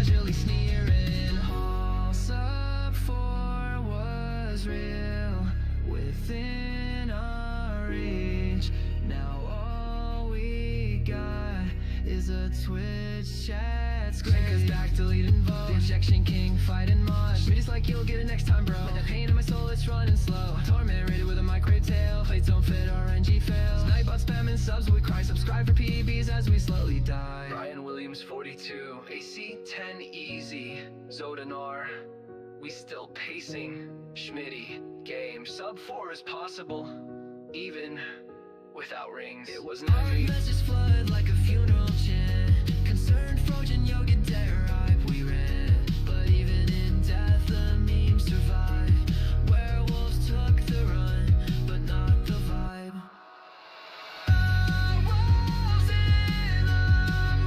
casually sneering. All sub 4 was real within our reach. Now all we got is a Twitch chat screen. Check us back, delete and vote. The injection king fighting mosh. Me just like you'll get it next time, bro. With the pain in my soul, it's running slow. Torment rated with a microwave tail. Plates don't fit, RNG fails. Nightbot spamming subs, we cry. Subscribe for PBs as we slowly die. Ryan Williams 42, AC 10 easy. Zodanar, we still pacing. Schmitty, game sub 4 is possible, even without rings. It was not me. Messages flood like a funeral chant. Concerned Trojan yoga ripe we ran. But even in death the memes survive. Werewolves took the run, but not the vibe. Werewolves in the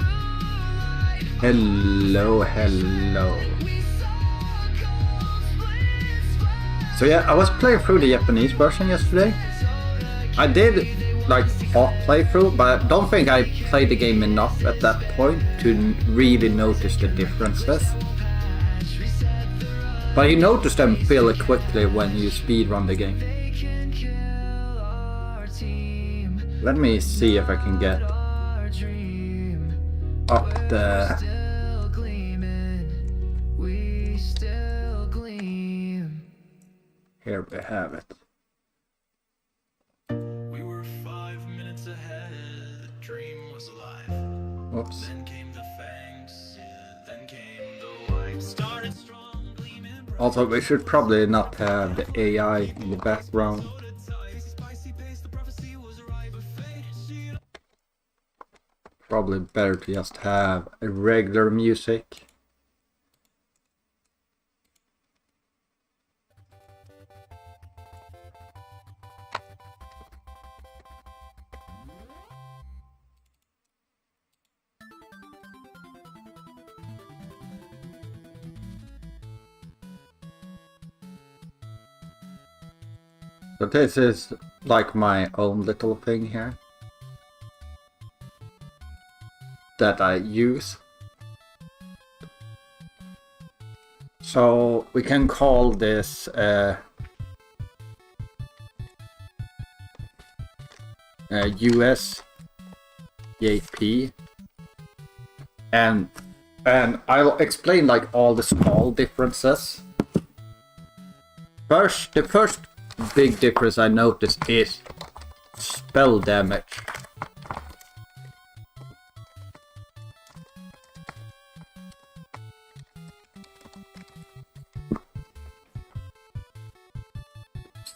moonlight. Hello. So yeah, I was playing through the Japanese version yesterday. I did like half playthrough, but I don't think I played the game enough at that point to really notice the differences. But you notice them fairly quickly when you speedrun the game. Let me see if I can get up the... Here we have it. We were 5 minutes ahead, the dream was alive. Oops. Then came the fangs, then came the light. Started strong, gleaming bright. Also, we should probably not have the AI in the background. Probably better to just have a regular music. So this is like my own little thing here that I use. So we can call this US JP, and I'll explain like all the small differences. The first big difference I noticed is spell damage.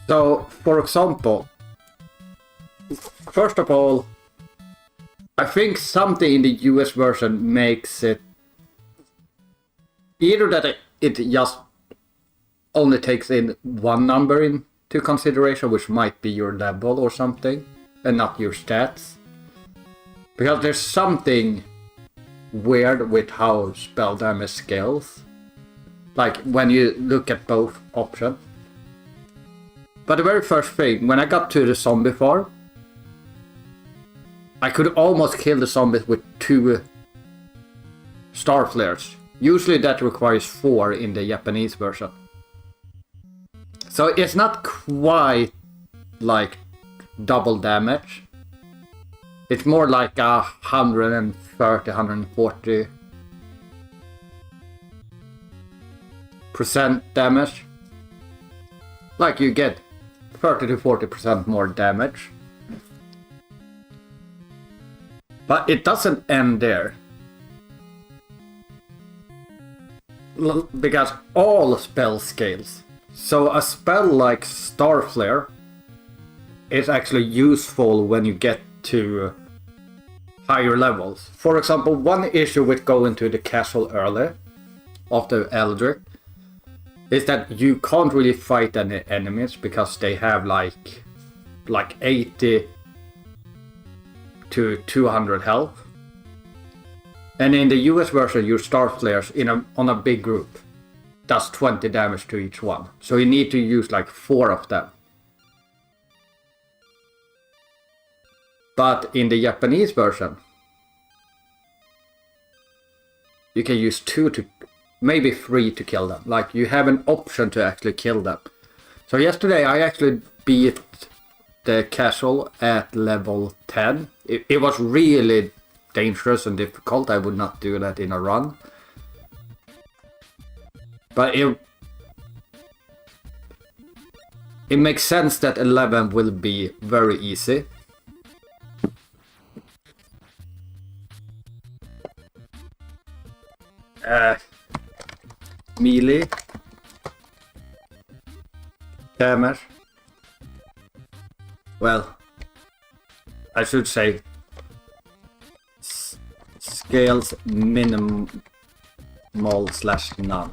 So, for example, first of all, I think something in the US version makes it either that it just only takes in one number into consideration, which might be your level or something, and not your stats. Because there's something weird with how spell damage scales, like when you look at both options. But the very first thing, when I got to the zombie farm, I could almost kill the zombies with 2 star flares. Usually that requires 4 in the Japanese version. So it's not quite like double damage. It's more like 130, 140% damage. Like you get 30 to 40% more damage. But it doesn't end there. Because all spell scales. So a spell like Star Flare is actually useful when you get to higher levels. For example, one issue with going to the castle early of the Eldritch is that you can't really fight any enemies because they have like 80 to 200 health. And in the US version, your Star Flares on a big group does 20 damage to each one. So you need to use like 4 of them. But in the Japanese version, you can use 2 to, maybe 3 to kill them. Like, you have an option to actually kill them. So yesterday I actually beat the castle at level 10. It was really dangerous and difficult. I would not do that in a run. But it makes sense that 11 will be very easy. Melee damage. Well, I should say scales minimal / none.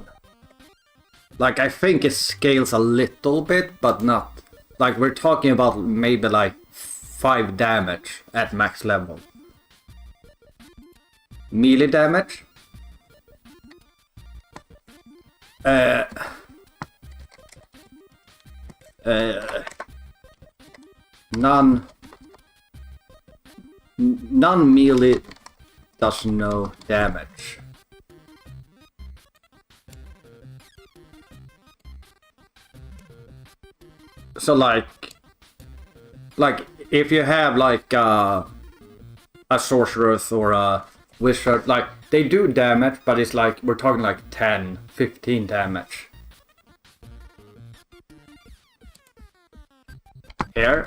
Like, I think it scales a little bit, but not. Like, we're talking about maybe like 5 damage at max level. Melee damage. None melee does no damage. So like if you have like a sorceress or a wizard, like they do damage, but it's like we're talking like 10, 15 damage. Here.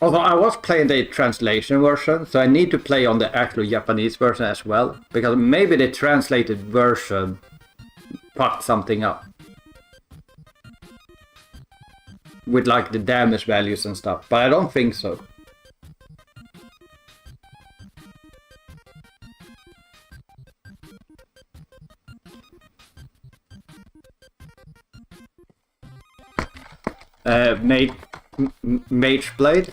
Although I was playing the translation version, so I need to play on the actual Japanese version as well, because maybe the translated version fucked something up. With like the damage values and stuff, but I don't think so. Mage Blade.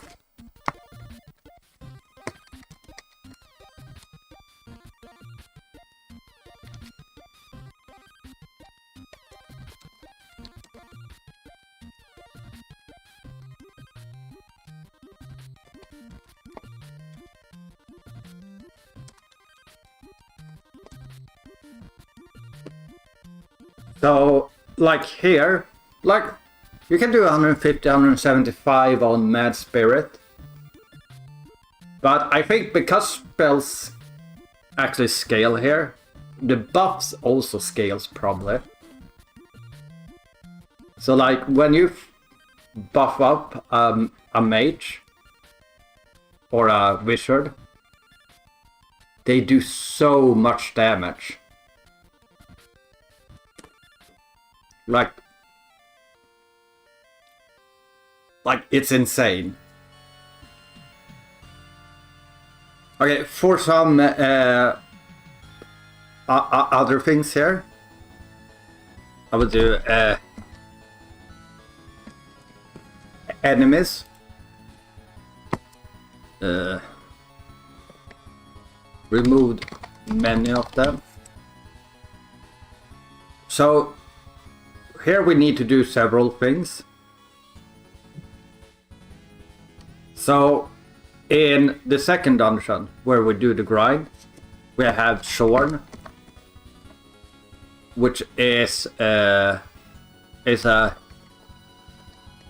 So, like here, like you can do 150, 175 on Mad Spirit. But I think because spells actually scale here, the buffs also scales probably. So like when you buff up a mage or a wizard, they do so much damage. Like it's insane. Okay, for some other things here, I would do enemies. Removed many of them. So here we need to do several things. So in the second dungeon where we do the grind, we have Shorn, which is a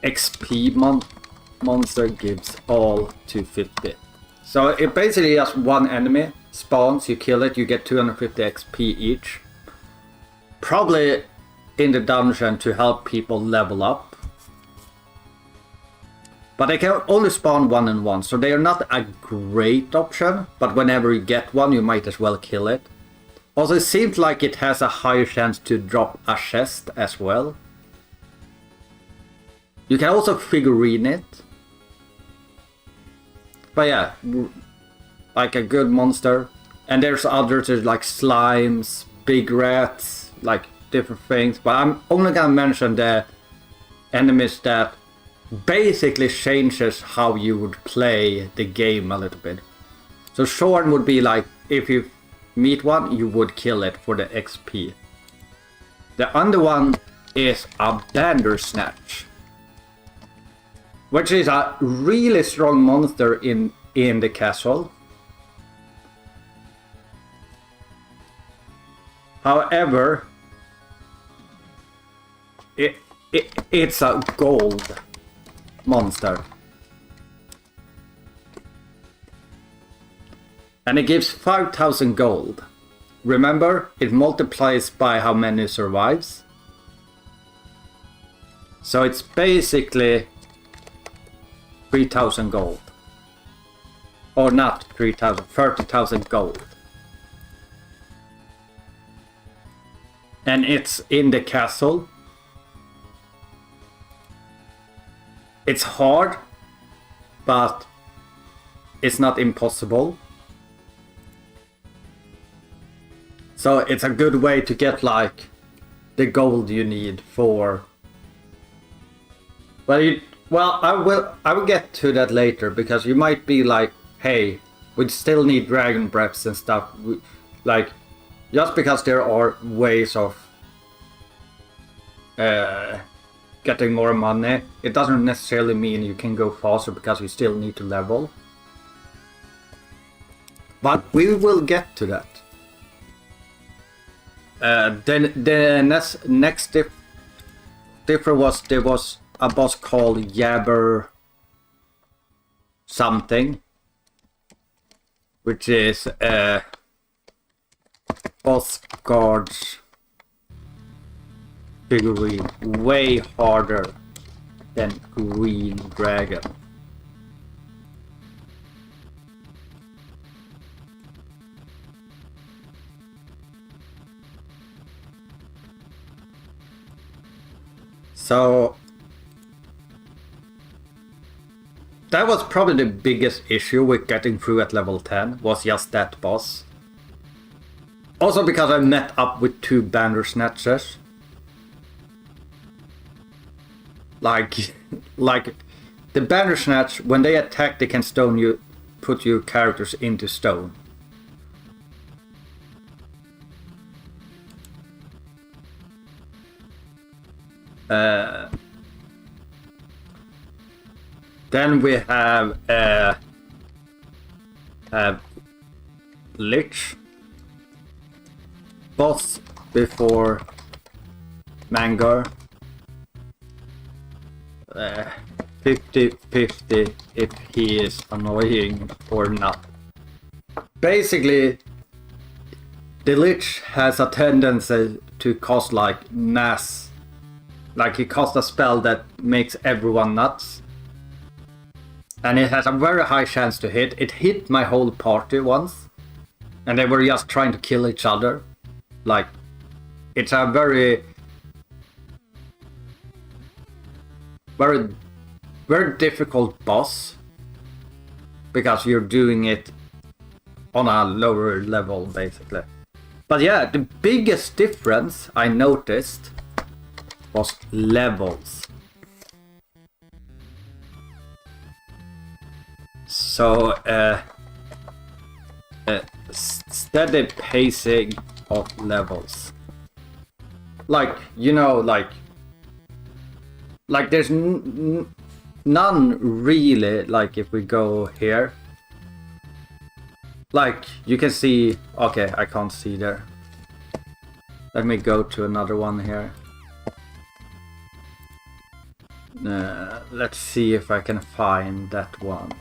XP monster, gives all 250. So it basically just one enemy spawns, you kill it, you get 250 XP each. Probably in the dungeon to help people level up. But they can only spawn 1 and 1, so they are not a great option, but whenever you get one, you might as well kill it. Also, it seems like it has a higher chance to drop a chest as well. You can also figurine it. But yeah, like a good monster. And there's others, there's like slimes, big rats, like different things. But I'm only gonna mention the enemies that basically changes how you would play the game a little bit. So Shorn would be like, if you meet one, you would kill it for the XP. The other one is a Bandersnatch, which is a really strong monster in the castle. However, it's a gold monster. And it gives 5,000 gold. Remember, it multiplies by how many survives. So it's basically 3,000 gold. Or not 3,000, 30,000 gold. And it's in the castle. It's hard, but it's not impossible. So it's a good way to get like the gold you need for. Well, I will get to that later, because you might be like, hey, we still need dragon breaths and stuff. Like, just because there are ways of getting more money, it doesn't necessarily mean you can go faster, because you still need to level. But we will get to that. Then the next difference there was a boss called Jabber something, which is boss guards figurine, way harder than Green Dragon. So that was probably the biggest issue with getting through at level 10, was just that boss. Also because I met up with 2 Bandersnatches. Like the Bandersnatch, when they attack, they can stone you, put your characters into stone. Then we have Lich, boss before Mangar. 50-50 if he is annoying or not. Basically, the Lich has a tendency to cause like mass. Like he casts a spell that makes everyone nuts. And it has a very high chance to hit. It hit my whole party once. And they were just trying to kill each other. Like, it's a very difficult boss. Because you're doing it on a lower level, basically. But yeah, the biggest difference I noticed was levels. So, steady pacing of levels. Like, you know, like there's none really, like if we go here. Like, you can see, okay, I can't see there. Let me go to another one here. Let's see if I can find that one.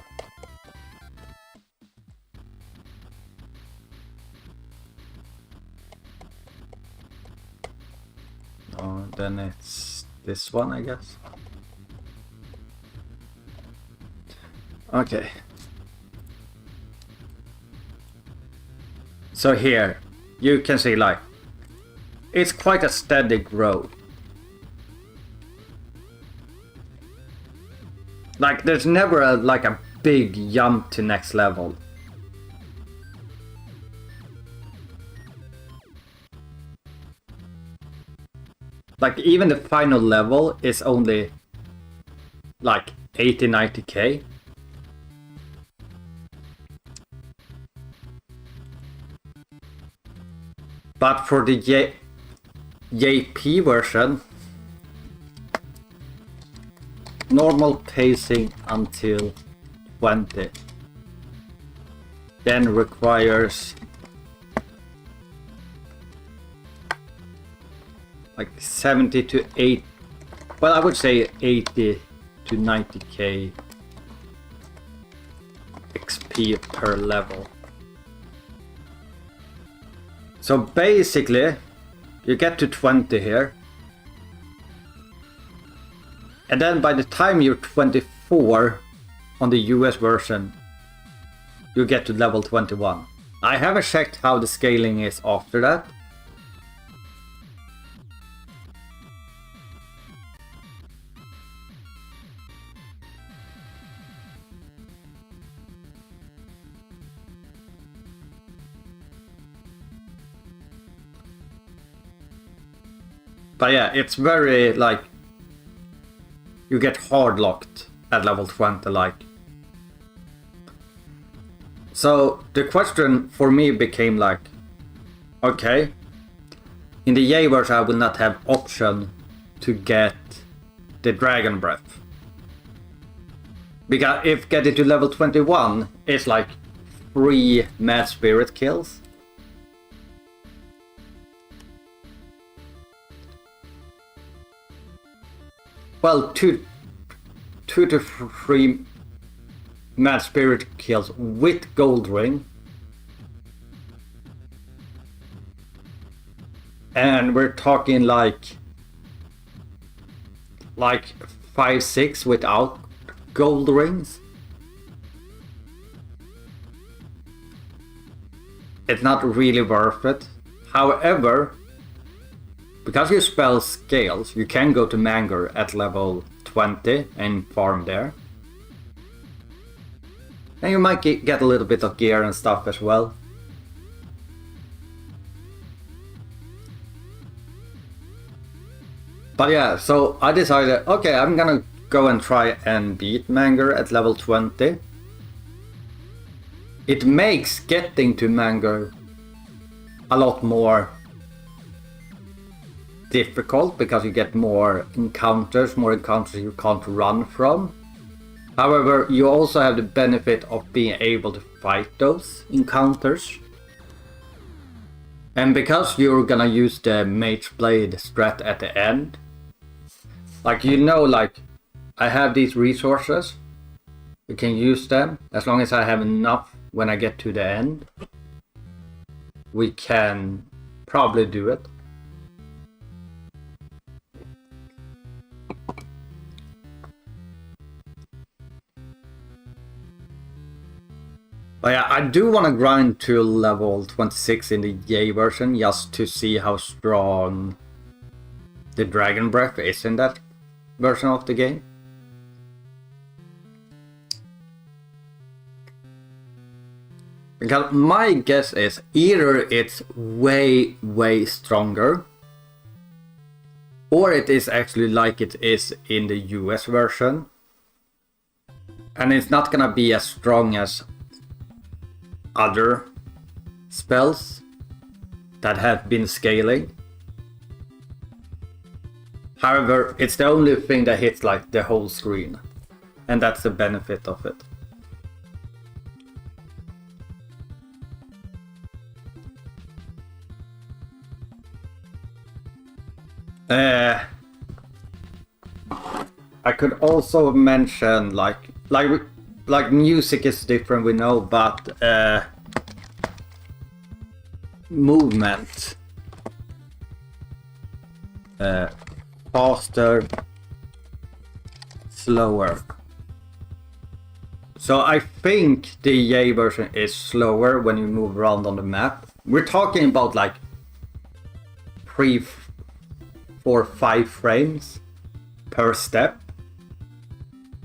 Oh, then it's this one, I guess. Okay. So here, you can see like, it's quite a steady growth. Like, there's never a big jump to next level. Like, even the final level is only like 80-90k. But for the JP version, normal pacing until 20, then requires like 70 to 8, well, I would say 80 to 90k XP per level. So basically, you get to 20 here. And then by the time you're 24 on the US version, you get to level 21. I haven't checked how the scaling is after that. But yeah, it's very like, you get hard locked at level 20 like. So the question for me became like, okay, in the Yay version I will not have option to get the Dragon Breath. Because if getting to level 21 is like 3 Mad Spirit kills. Well, two to 3 Mad Spirit kills with Gold Ring. And we're talking like 5-6 without Gold Rings. It's not really worth it. However, because your spell scales, you can go to Manger at level 20 and farm there. And you might get a little bit of gear and stuff as well. But yeah, so I decided, okay, I'm gonna go and try and beat Manger at level 20. It makes getting to Manger a lot more difficult because you get more encounters you can't run from. However, you also have the benefit of being able to fight those encounters. And because you're gonna use the Mage Blade strat at the end, like, you know, like, I have these resources, you can use them as long as I have enough when I get to the end. We can probably do it. But yeah, I do want to grind to level 26 in the Yay version just to see how strong the Dragon Breath is in that version of the game. Because my guess is either it's way stronger, or it is actually like it is in the US version. And it's not gonna be as strong as other spells that have been scaling. However, it's the only thing that hits like the whole screen, and that's the benefit of it. I could also mention like music is different, we know, but movement, faster, slower. So I think the Yay version is slower when you move around on the map. We're talking about like 3, 4, 5 frames per step.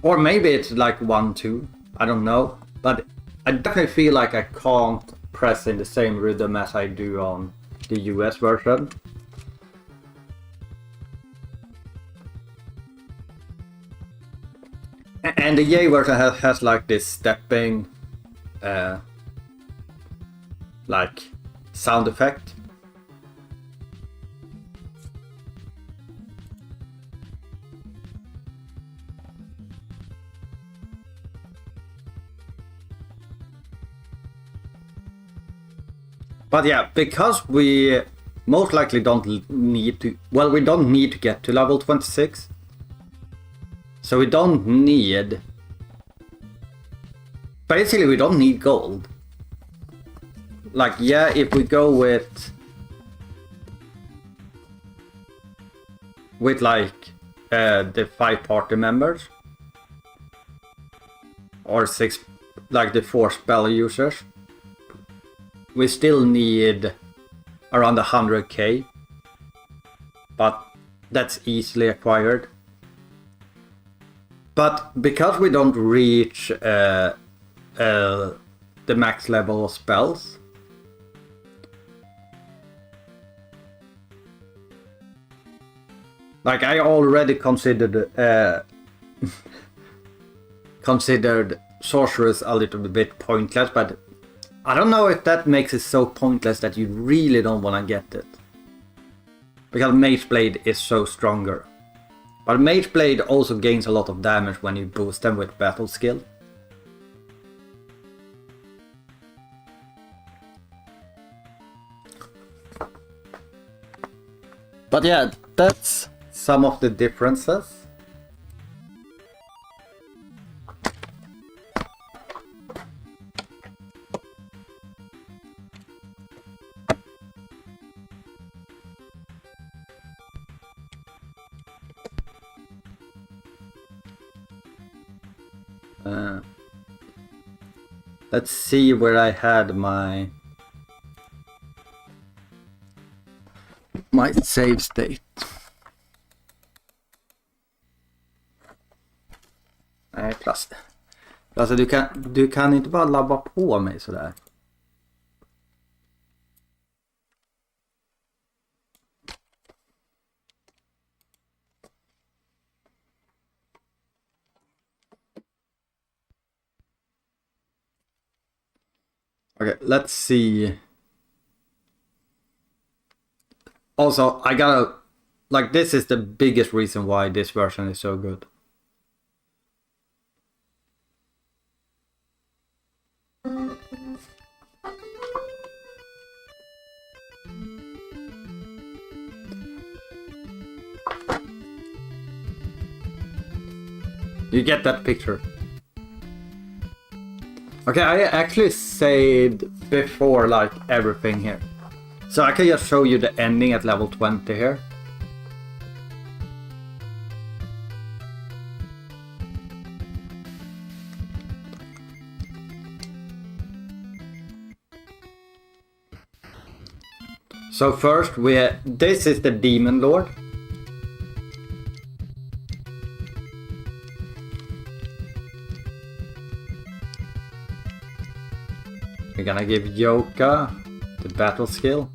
Or maybe it's like 1, 2, I don't know. But I definitely feel like I can't press in the same rhythm as I do on the US version. And the Yay version has like this stepping like sound effect. But yeah, because we most likely don't need to... Well, we don't need to get to level 26. So we don't need... Basically, we don't need gold. Like, yeah, if we go with like the 5 party members or 6, like the 4 spell users, we still need around 100k, but that's easily acquired. But because we don't reach the max level of spells, like I already considered sorceress a little bit pointless, but I don't know if that makes it so pointless that you really don't want to get it. Because Mage Blade is so stronger. But Mage Blade also gains a lot of damage when you boost them with battle skill. But yeah, that's some of the differences. Let's see where I had my save state. Nej, plast. Alltså du kan inte bara labba på mig sådär. Okay, let's see. Also, I gotta... Like, this is the biggest reason why this version is so good. You get that picture. Okay, I actually saved before like everything here. So I can just show you the ending at level 20 here. So first this is the Demon Lord. We're gonna give Yoka the battle skill.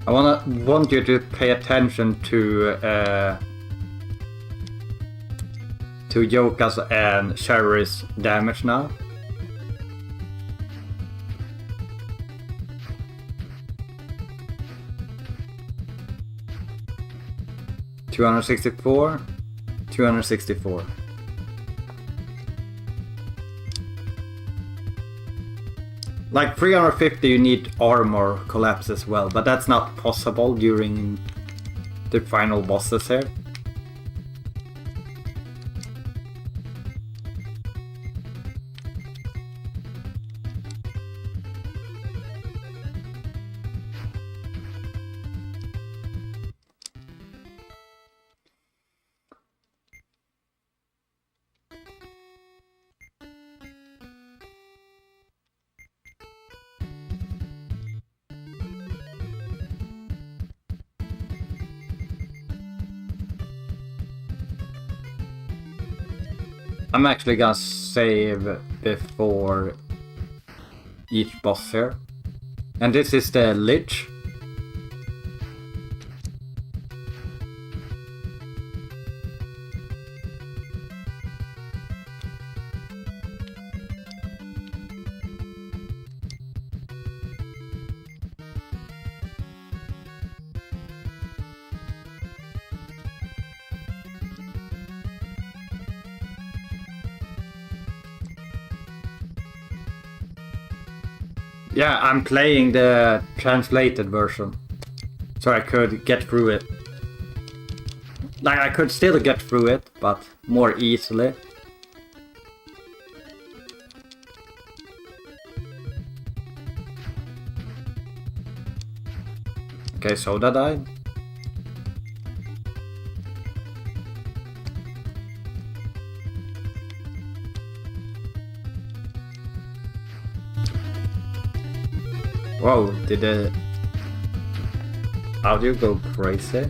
I want you to pay attention to Yoka's and Sherry's damage now. $264, $264. Like 350 you need armor collapse as well, but that's not possible during the final bosses here. I'm actually gonna save before each boss here. And this is the Lich. Yeah, I'm playing the translated version, so I could get through it. Like, I could still get through it, but more easily. Okay, Soda died. Whoa, did the audio go crazy?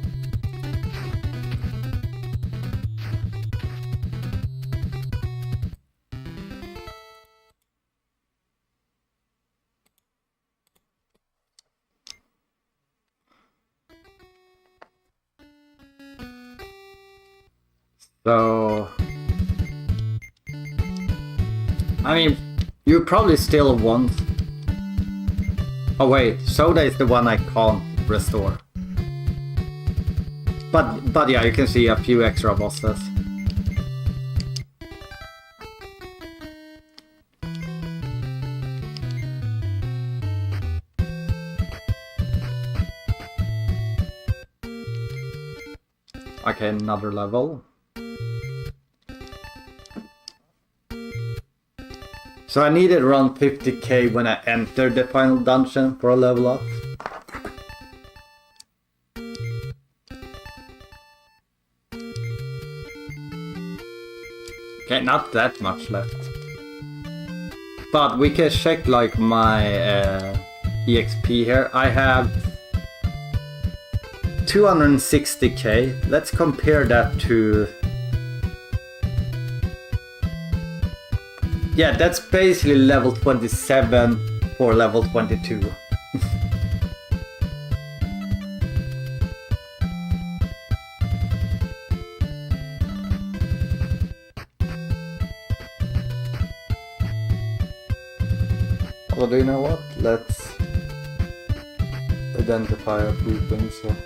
So, I mean, you probably still want... Oh wait, Soda is the one I can't restore. But yeah, you can see a few extra bosses. Okay, another level. So I needed around 50k when I entered the final dungeon for a level up. Okay, not that much left. But we can check like my EXP here. I have 260k. Let's compare that to... Yeah, that's basically level 27 for level 22. Well, do you know what? Let's identify a few things here.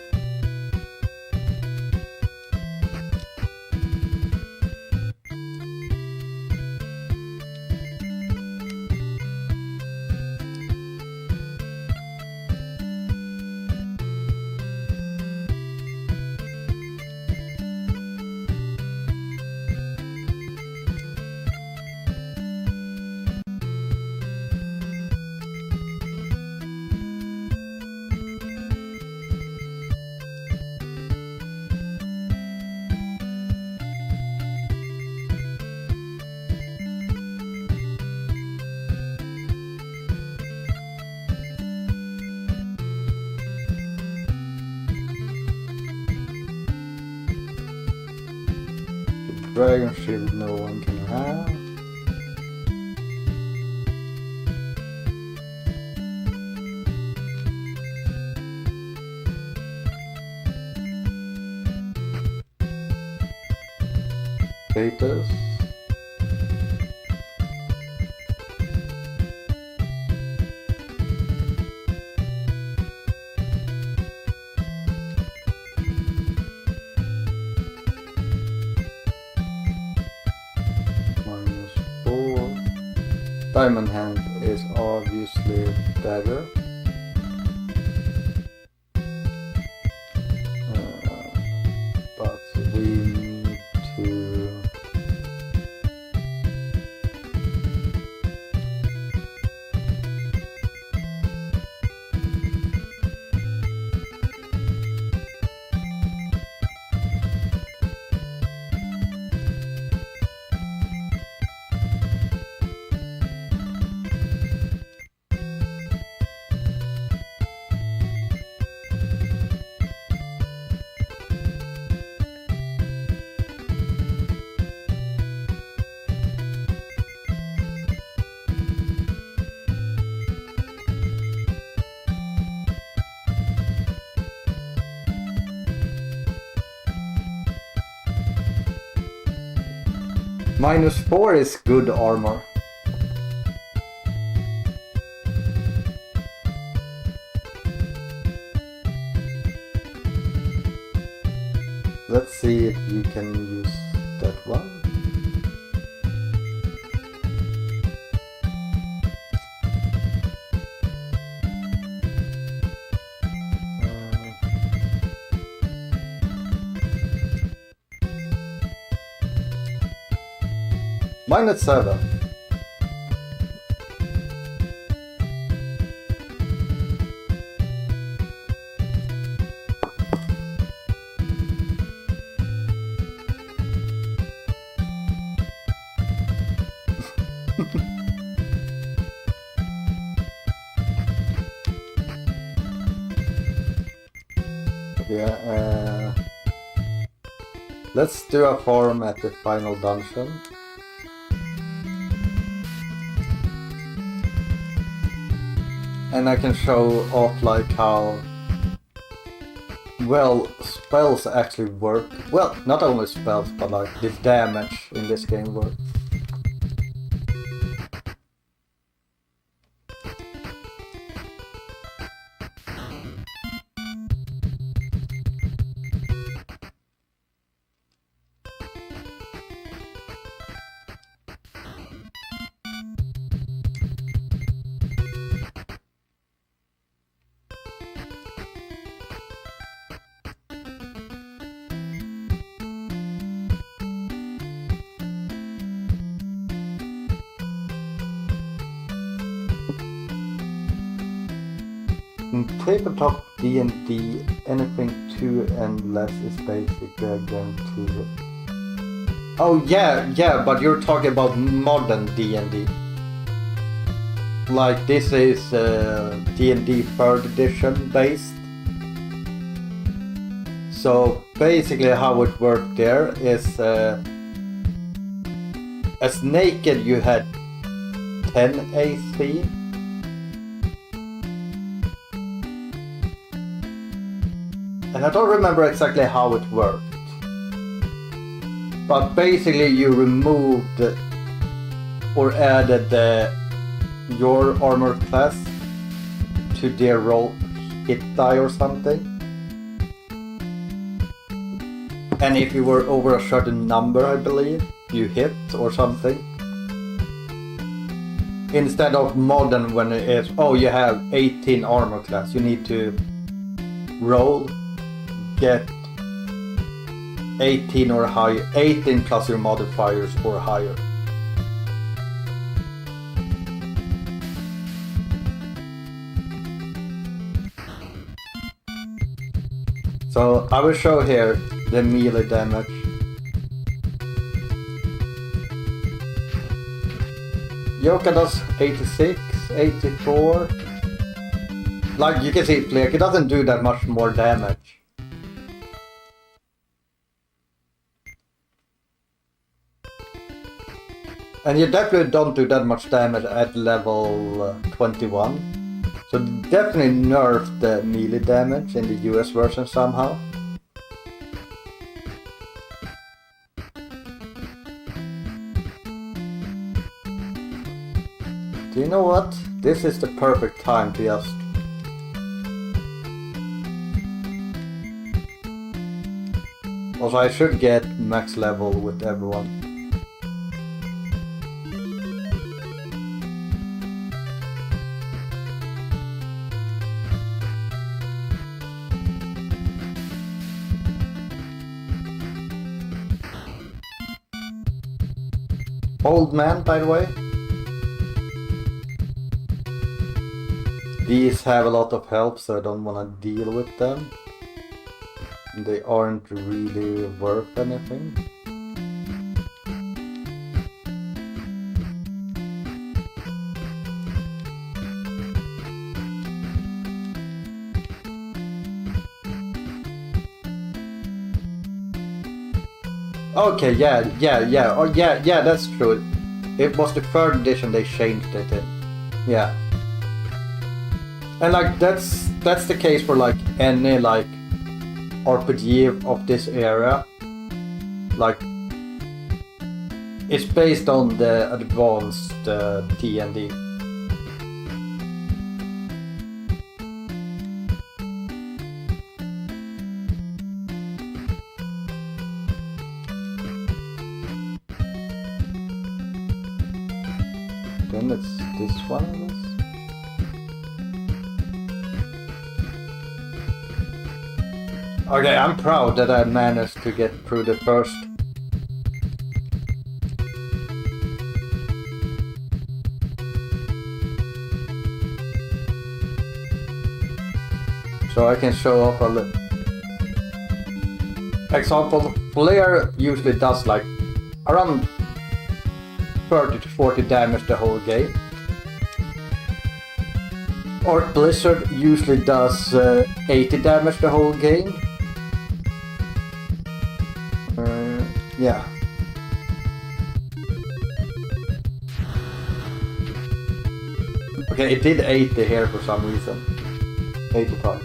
Dragon Shield no one can have. Status. Diamond Hand is obviously better. But we need to... -4 is good armor. Let's see if you can use that one. -7. Yeah, let's do a farm at the final dungeon. And I can show off like how well spells actually work. Well, not only spells, but like the damage in this game works. In tabletop D&D, anything 2 and less is basically a guarantee. Oh yeah, but you're talking about modern D&D. Like this is D&D 3rd edition based. So basically how it worked there is as naked you had 10 AC. And I don't remember exactly how it worked. But basically you removed or added your armor class to their roll hit die or something. And if you were over a certain number, I believe, you hit or something. Instead of modern when it is, oh, you have 18 armor class, you need to roll, get 18 or higher, 18 plus your modifiers or higher. So I will show here the melee damage. Yoka does 86, 84. Like you can see, Flake doesn't do that much more damage. And you definitely don't do that much damage at level 21. So definitely nerfed the melee damage in the US version somehow. Do you know what? This is the perfect time to just also I should get max level with everyone. Old man, by the way. These have a lot of help, so I don't want to deal with them. They aren't really worth anything. Okay, yeah. Oh, yeah, that's true. It was the 3rd edition they changed it in. Yeah. And like that's the case for like any like RPG of this era. Like It's based on the advanced D&D. Then it's this one, I guess. Okay, I'm proud that I managed to get through the first. So I can show off a little. Example, Flare usually does like around 30 to 40 damage the whole game. Or Blizzard usually does 80 damage the whole game. Yeah. Okay, it did 80 here for some reason. 85.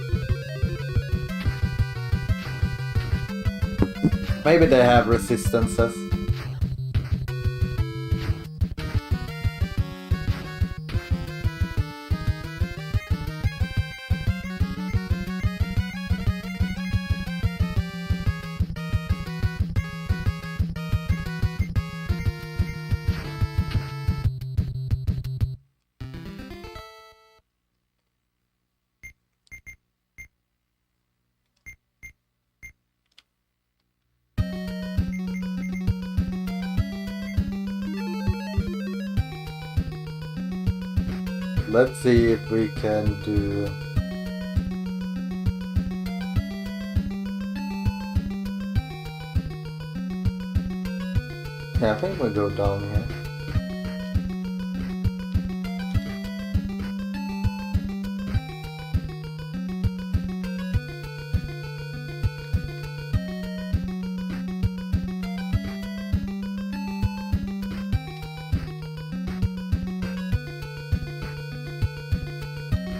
Maybe they have resistances. Let's see if we can do... Yeah, I think we'll go down here.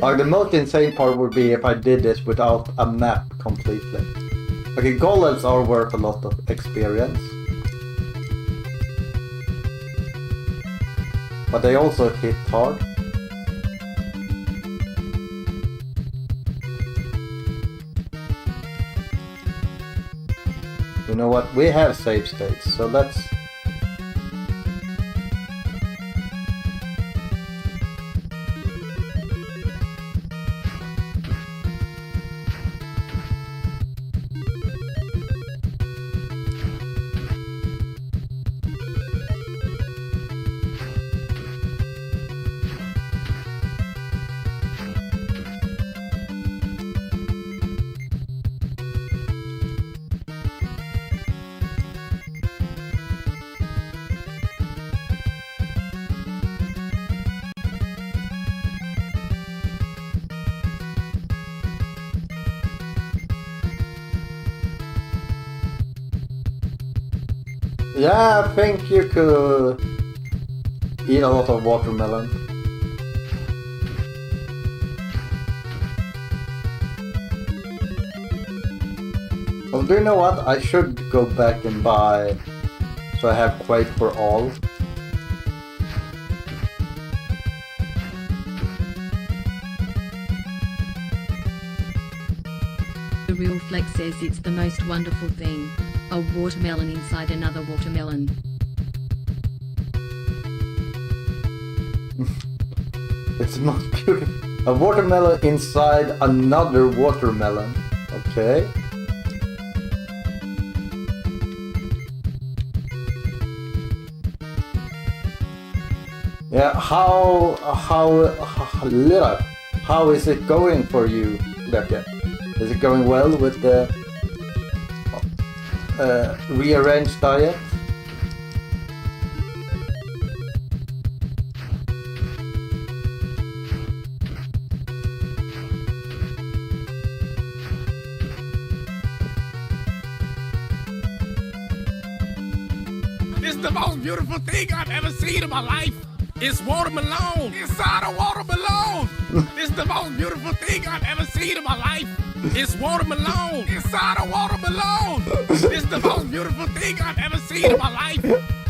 Like the most insane part would be if I did this without a map completely. Okay, golems are worth a lot of experience. But they also hit hard. You know what? We have save states, so let's... Yeah, I think you could eat a lot of watermelon. Well, do you know what? I should go back and buy so I have Quake for all. The real Flex says it's the most wonderful thing. A watermelon inside another watermelon. It's most beautiful. A watermelon inside another watermelon. Okay. Yeah, how is it going for you, Becca? Is it going well with the rearranged diet? This is the most beautiful thing I've ever seen in my life. It's watermelon inside a watermelon. This is the most beautiful thing I've ever seen in my life. It's watermelon inside a watermelon. This is the most beautiful thing I've ever seen in my life.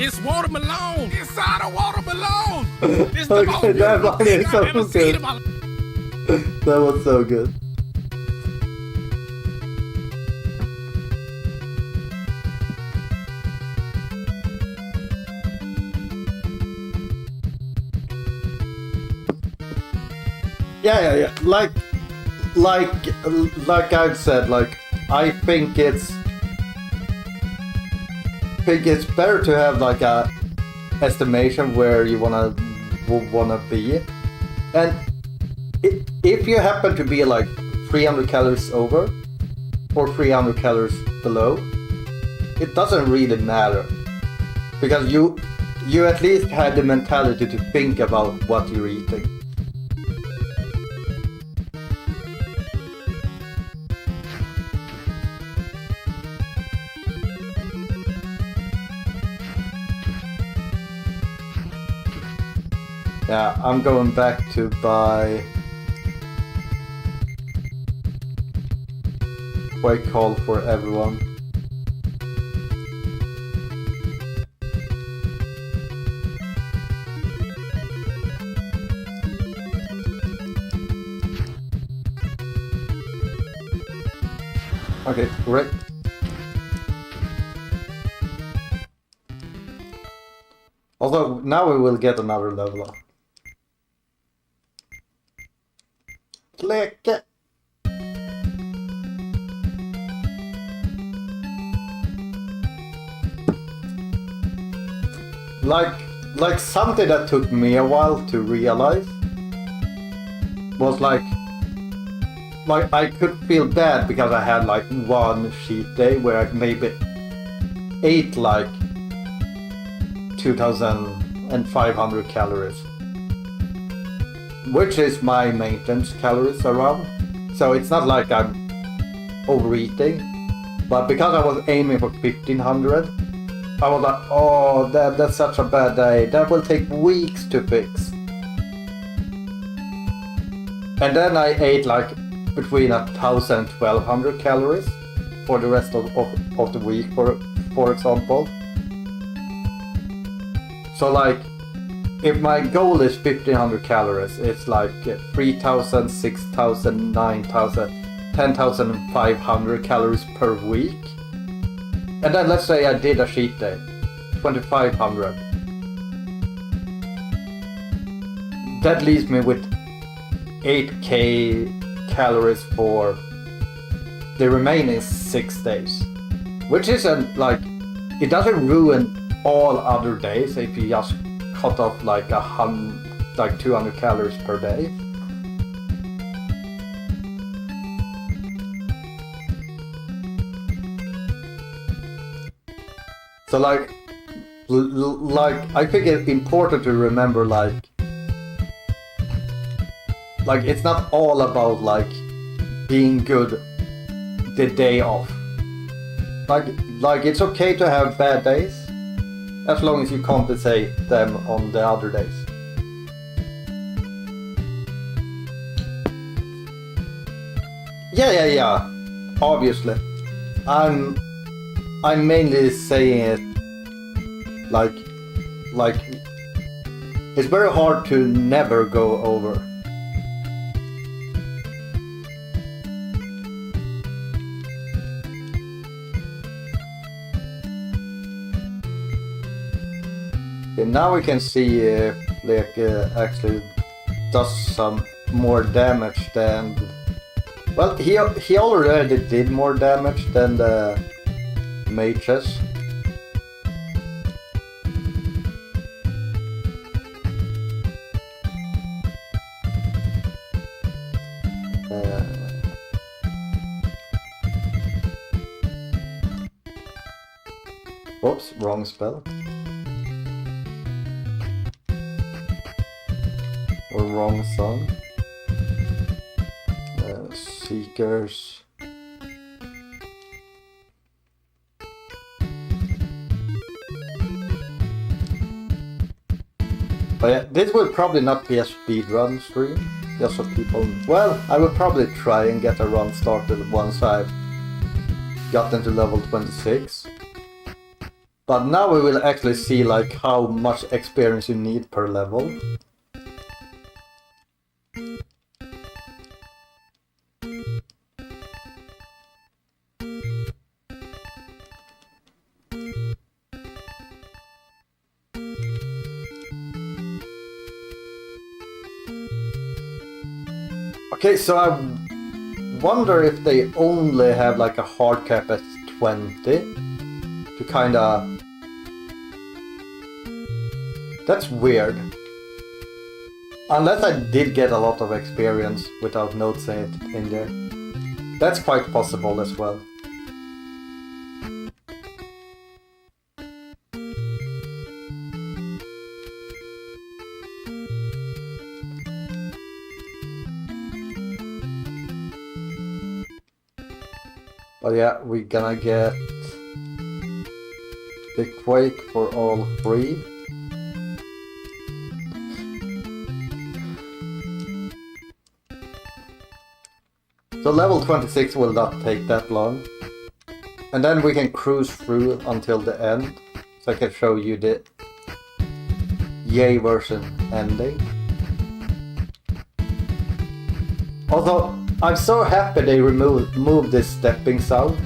It's watermelon inside a watermelon. It's the most Okay, that beautiful one thing is I've so ever seen good. in my life. That was so good. Yeah. Like I've said, like I think it's better to have like a estimation where you wanna be, and if you happen to be like 300 calories over or 300 calories below, it doesn't really matter because you at least had the mentality to think about what you're eating. Yeah, I'm going back to buy Quake Call for everyone. Okay, great. Although now we will get another level up. Click it. Like something that took me a while to realize was like I could feel bad because I had like one cheat day where I maybe ate like 2,500 calories, which is my maintenance calories around. So it's not like I'm overeating, but because I was aiming for 1,500, I was like, oh, that's such a bad day. That will take weeks to fix. And then I ate like between 1,000 and 1,200 calories for the rest of the week, for example. So like, if my goal is 1,500 calories, it's like 3,000, 6,000, 9,000, 10,500 calories per week. And then let's say I did a cheat day, 2,500. That leaves me with 8k calories for the remaining 6 days. Which isn't like, it doesn't ruin all other days if you just cut off like 200 calories per day. So like I think it's important to remember like it's not all about like being good the day off. Like it's okay to have bad days as long as you compensate them on the other days. Yeah. Obviously. I'm mainly saying it like it's very hard to never go over. Okay, now we can see if like actually does some more damage than, well, he already did more damage than the mages. Oops, wrong spell. Or wrong song. Seekers. But yeah, this will probably not be a speedrun stream, just so people... Well, I will probably try and get a run started once I've gotten to level 26. But now we will actually see like how much experience you need per level. Okay, so I wonder if they only have like a hard cap at 20 to kinda... That's weird. Unless I did get a lot of experience without noticing it in there. That's quite possible as well. But yeah, we're gonna get the Quake for all three. So level 26 will not take that long. And then we can cruise through until the end. So I can show you the Yay version ending. Although, I'm so happy they moved this stepping sound.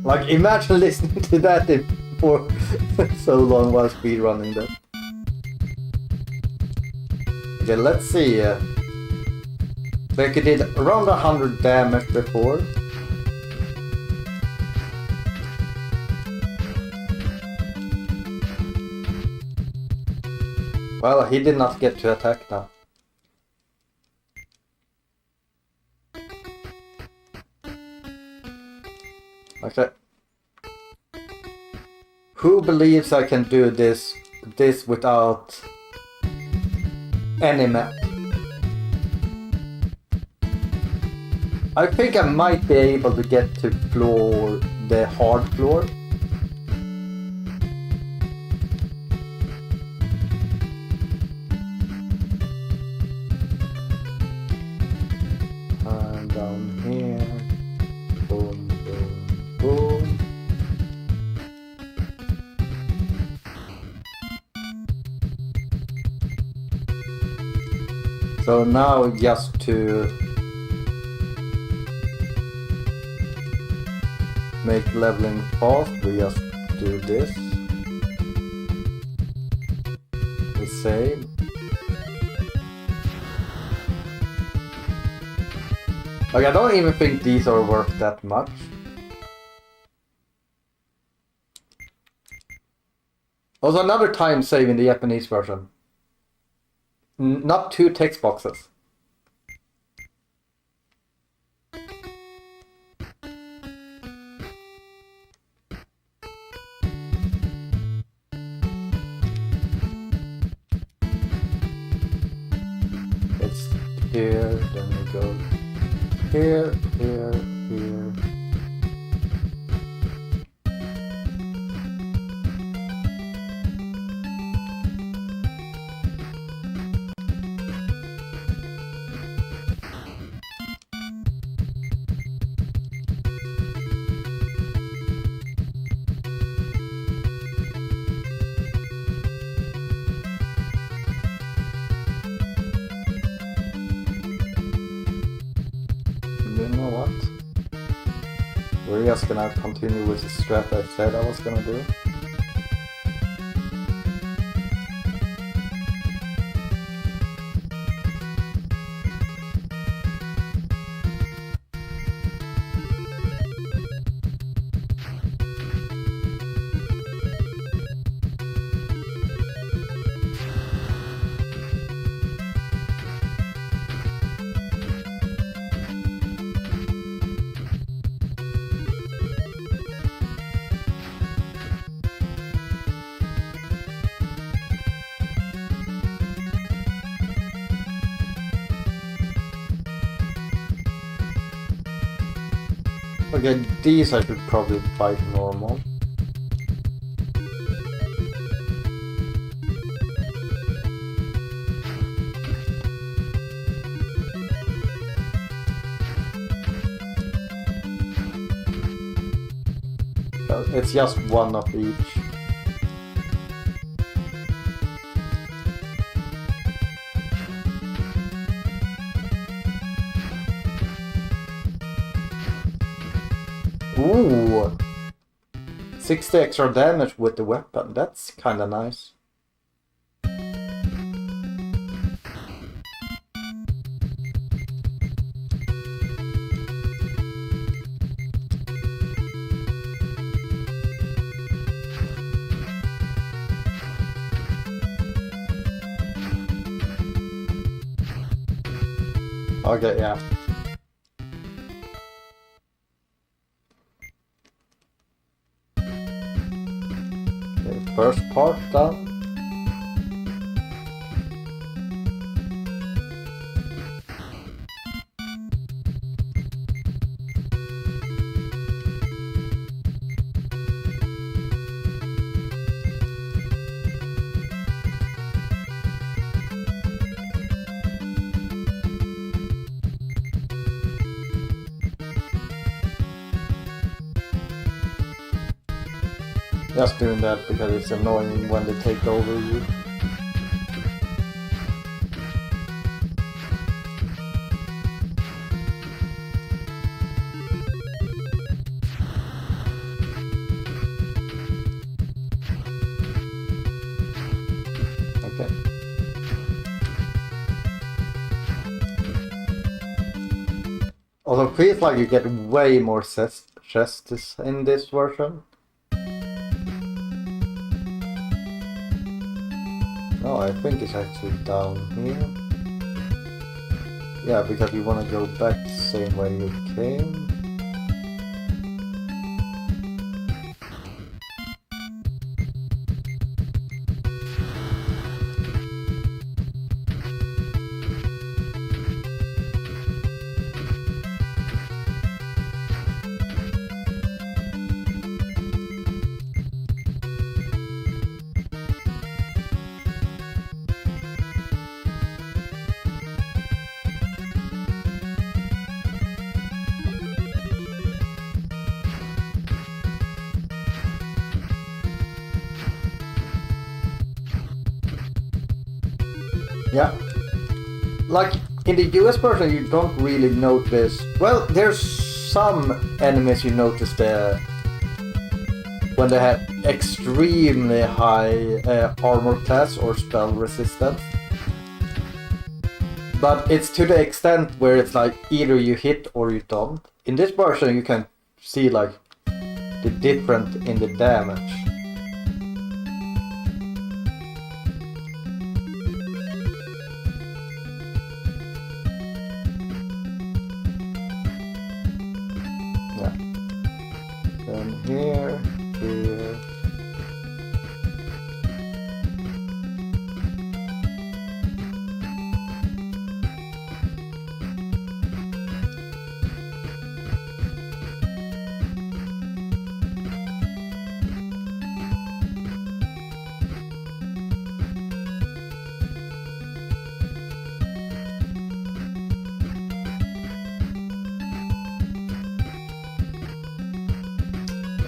Like, imagine listening to that for so long while speedrunning that. Okay, let's see. Becky did around 100 damage before. Well, he did not get to attack now. Okay. Who believes I can do this without any map? I think I might be able to get to the hard floor. And down here. Boom, boom, boom. So now just to make leveling fast, we just do this. The same. Like, I don't even think these are worth that much. Also, another time save in the Japanese version. Not 2 text boxes. It's here, then we go here, here, here. You know what? We're just gonna continue with the strat I said I was gonna do. Okay, these I should probably fight normal. because it's just one of each. Ooh! 60 extra damage with the weapon, that's kinda nice. Okay, yeah. Okay, first part done. Just doing that because it's annoying when they take over you. Okay. Although it feels like you get way more chests in this version. No, I think it's actually down here. Yeah, because you want to go back the same way you came. Yeah. Like, in the US version you don't really notice... Well, there's some enemies you notice there when they have extremely high armor class or spell resistance. But it's to the extent where it's like either you hit or you don't. In this version you can see like the difference in the damage. Here.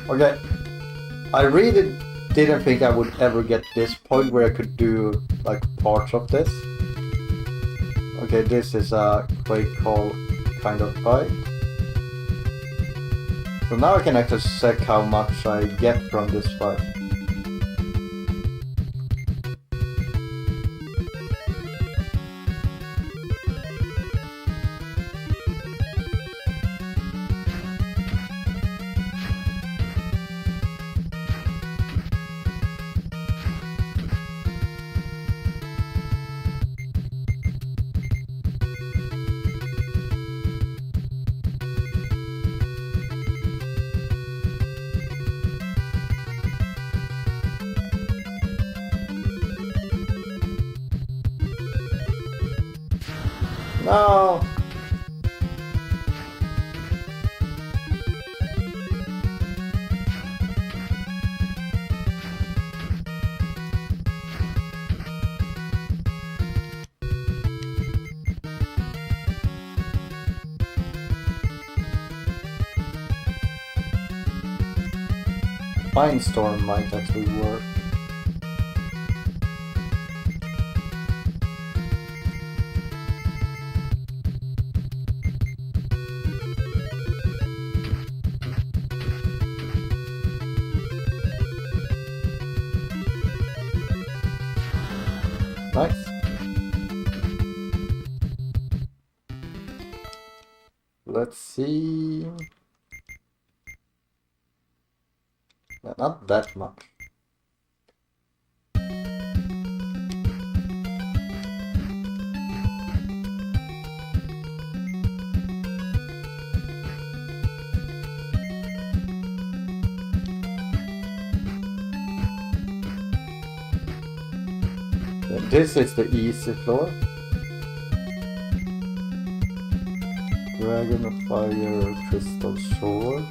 Okay, I really didn't think I would ever get to this point where I could do like parts of this. Okay, this is a Quake Call kind of fight. So now I can actually check how much I get from this fight. No! Mindstorm might actually work. Nice. Let's see. Yeah, not that much. This is the easy floor. Dragon of Fire, Crystal Shore.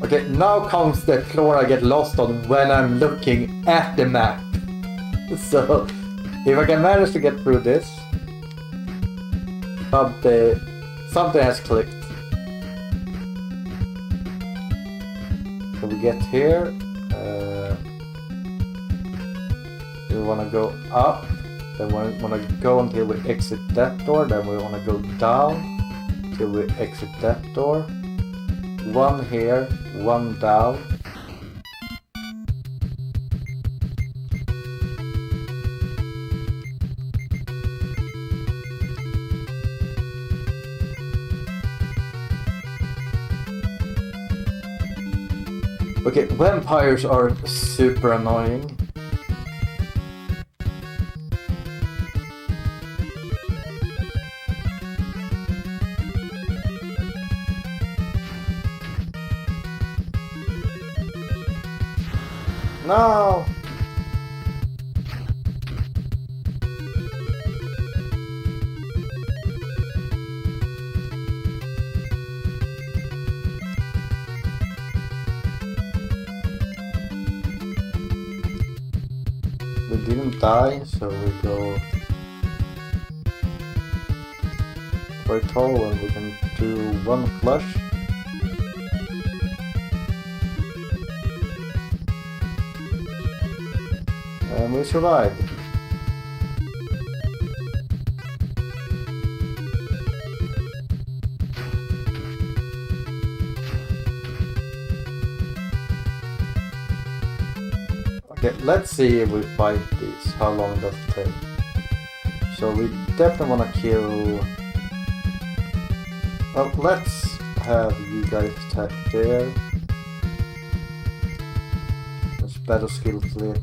Okay, now comes the floor I get lost on when I'm looking at the map. So, if I can manage to get through this, something has clicked. So we get here. We want to go up, then we want to go until we exit that door, then we want to go down till we exit that door. One here, one down. Okay, vampires are super annoying. No! We didn't die, so we go quite tall and we can do one flush. And we survived. Okay, let's see if we fight these. How long does it take? So we definitely want to kill... Well, let's have you guys attack there. Let's battle skill click.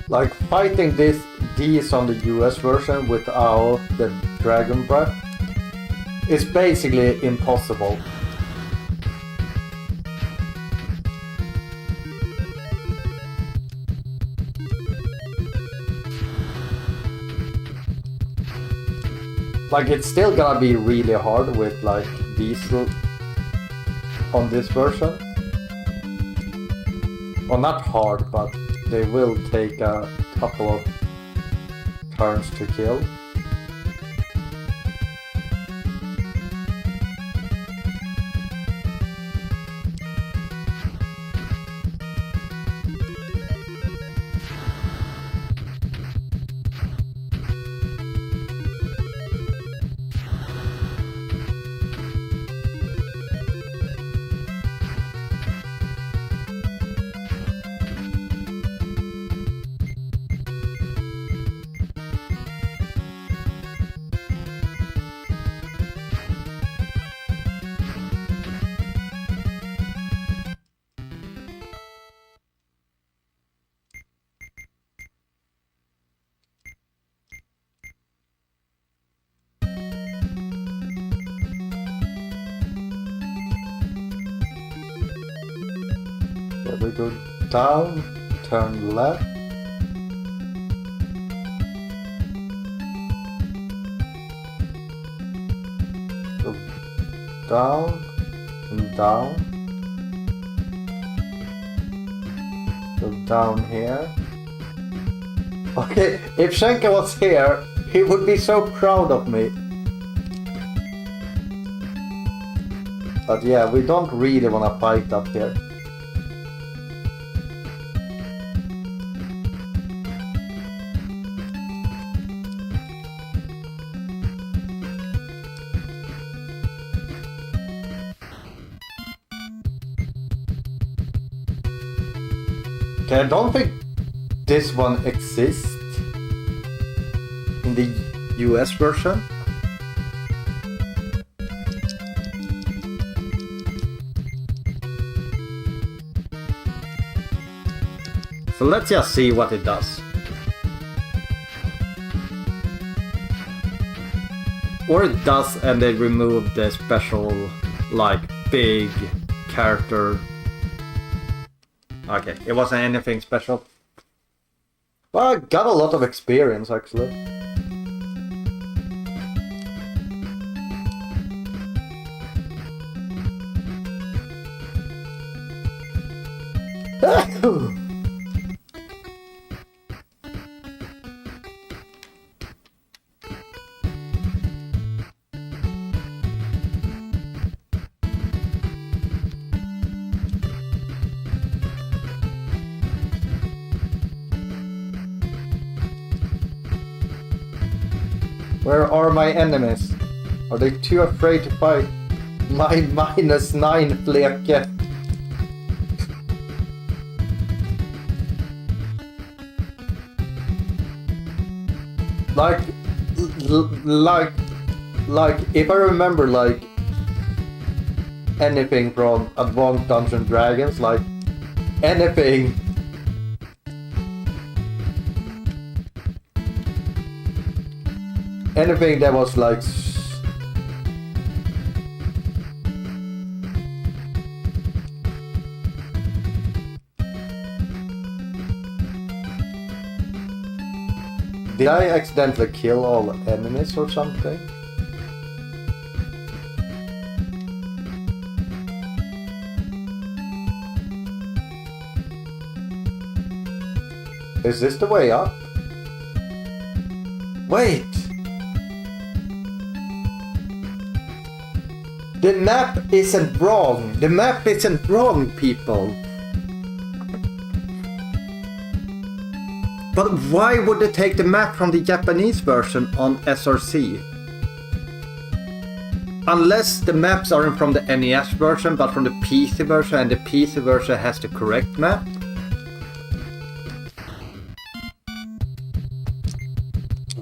Like fighting these on the US version without the Dragon Breath is basically impossible. Like it's still gonna be really hard with like diesel on this version. Well, not hard, but they will take a couple of turns to kill. we go down, turn left. Go down and down. Go down here. Okay, if Shenka was here, he would be so proud of me. But yeah, we don't really want to fight up here. Okay, I don't think this one exists in the US version. So let's just see what it does. Or it does and they remove the special, like, big character. Okay, it wasn't anything special. Well, I got a lot of experience actually. Where are my enemies? Are they too afraid to fight my -9 fleke? Like, if I remember, like, anything from Advanced Dungeons & Dragons, like, anything that was like did I accidentally kill all enemies or something? Is this the way up? Wait! The map isn't wrong. The map isn't wrong, people. But why would they take the map from the Japanese version on SRC? Unless the maps aren't from the NES version, but from the PC version, and the PC version has the correct map.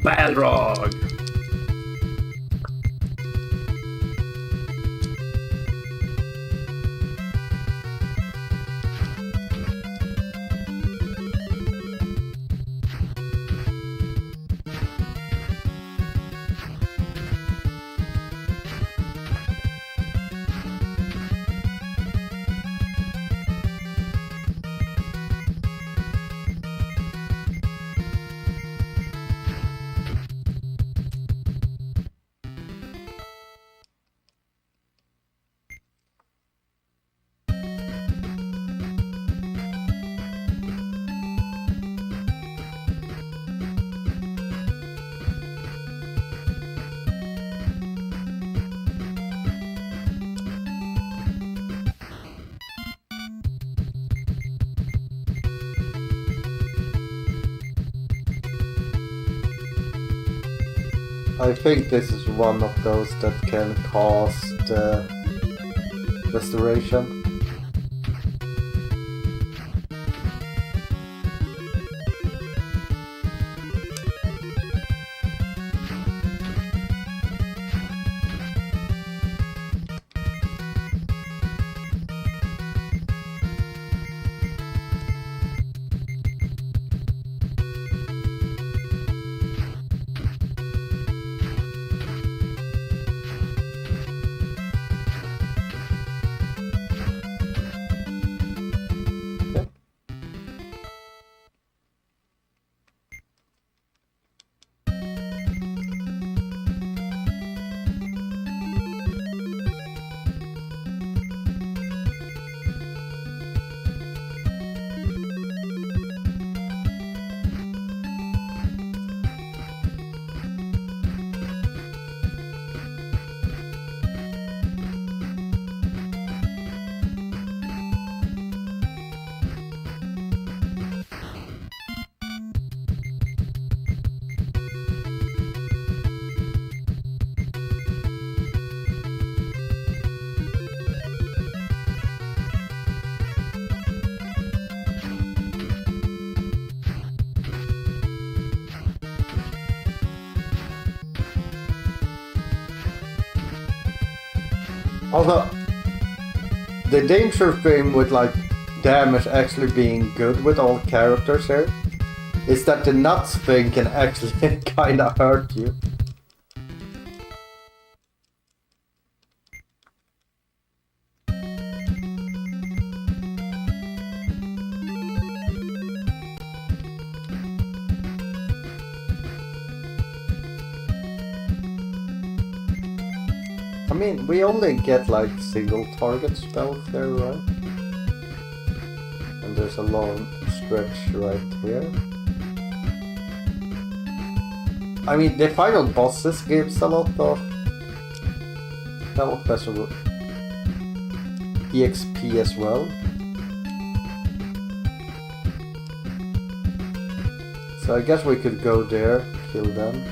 Balrog! I think this is one of those that can cost restoration. Although, the danger thing with like damage actually being good with all characters here is that the nuts thing can actually kinda hurt you. I mean, we only get like single target spells there, right? And there's a long stretch right here. I mean, the final bosses gives a lot of health as well. EXP as well. So I guess we could go there, kill them.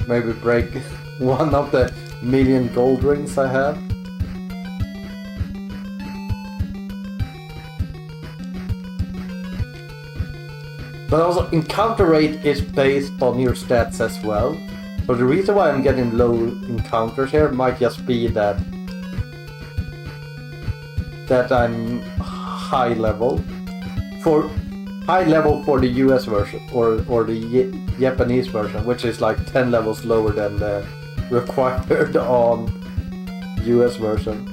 Maybe break one of the million gold rings I have. But also, encounter rate is based on your stats as well. So the reason why I'm getting low encounters here might just be that I'm high level. For high level for the US version or the Japanese version, which is like 10 levels lower than the required on US version.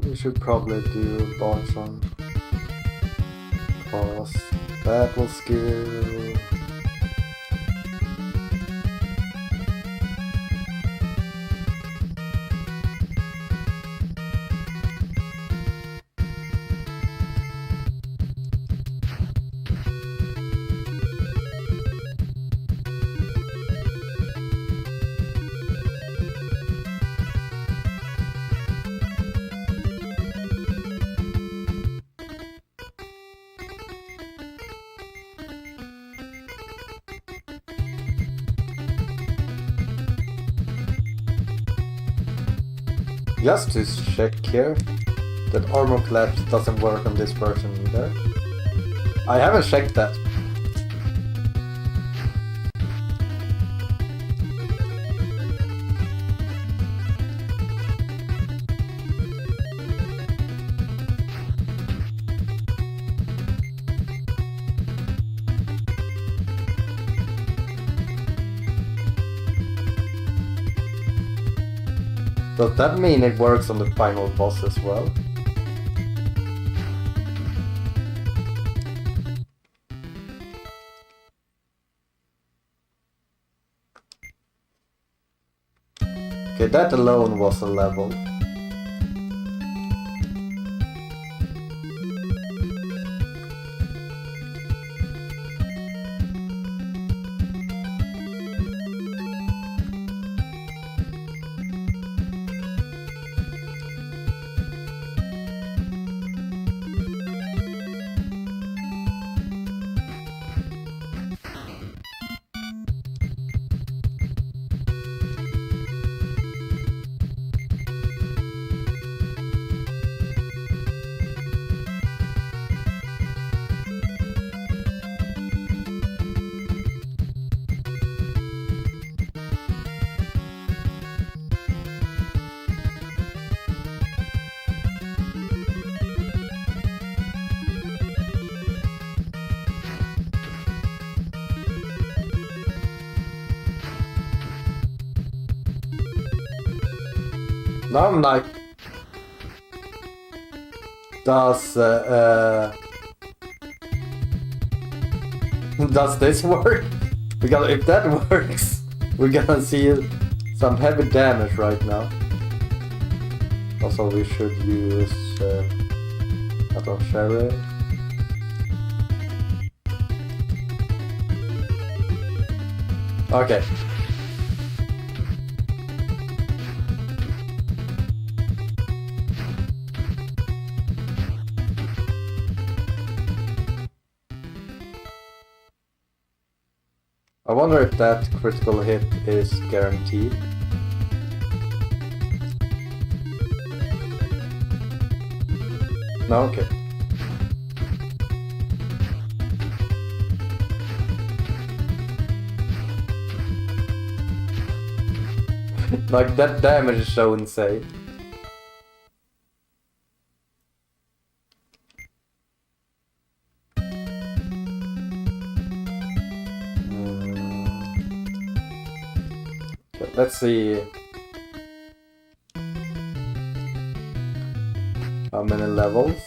We should probably do a bunch on pause, battle skill. Just to check here, that armor collapse doesn't work on this version either. I haven't checked that. Does that mean it works on the final boss as well? Okay, that alone was a level. Now I'm like, does this work? Because if that works, we're gonna see some heavy damage right now. Also, we should use I don't sherry. Okay. wonder if that critical hit is guaranteed. No, okay. Like, that damage is so insane. Let's see how many levels.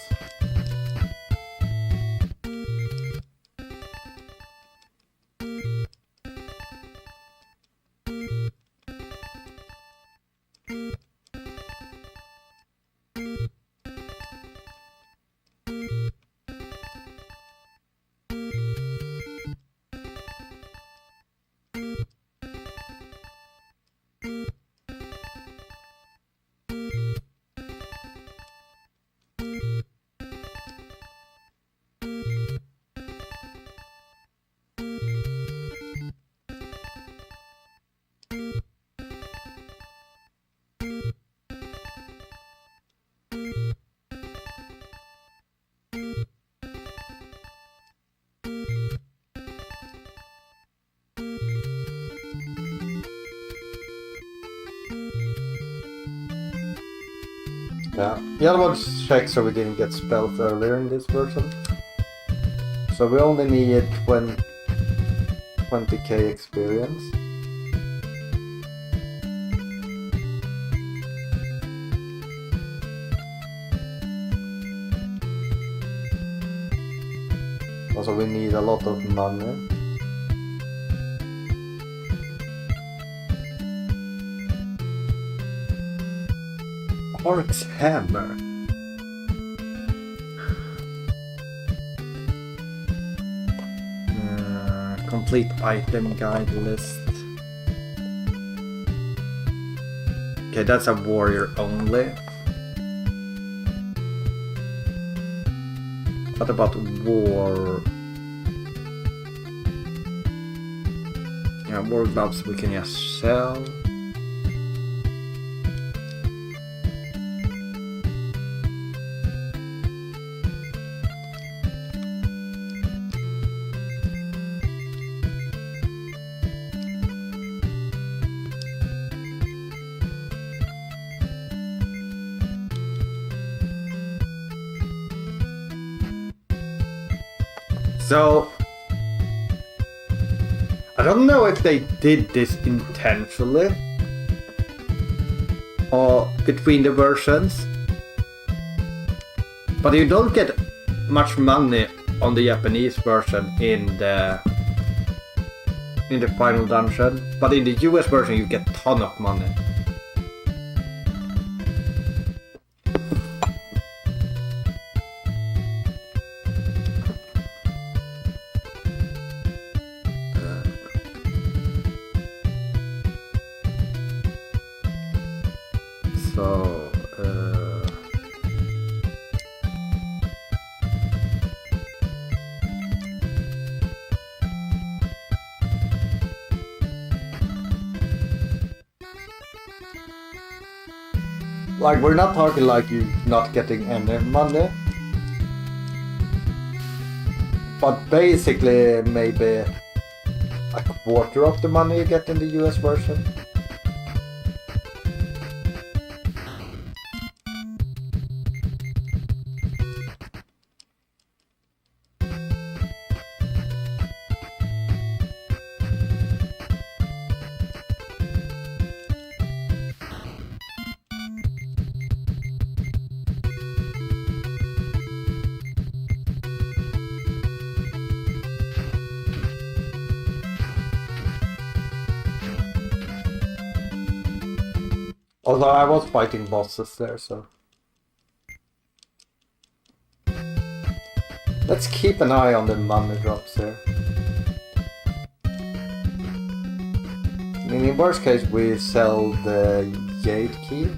Yeah, let's check so we didn't get spells earlier in this version. So we only need 20k experience. Also, we need a lot of money. Orc's hammer. Complete item guide list. Okay, that's a warrior only. What about war? Yeah, war gloves we can just sell. So, I don't know if they did this intentionally or between the versions, but you don't get much money on the Japanese version in the final dungeon, but in the US version you get a ton of money. Like, we're not talking like you not getting any money, but basically maybe a quarter of the money you get in the US version. Although I was fighting bosses there, so... Let's keep an eye on the money drops here. I mean, in worst case we sell the Jade Key.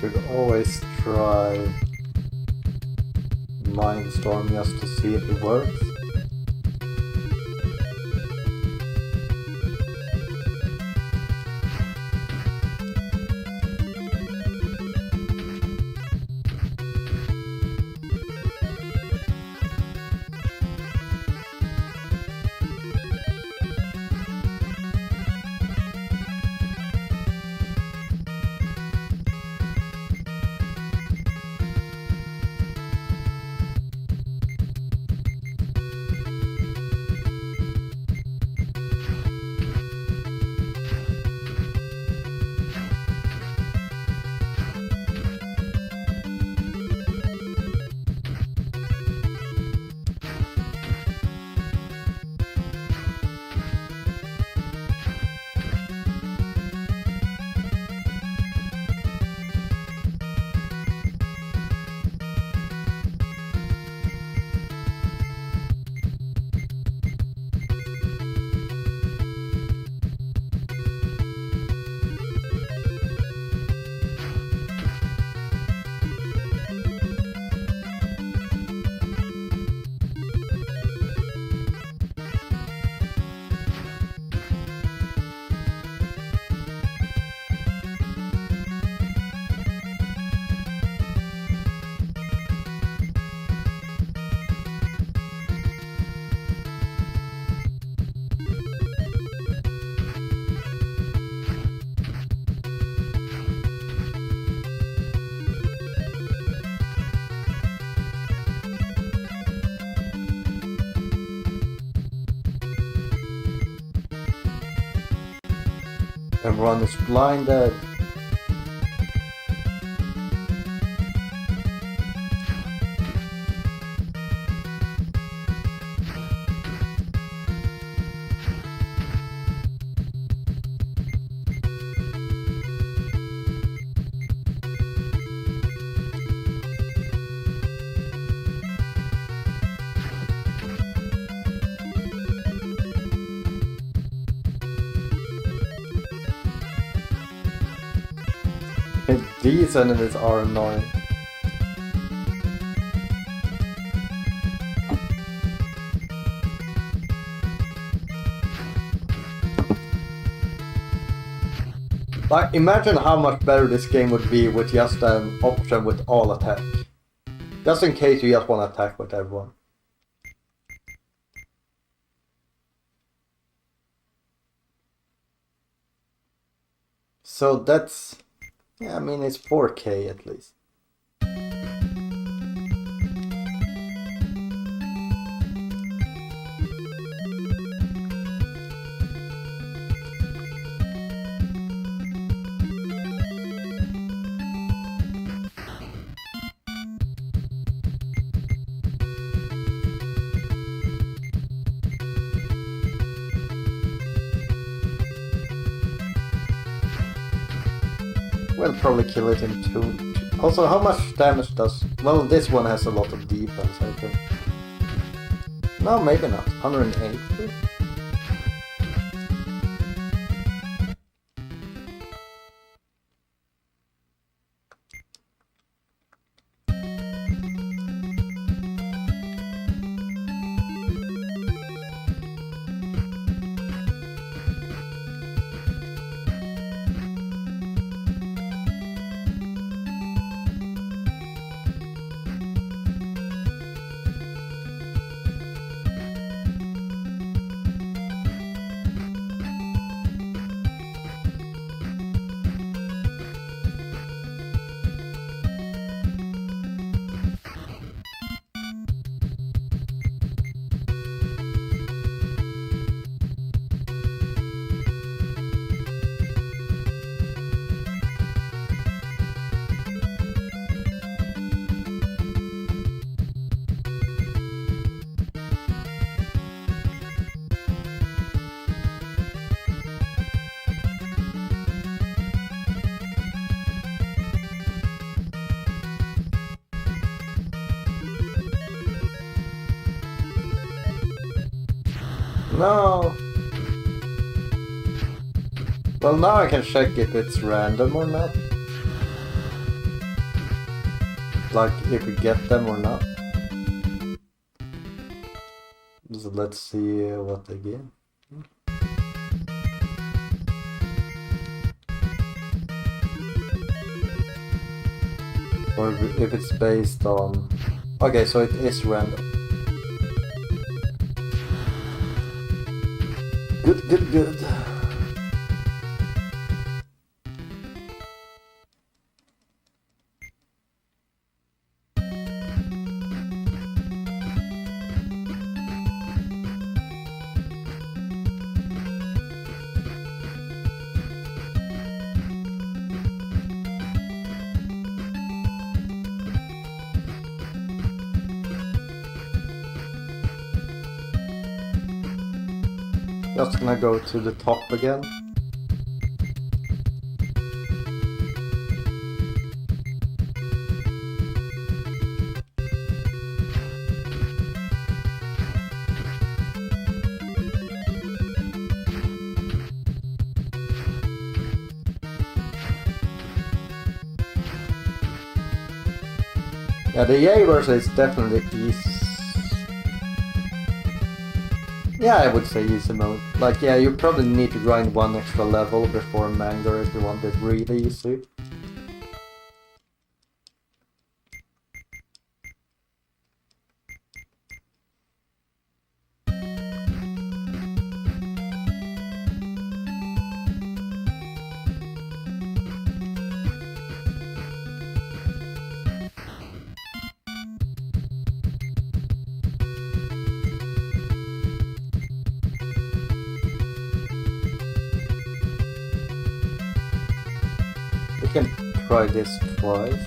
should always try Mindstorm just to see if it works. Everyone is blinded. These enemies are annoying. Like, imagine how much better this game would be with just an option with all attack. Just in case you just want to attack with everyone. So that's... yeah, I mean, it's 4K at least. We'll probably kill it in 2. Also, how much damage does... well, this one has a lot of defense, I think. No, maybe not. 180? No! Well, now I can check if it's random or not. like if we get them or not. So let's see what they give. Or if it's based on... Okay, so it is random. Good. Just gonna go to the top again. Yeah, the EA version is definitely easy. Yeah, I would say easy mode. Like, yeah, you probably need to grind one extra level before Mangler if you want it really easy. We can try this twice.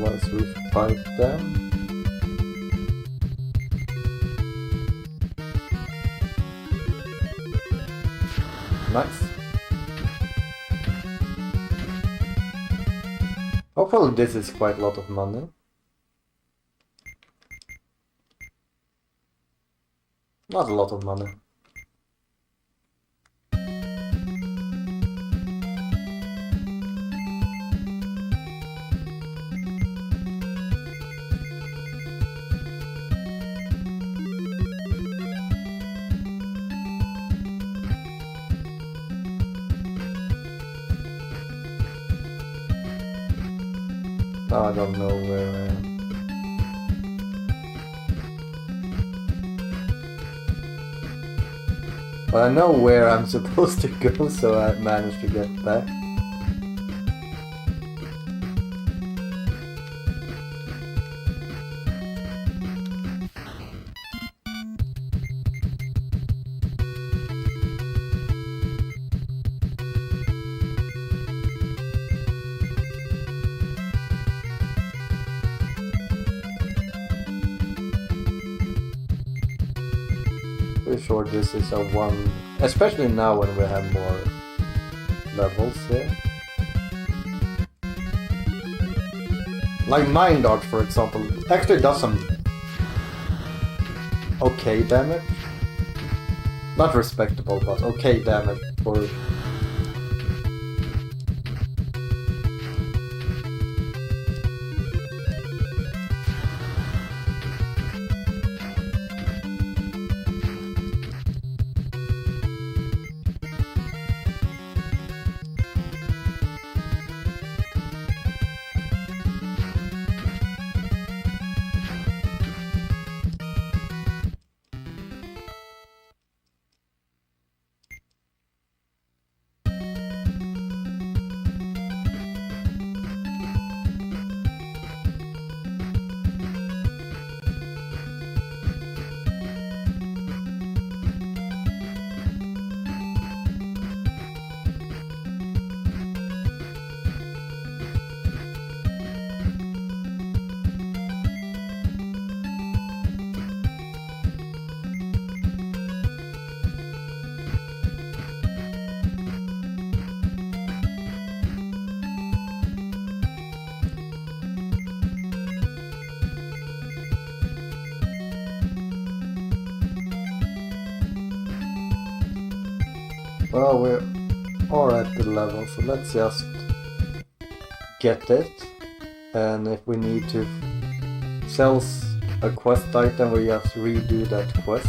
Once we fight them. Nice. Hopefully this is quite a lot of money. Not a lot of money. Now I don't know where I am. But I know where I'm supposed to go, so I managed to get back. Pretty sure this is a one, especially now when we have more levels here. Like Mind Art, for example, actually does some okay damage. Not respectable, but okay damage for... Well, we are at the level, so let's just get it. And if we need to sell a quest item, we just redo that quest.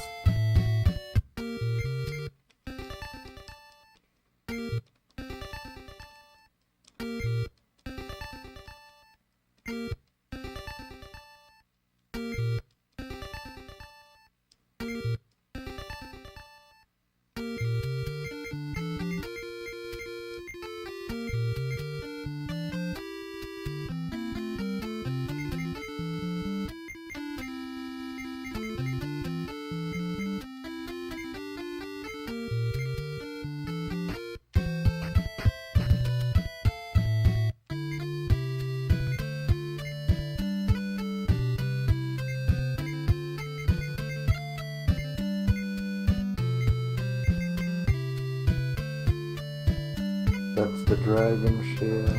That's the dragon shield.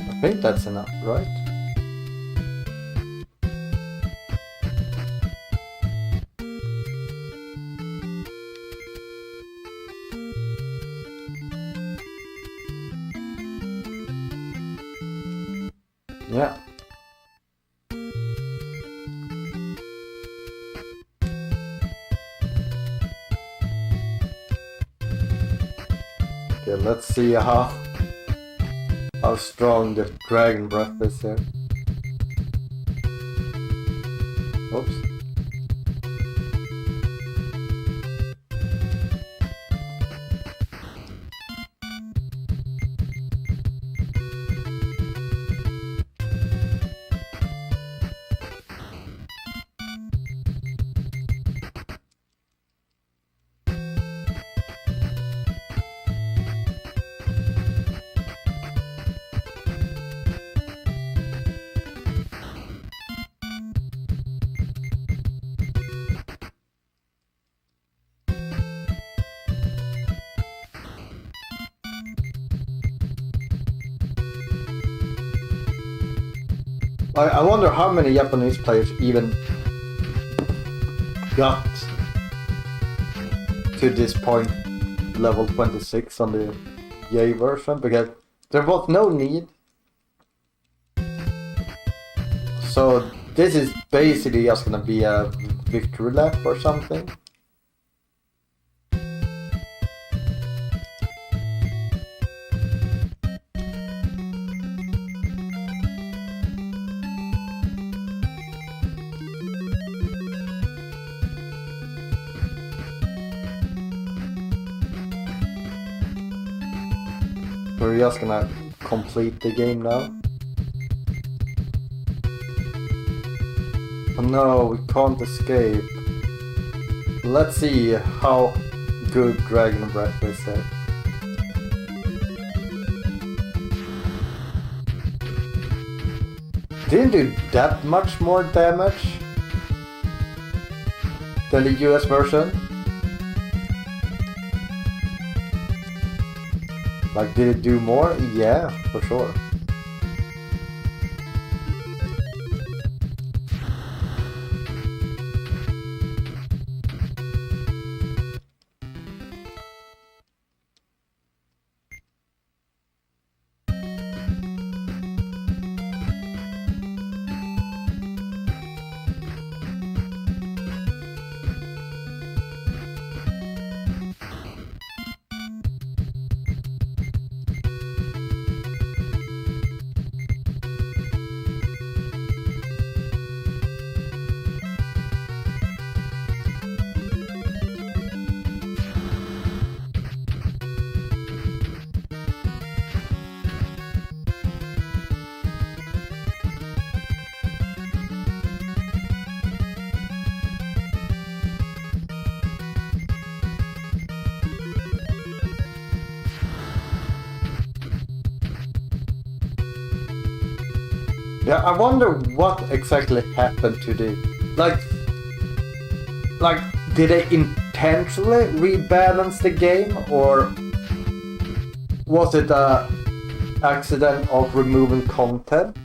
I think that's enough, right? Yeah. Okay, let's see how strong the dragon breath is here. Oops. I wonder how many Japanese players even got to this point, level 26 on the Yay version, because there was no need. So this is basically just gonna be a victory lap or something. We're just gonna complete the game now. Oh no, we can't escape. Let's see how good Dragon Breath is here. Didn't do that much more damage than the US version. Like, did it do more? Yeah, for sure. Yeah, I wonder what exactly happened to the... Like, did they intentionally rebalance the game, or was it a accident of removing content,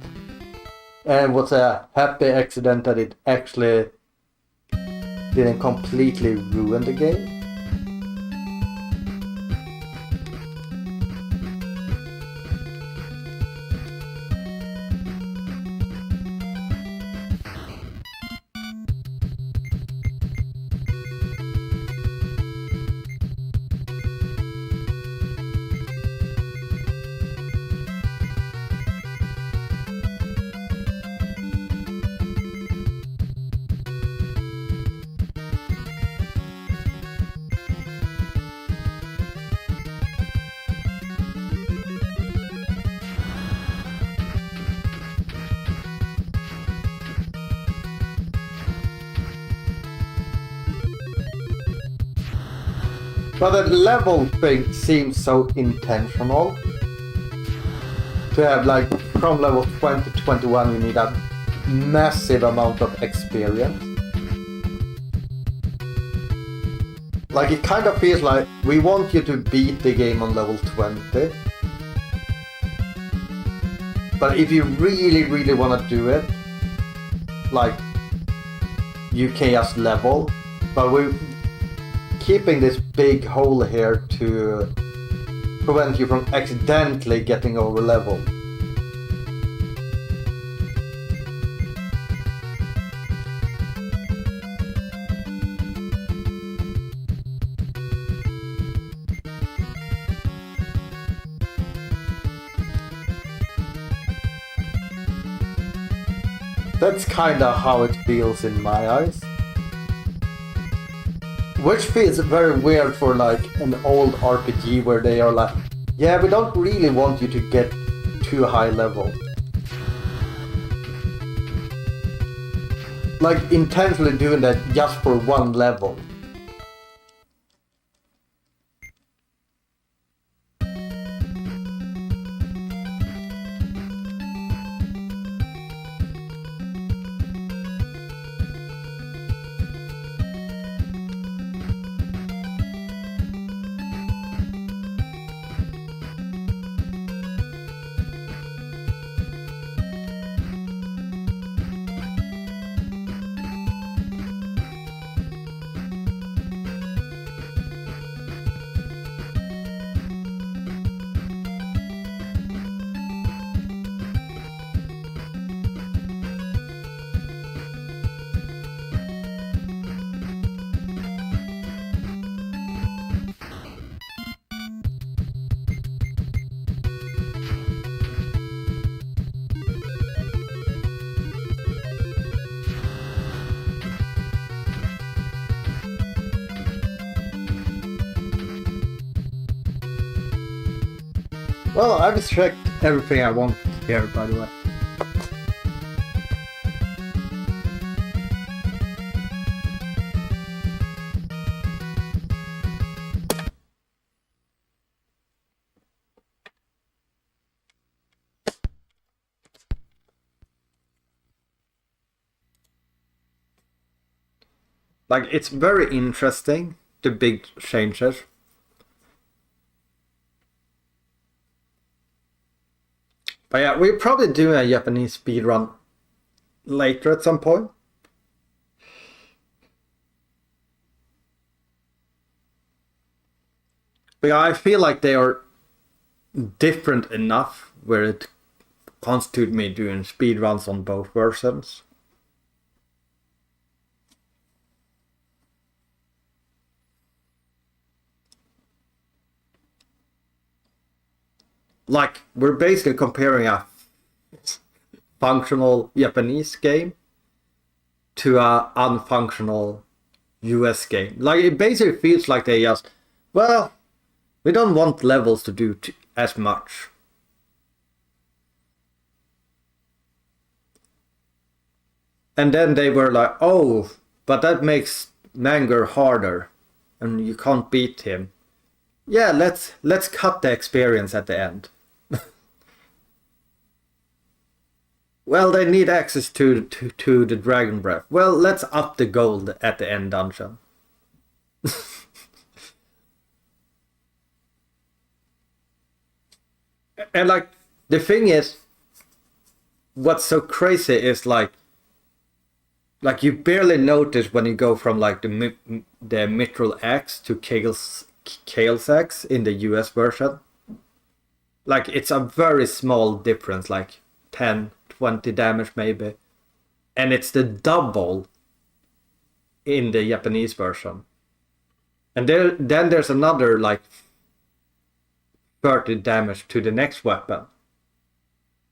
and was a happy accident that it actually didn't completely ruin the game. But the level thing seems so intentional. To have like from level 20 to 21 you need a massive amount of experience. Like it kind of feels like we want you to beat the game on level 20. But if you really want to do it, like you can just level. But we're keeping this big hole here to prevent you from accidentally getting over level. That's kinda how it feels in my eyes. Which feels very weird for like an old RPG where they are like, yeah, we don't really want you to get too high level. Like intentionally doing that just for one level. Well, I've checked everything I want here, by the way. Like, it's very interesting, the big changes. But yeah, we'll probably do a Japanese speedrun later at some point. But yeah, I feel like they are different enough where it constitutes me doing speedruns on both versions. Like, we're basically comparing a functional Japanese game to a unfunctional US game. Like, it basically feels like they just, well, we don't want levels to do as much. And then they were like, oh, but that makes Manger harder and you can't beat him. Yeah, let's cut the experience at the end. Well, they need access to the Dragon Breath. Well, let's up the gold at the end dungeon. And like, the thing is, what's so crazy is like you barely notice when you go from like the Mithril X to Kale's X in the US version. Like it's a very small difference, like 10, 20 damage maybe. And it's the double in the Japanese version. And then there's another like 30 damage to the next weapon.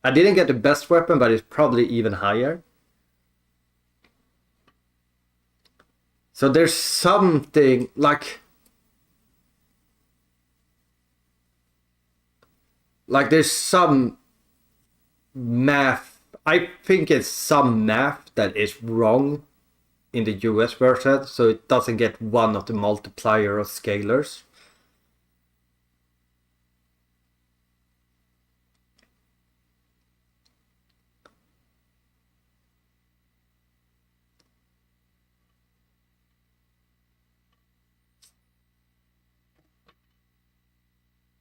I didn't get the best weapon, but it's probably even higher. So there's something like there's some math. I think it's some math that is wrong in the US version, so it doesn't get one of the multiplier of scalars.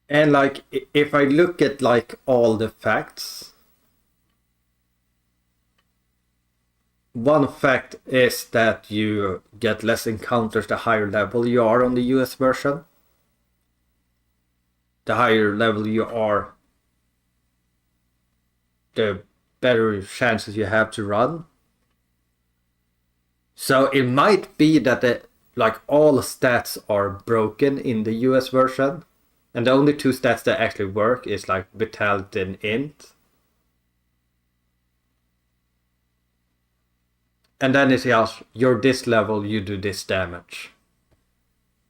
And like if I look at like all the facts, one fact is that you get less encounters the higher level you are on the US version. The higher level you are, the better chances you have to run. So it might be that like all stats are broken in the US version. And the only two stats that actually work is like Vitality and Int. And then it's just, you're this level, you do this damage.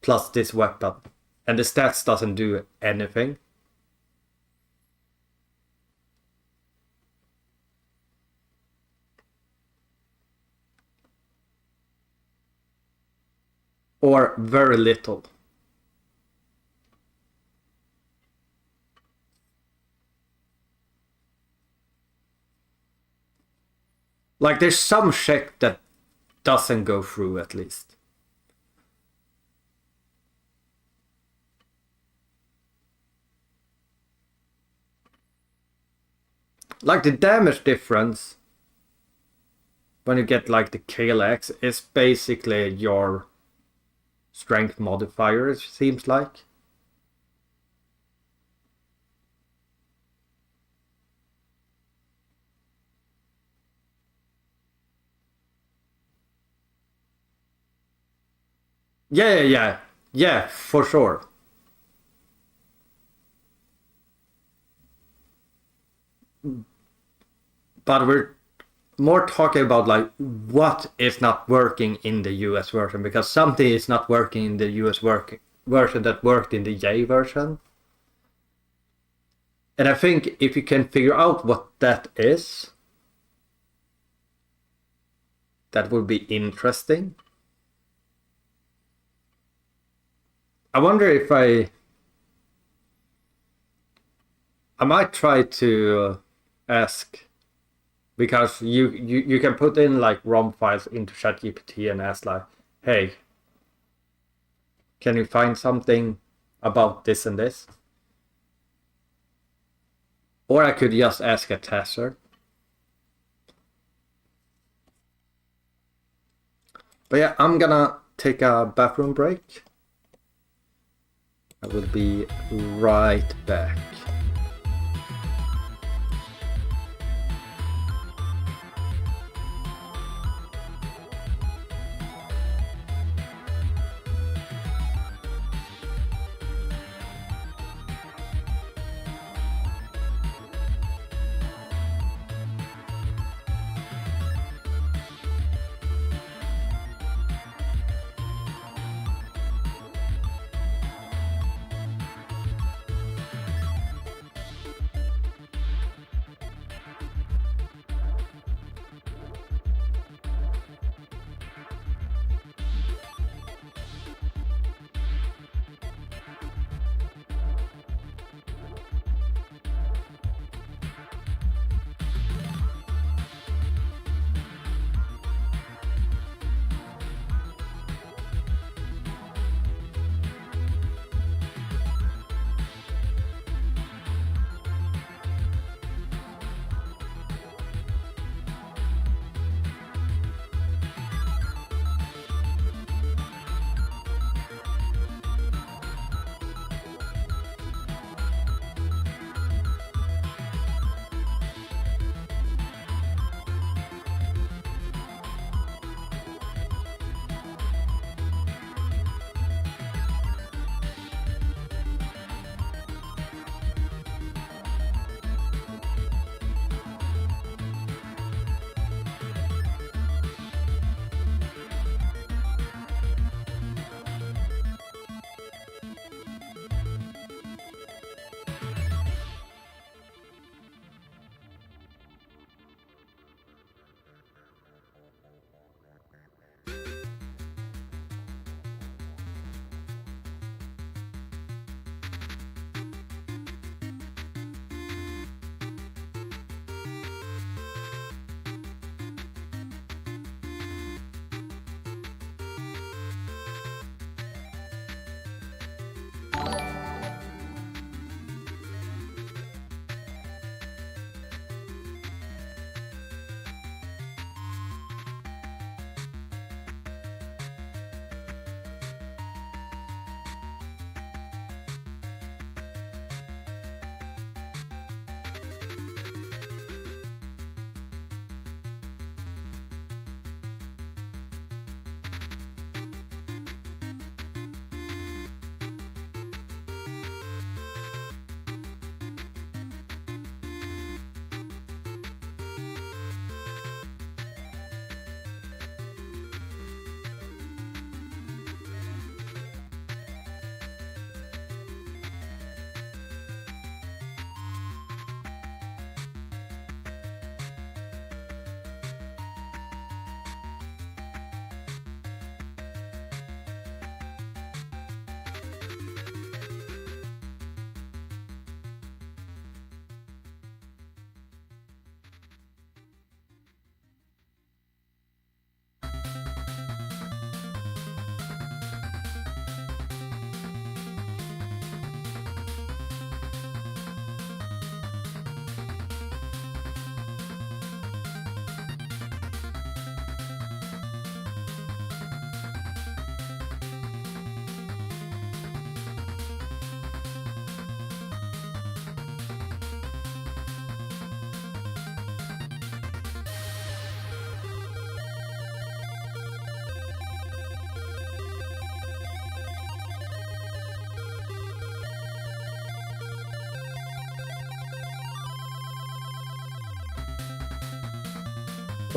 Plus this weapon. And the stats doesn't do anything. Or very little. Like there's some check that doesn't go through at least. Like the damage difference when you get like the KLX is basically your strength modifier, it seems like. Yeah, for sure. But we're more talking about like what is not working in the US version, because something is not working in the US version that worked in the J version. And I think if you can figure out what that is, that would be interesting. I wonder if I might try to ask, because you can put in like ROM files into ChatGPT and ask like, hey, can you find something about this and this? Or I could just ask a tester. But yeah, I'm gonna take a bathroom break. I will be right back.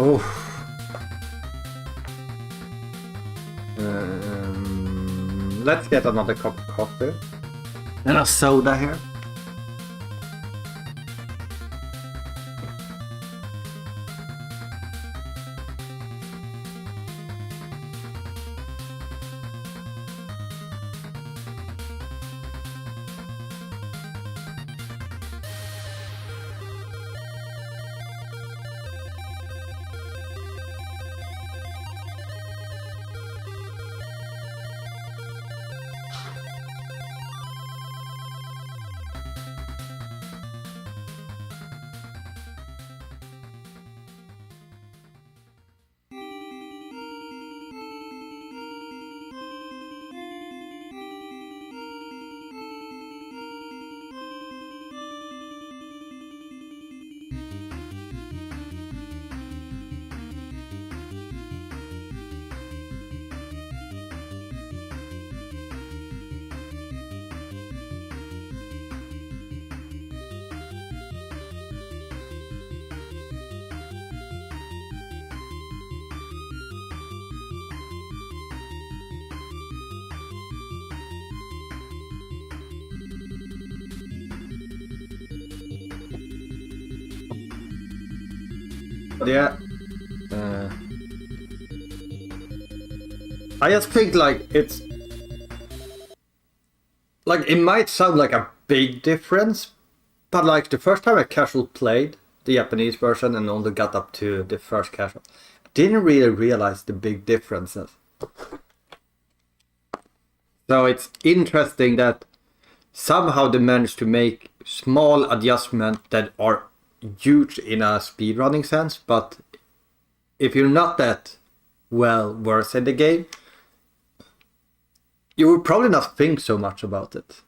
Oh. Let's get another cup of coffee. And a soda here. Yeah. I just think like it's like it might sound like a big difference, but like the first time I casual played the Japanese version and only got up to the first casual, didn't really realize the big differences. So it's interesting that somehow they managed to make small adjustments that are huge in a speedrunning sense, but if you're not that well versed in the game, you would probably not think so much about it.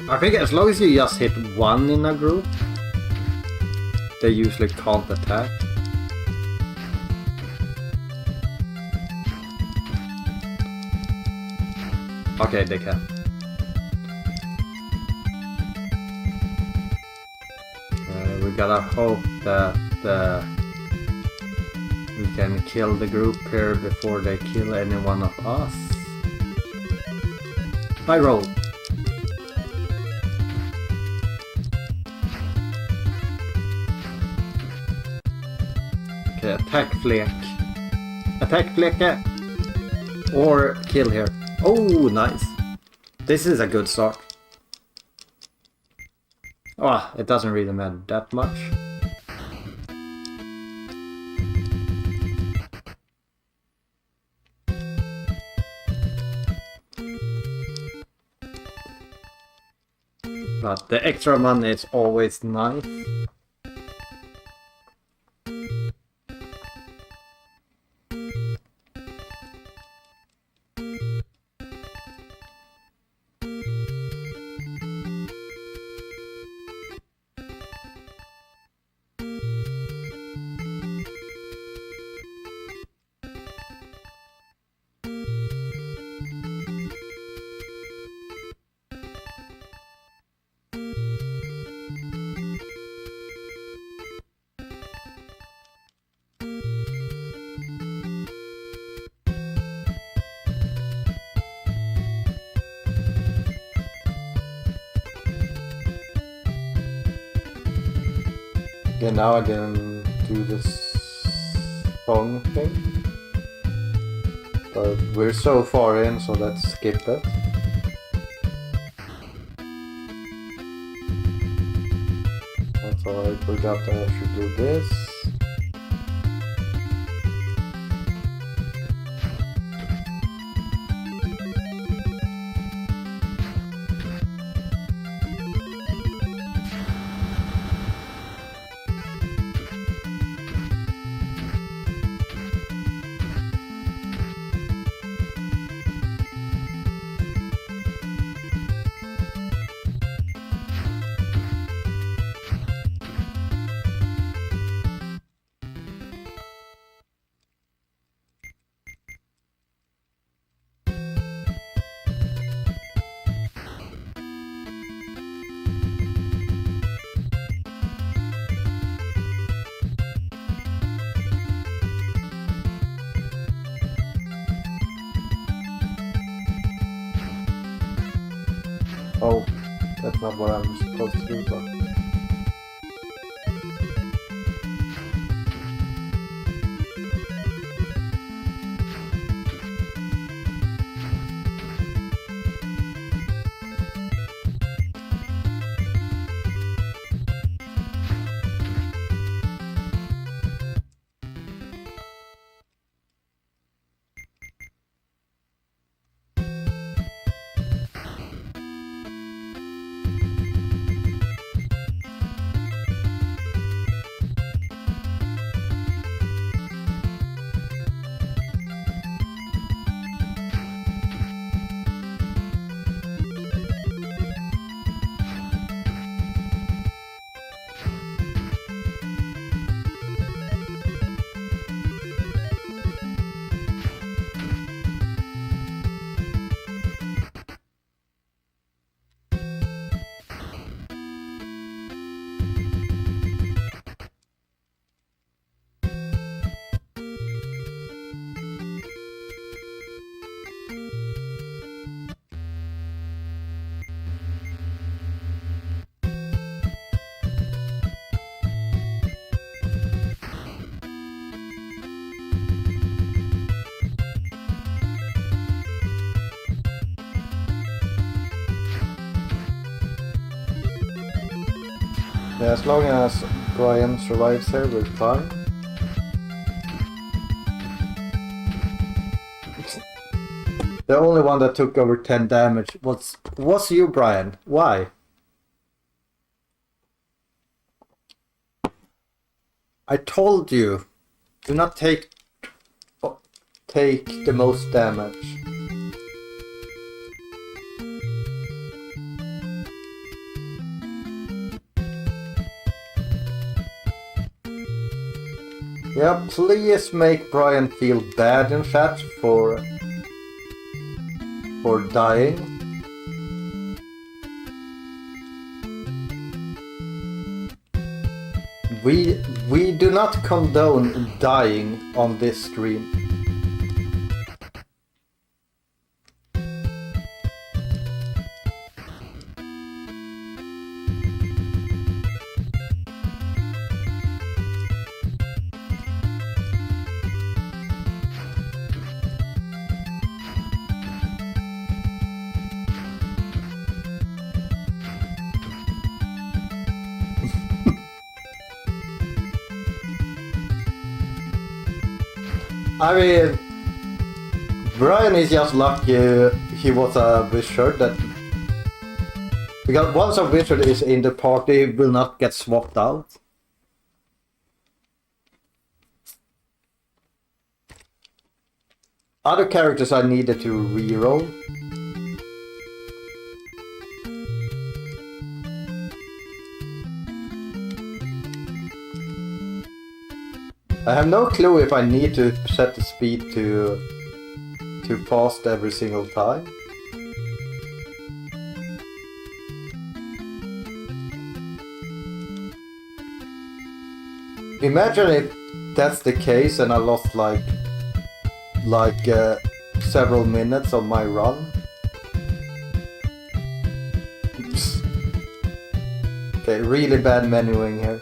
I think as long as you just hit one in a group, they usually can't attack. Okay, they can. We gotta hope that we can kill the group here before they kill any one of us. I roll. Okay, attack Fleck. Attack Flecke! Or kill here. Oh, nice. This is a good start. Oh, it doesn't really matter that much. But the extra money is always nice. Okay, now I can do this song thing. But we're so far in, so let's skip that. That's alright, I forgot that I should do this. Oh, that's not what I'm supposed to do, but... Yeah, as long as Brian survives here, we're fine. The only one that took over 10 damage was you, Brian. Why? I told you, do not take the most damage. Yeah, please make Brian feel bad in chat for dying. We do not condone dying on this stream. I mean, Brian is just lucky he was a wizard that... Because once a wizard is in the party, he will not get swapped out. Other characters I needed to reroll. I have no clue if I need to set the speed to fast every single time. Imagine if that's the case and I lost like several minutes on my run. Oops. Okay, really bad menuing here.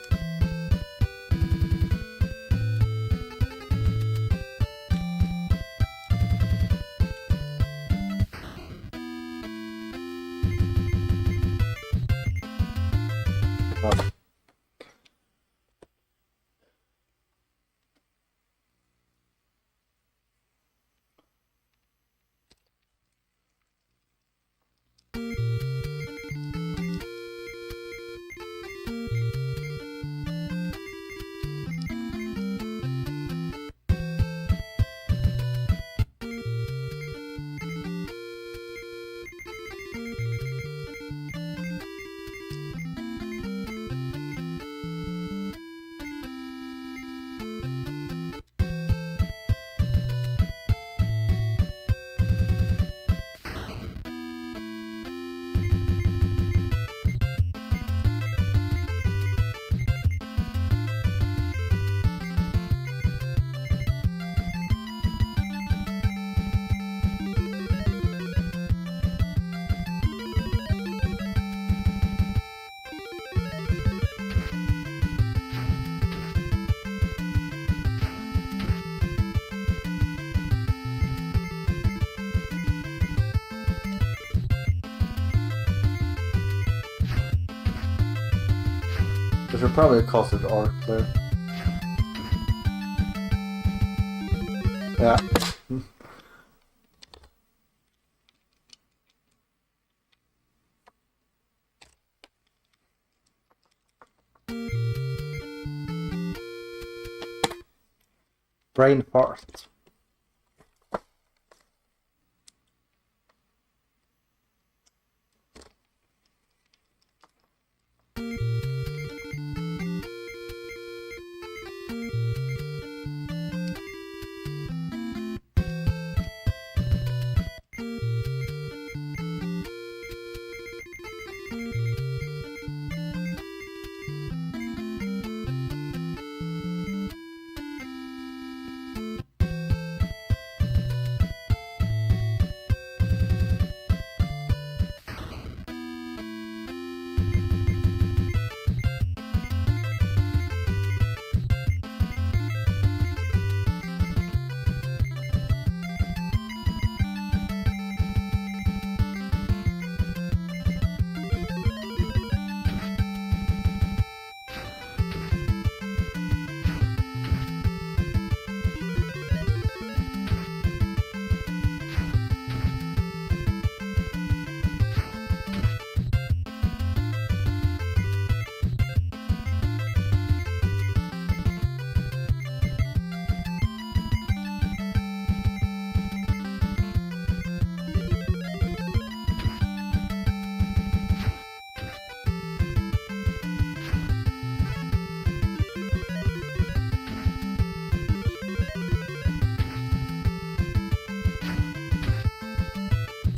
This should probably cost it art there. Yeah. Brain fart.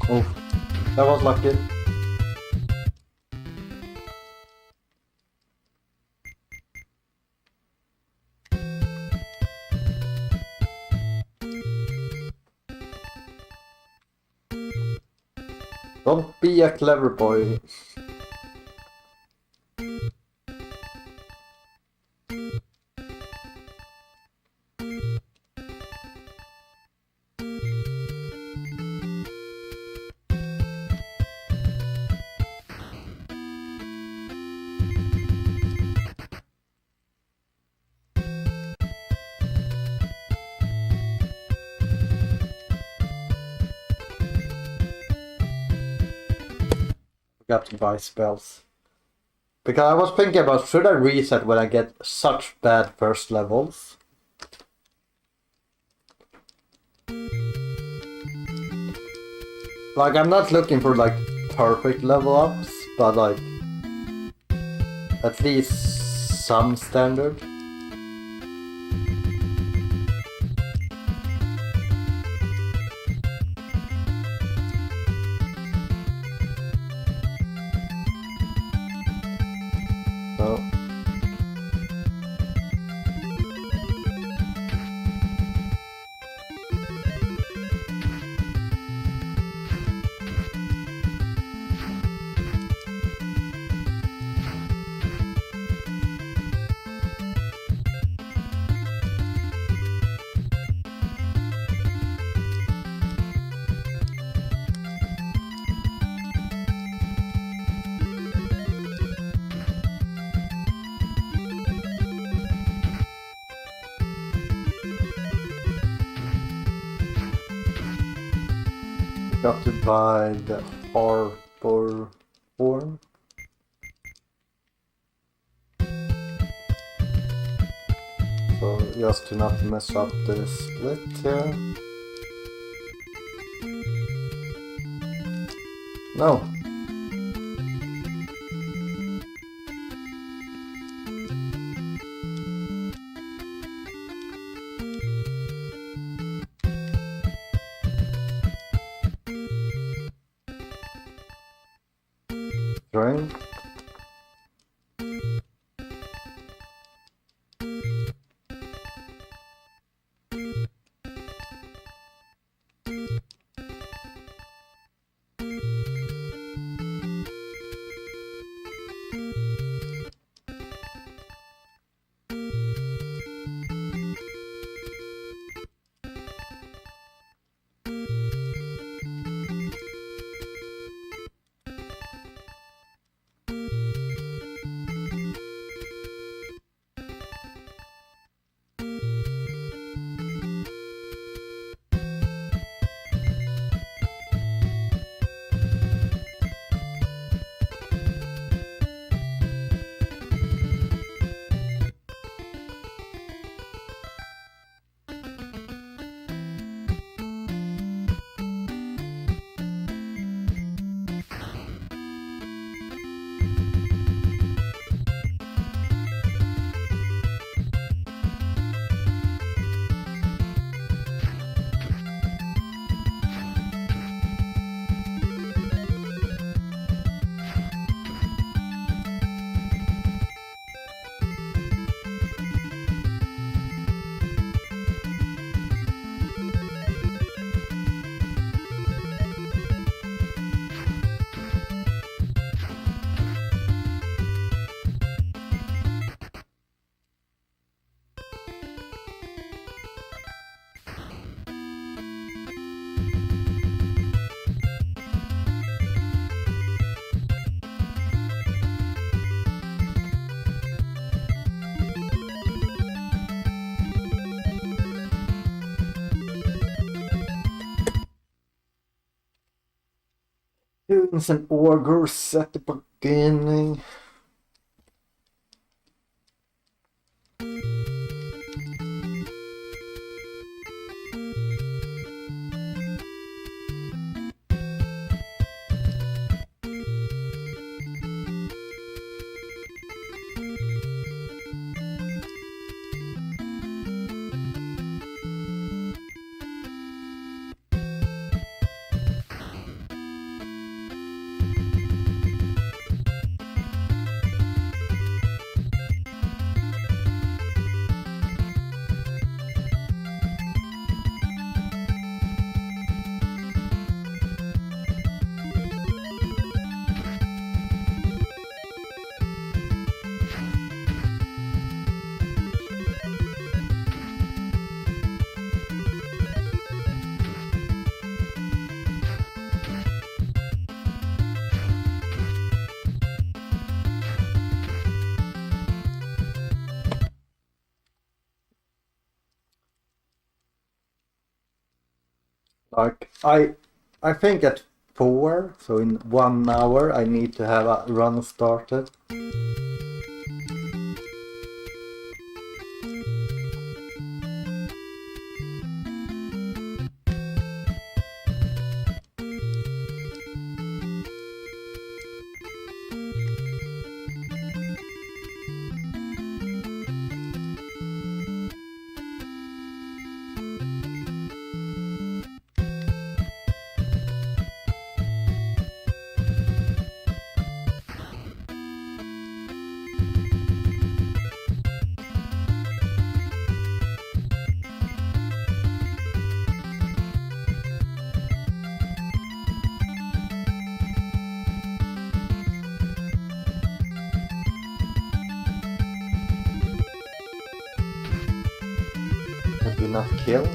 Oh, that was lucky. Don't be a clever boy. Forgot to buy spells. Because I was thinking about, should I reset when I get such bad first levels? Like, I'm not looking for like perfect level ups, but like at least some standard. So got to buy the harbor horn. So just to not mess up the split here. No. Drain. Students and augurs at the beginning. Like I think at 4, so in 1 hour I need to have a run started. I do not kill.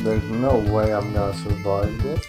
There's no way I'm gonna survive this.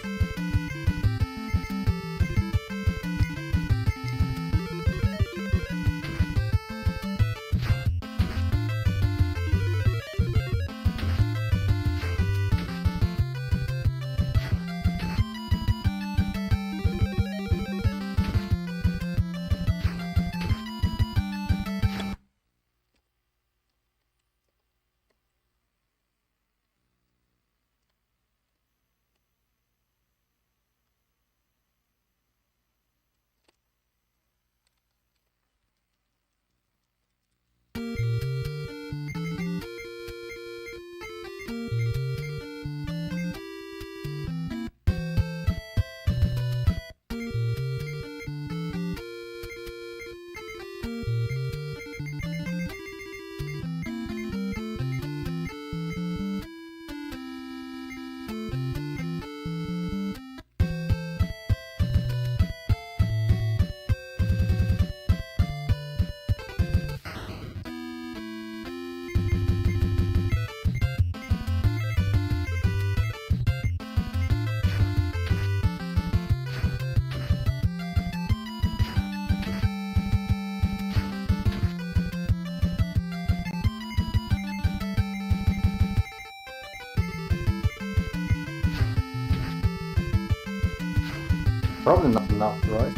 Probably not enough, right?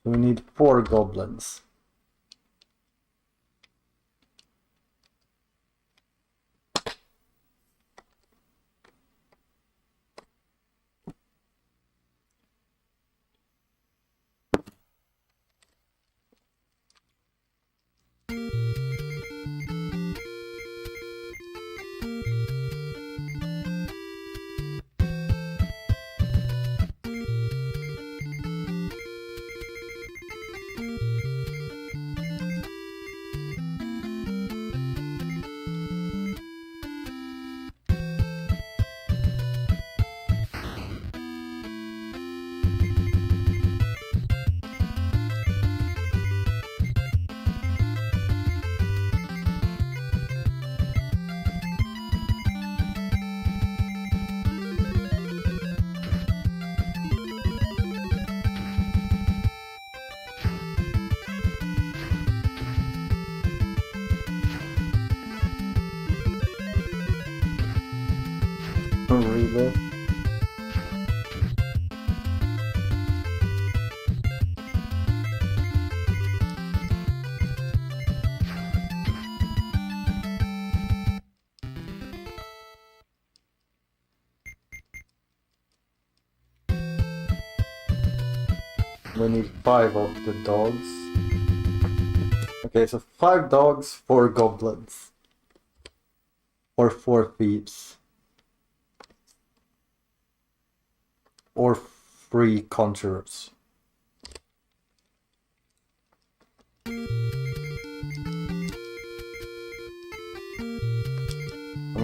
So we need 4 goblins. Really? We need 5 of the dogs. Okay, so 5 dogs, 4 goblins. Or 4 thieves. Or 3 conjurers.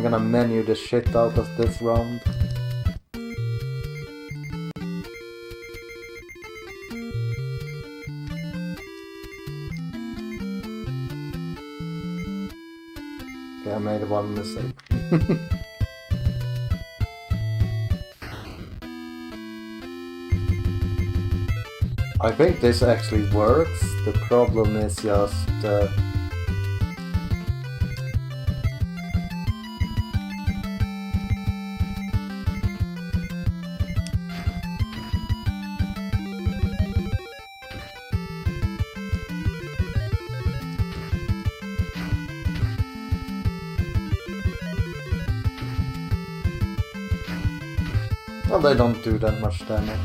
I'm gonna menu the shit out of this round. Okay, I made one mistake. I think this actually works. The problem is just well, they don't do that much damage.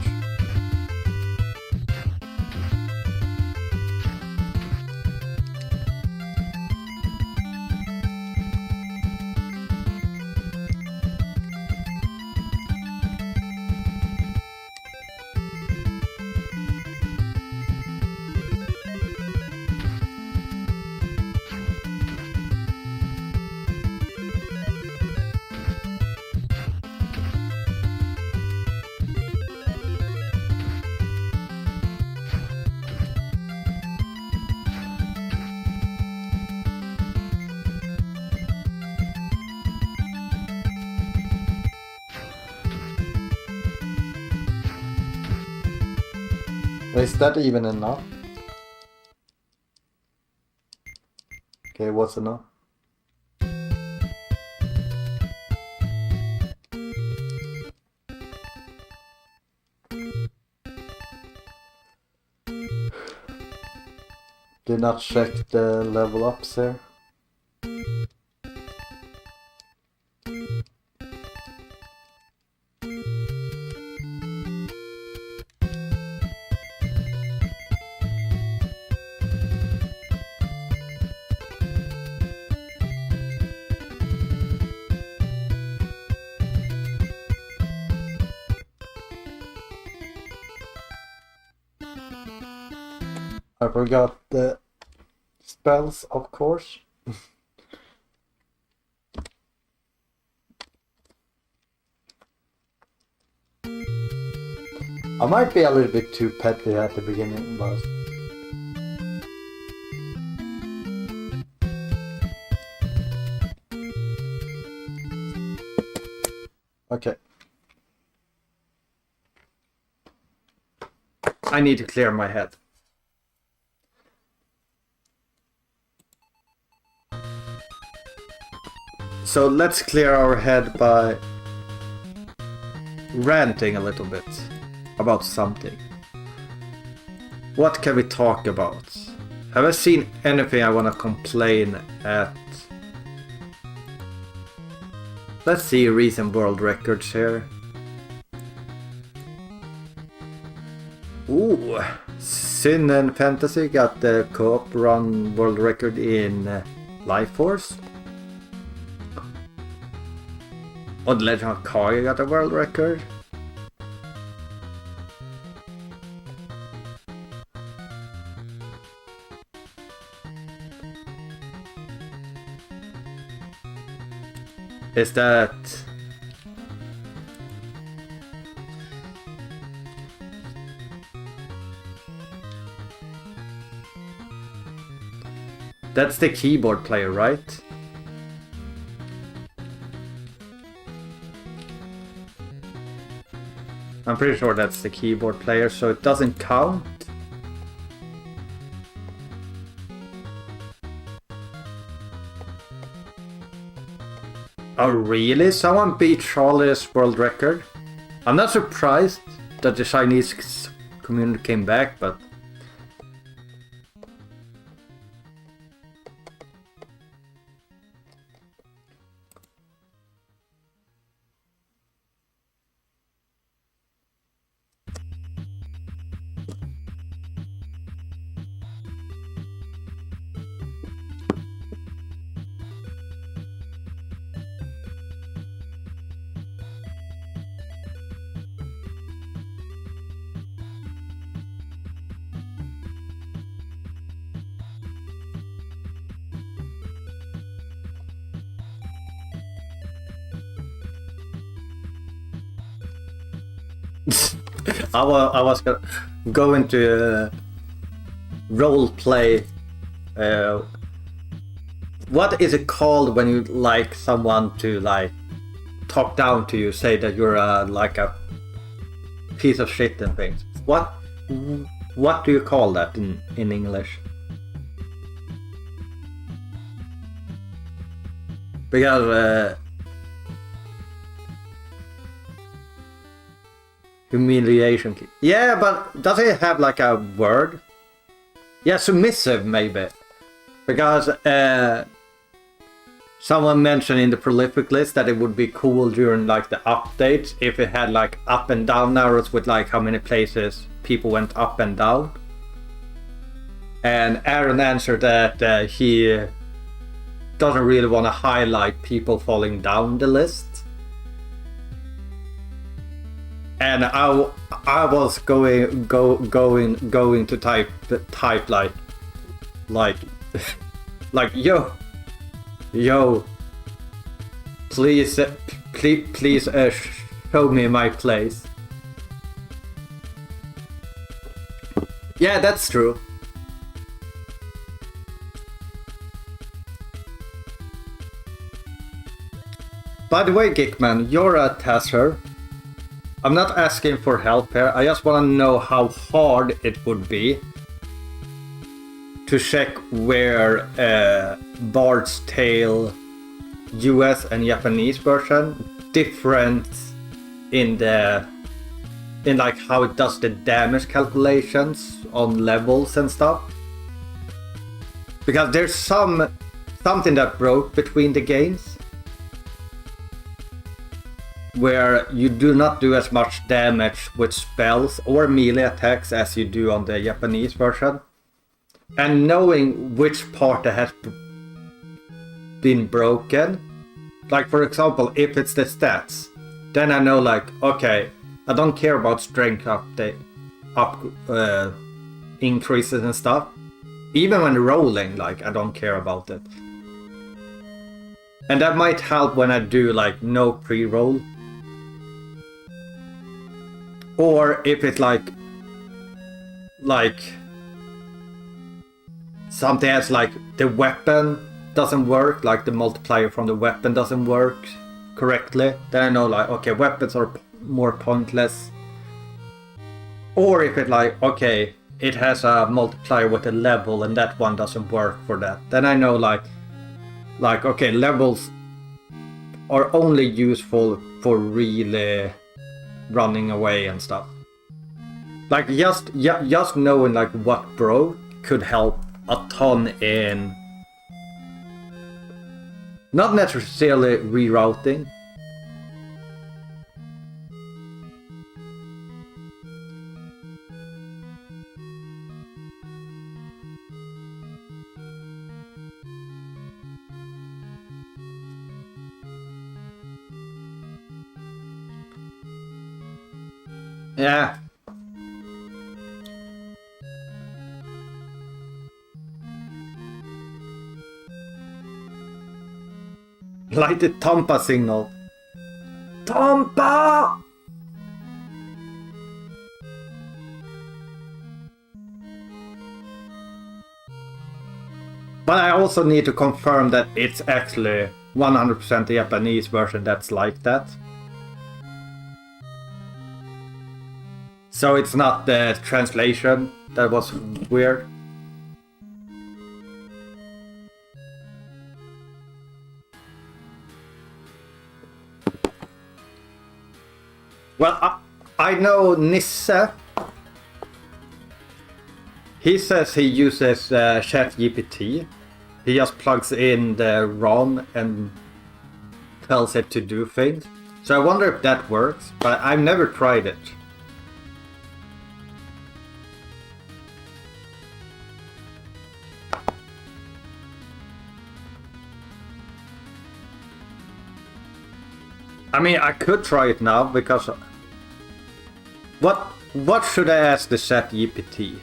Is that even enough? Okay, what's enough? Did not check the level ups here. I forgot the spells, of course. I might be a little bit too petty at the beginning, but... Okay. I need to clear my head. So let's clear our head by ranting a little bit about something. What can we talk about? Have I seen anything I want to complain at? Let's see recent world records here. Ooh, Sin and Fantasy got the co-op run world record in Life Force. And Legend of Kage got a world record. Is that... That's the keyboard player, right? I'm pretty sure that's the keyboard player, so it doesn't count. Oh really? Someone beat Charlie's world record? I'm not surprised that the Chinese community came back, but... I was gonna go into role play. What is it called when you like someone to like talk down to you, say that you're like a piece of shit and things? What do you call that in English? Because humiliation. Yeah, but does it have like a word? Yeah, submissive maybe. Because someone mentioned in the prolific list that it would be cool during like the updates if it had like up and down arrows with like how many places people went up and down. And Aaron answered that he doesn't really want to highlight people falling down the list. And I was going to type like yo, please show me my place. Yeah, that's true. By the way, Geekman, you're a tester. I'm not asking for help here, I just want to know how hard it would be to check where Bard's Tale US and Japanese version difference in like how it does the damage calculations on levels and stuff. Because there's something that broke between the games, where you do not do as much damage with spells or melee attacks as you do on the Japanese version. And knowing which part that has been broken, like for example, if it's the stats, then I know like, okay, I don't care about strength increases and stuff. Even when rolling, like I don't care about it. And that might help when I do like no pre-roll. Or if it's like something else, like the weapon doesn't work, like the multiplier from the weapon doesn't work correctly, then I know like, okay, weapons are more pointless. Or if it like, okay, it has a multiplier with a level and that one doesn't work for that, then I know like okay, levels are only useful for really running away and stuff. Like just knowing like what broke could help a ton in not necessarily rerouting. Yeah. Like the Tampa signal. Tampa! But I also need to confirm that it's actually 100% the Japanese version that's like that. So it's not the translation that was weird. Well, I know Nisse. He says he uses ChatGPT. He just plugs in the ROM and tells it to do things. So I wonder if that works, but I've never tried it. I mean, I could try it now because what should I ask the ChatGPT?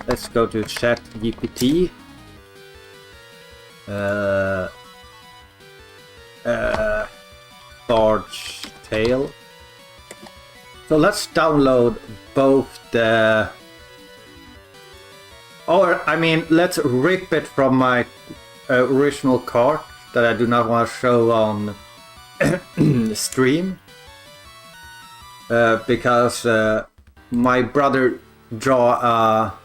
Let's go to ChatGPT. Bard's Tale. So let's download both the... Or, I mean, let's rip it from my original card that I do not want to show on stream. Because my brother draw a...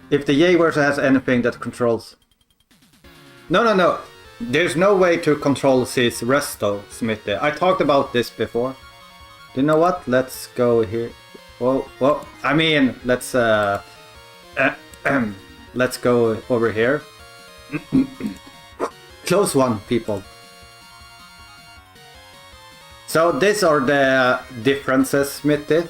If the Yay version has anything that controls... No. There's no way to control this resto, Smithy. I talked about this before. You know what? Let's go here. Well, I mean, let's go over here. Close one, people. So these are the differences, Smithy.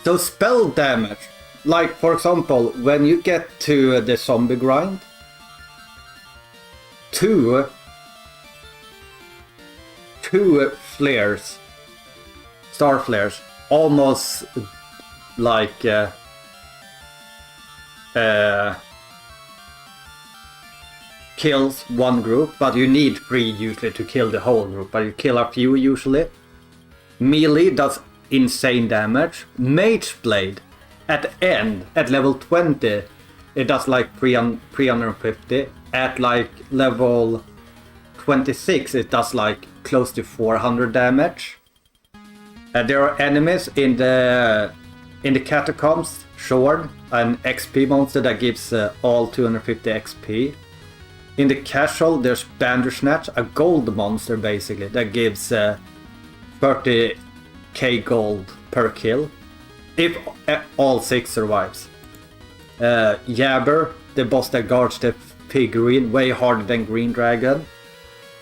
So spell damage. Like, for example, when you get to the zombie grind, two flares, star flares, almost like kills one group, but you need 3 usually to kill the whole group, but you kill a few usually. Melee does insane damage. Mage Blade at the end, at level 20, it does like 350. At like level 26, it does like close to 400 damage. There are enemies in the catacombs, Shord, an XP monster that gives all 250 XP. In the casual, there's Bandersnatch, a gold monster basically, that gives 30k gold per kill, if all 6 survives. Jabber, the boss that guards the figurine, way harder than Green Dragon.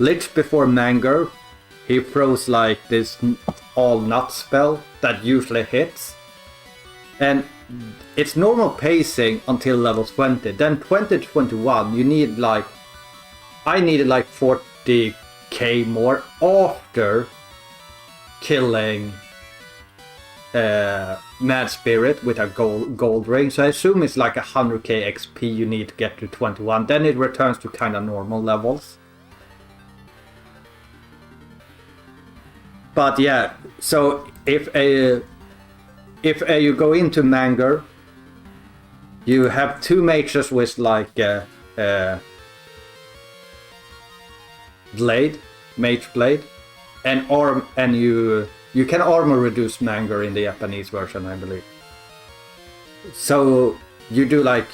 Lich before Manger, he throws like this all nut spell that usually hits. And it's normal pacing until level 20. Then 20 to 21, you need like... I needed like 40k more after killing Mad Spirit with a gold ring. So I assume it's like 100k XP you need to get to 21. Then it returns to kind of normal levels. But yeah, so if you go into Manger, you have 2 mages with like blade, mage blade, and you can armor reduce Manger in the Japanese version, I believe. So you do like,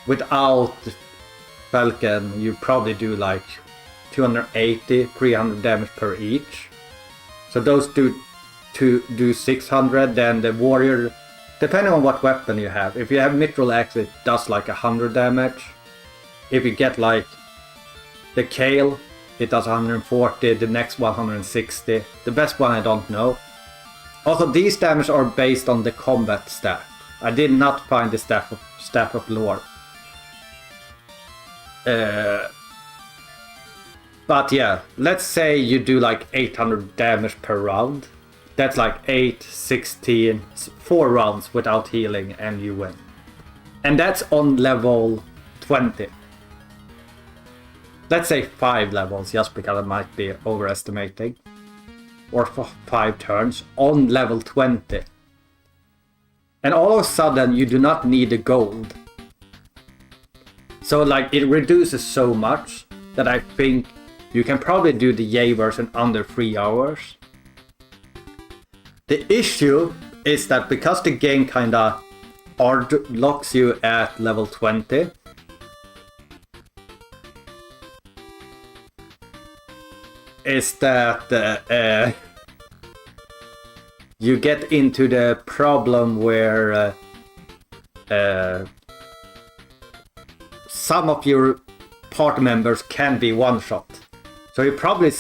without Falcon, you probably do like 280, 300 damage per each. So those do 600, then the warrior, depending on what weapon you have. If you have Mithril Axe, it does like 100 damage. If you get like the Kale, it does 140, the next 160. The best one I don't know. Also, these damage are based on the combat staff. I did not find the staff of lore. But yeah, let's say you do like 800 damage per round. That's like 8, 16, 4 rounds without healing and you win. And that's on level 20. Let's say 5 levels, just because I might be overestimating. Or 5 turns on level 20. And all of a sudden you do not need the gold. So like it reduces so much that I think you can probably do the Yay version under 3 hours. The issue is that because the game kinda hard locks you at level 20, is that you get into the problem where some of your party members can be one-shot. So you probably,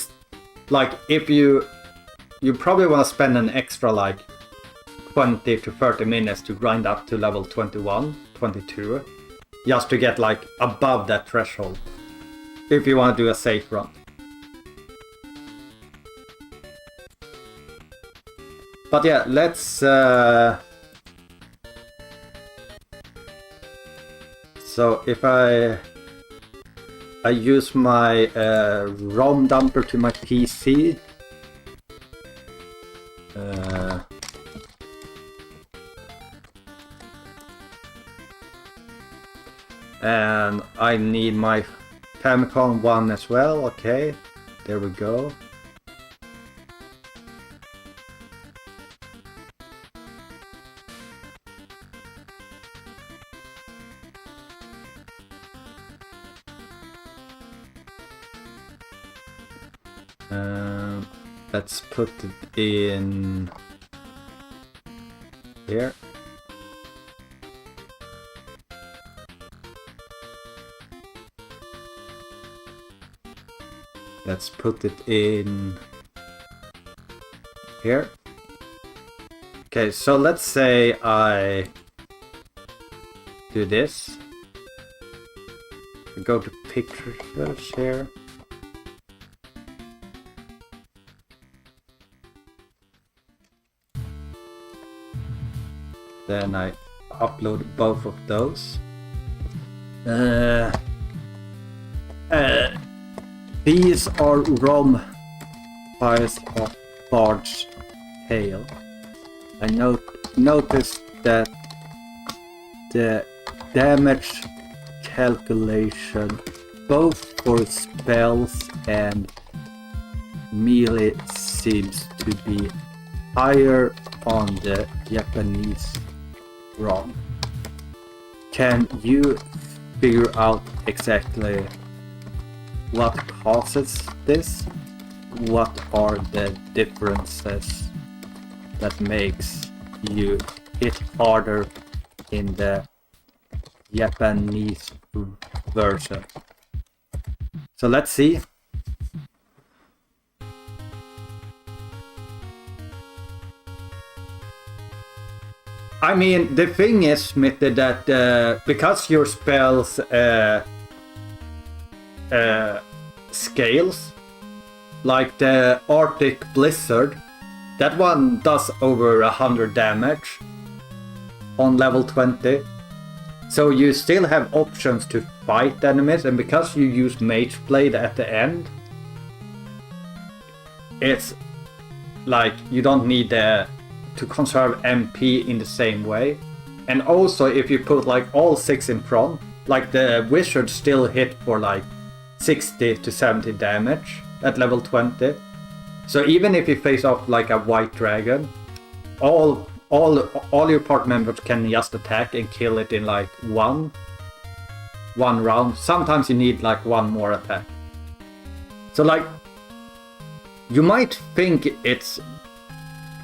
like, if you probably want to spend an extra like 20 to 30 minutes to grind up to level 21, 22, just to get like above that threshold, if you want to do a safe run. But yeah, let's So if I use my ROM dumper to my PC. And I need my Famicom one as well. Okay, there we go. Let's put it in here. Let's put it in here. Okay, so let's say I do this. Go to pictures here. Then I upload both of those. These are ROM files of Bard's Tale. I noticed that the damage calculation, both for spells and melee, seems to be higher on the Japanese ROM. Can you figure out exactly what causes this? What are the differences that makes you hit harder in the Japanese version? So let's see. I mean, the thing is, Smithy, that because your spells scales, like the Arctic Blizzard, that one does over 100 damage on level 20. So you still have options to fight enemies, and because you use Mage Blade at the end, it's like you don't need to conserve MP in the same way. And also if you put like all 6 in front, like the wizard still hit for like 60 to 70 damage at level 20. So even if you face off like a white dragon, all your part members can just attack and kill it in like one round. Sometimes you need like one more attack. So like, you might think it's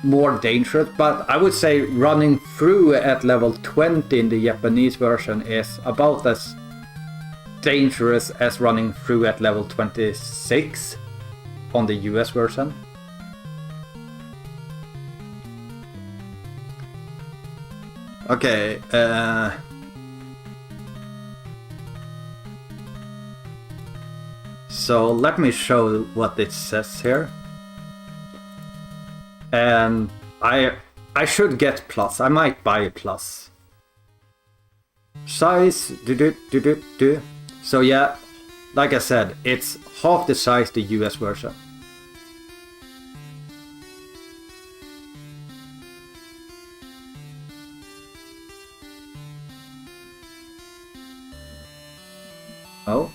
more dangerous, but I would say running through at level 20 in the Japanese version is about as dangerous as running through at level 26 on the US version. Okay, so let me show what it says here. And I should get plus. I might buy a plus. Size, do. So yeah, like I said, it's half the size the US version. Oh.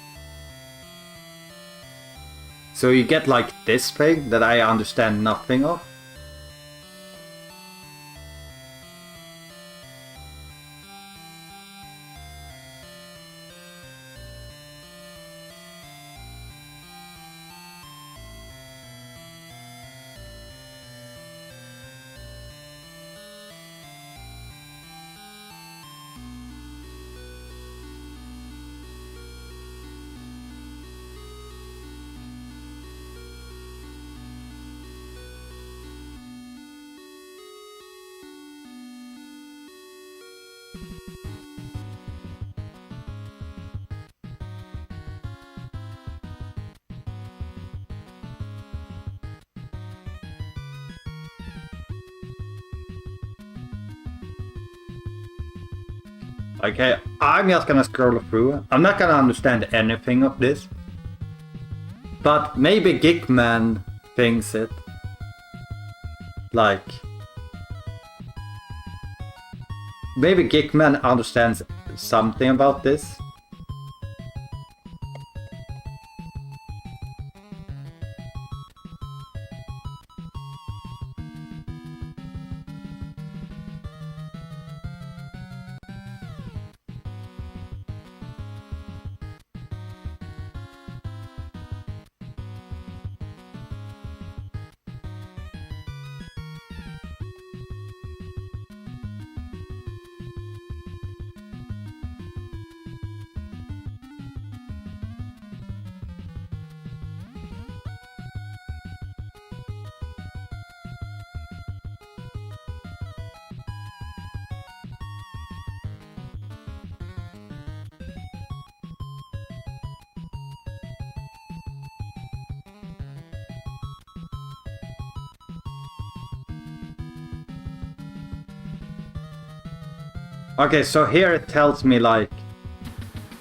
So you get like this thing that I understand nothing of. Okay, I'm just gonna scroll through. I'm not gonna understand anything of this. But maybe Geekman thinks it. Like... Maybe Geekman understands something about this. Okay, so here it tells me like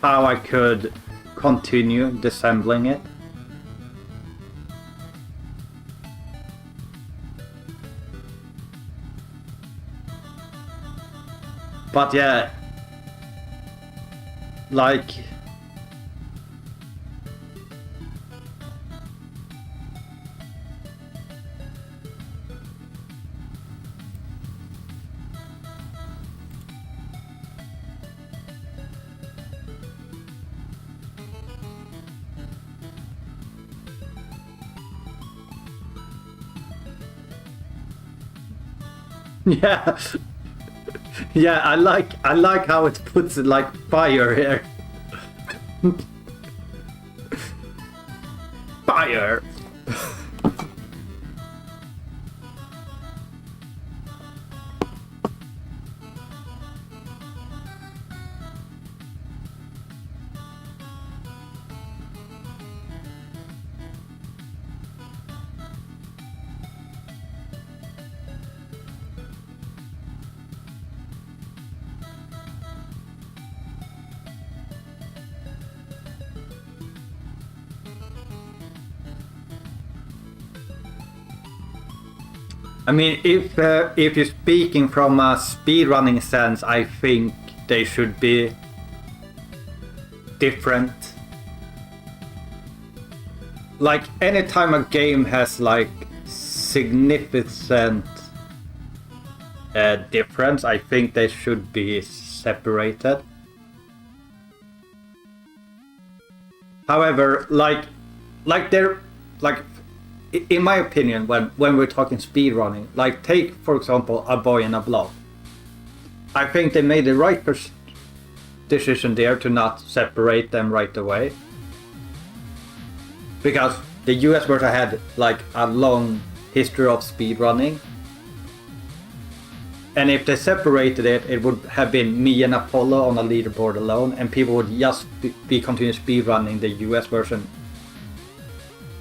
how I could continue disassembling it. But yeah, like yeah. Yeah, I like how it puts it like fire here. Fire. I mean, if you're speaking from a speedrunning sense, I think they should be different. Like, anytime a game has like significant difference, I think they should be separated. However, in my opinion, when we're talking speedrunning, like take for example A Boy in a Blob. I think they made the right decision there to not separate them right away. Because the US version had like a long history of speedrunning. And if they separated it, it would have been me and Apollo on a leaderboard alone, and people would just be continuing speedrunning the US version.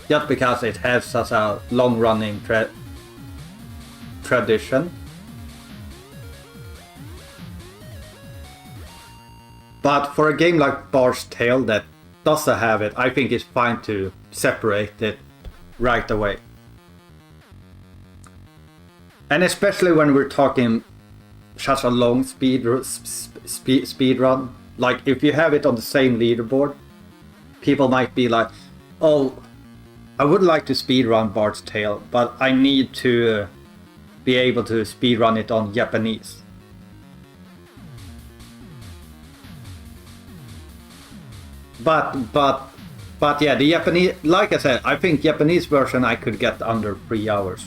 Just because it has such a long-running tradition. But for a game like Bard's Tale that doesn't have it, I think it's fine to separate it right away. And especially when we're talking such a long speed run, like if you have it on the same leaderboard, people might be like, oh, I would like to speedrun Bard's Tale, but I need to be able to speedrun it on Japanese. But yeah, the Japanese, like I said, I think Japanese version I could get under 3 hours.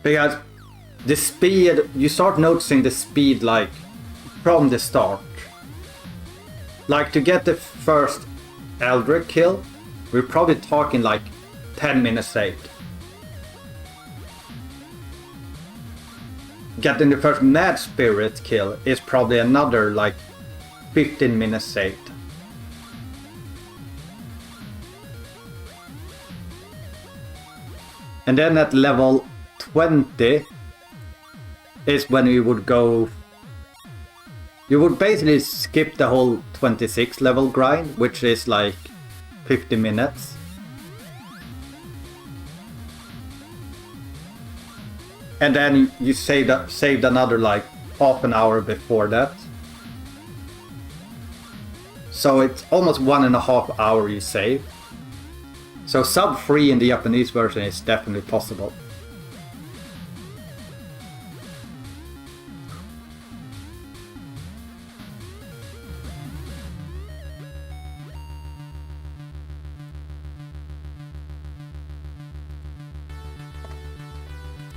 Because the speed, you start noticing the speed like from the start. Like to get the first Eldrick kill, we're probably talking like 10 minutes saved. Getting the first Mad Spirit kill is probably another like 15 minutes saved. And then at level 20 is when we would go You would basically skip the whole 26 level grind, which is like 50 minutes. And then you saved another like half an hour before that. So it's almost 1.5 hours you save. So sub 3 in the Japanese version is definitely possible.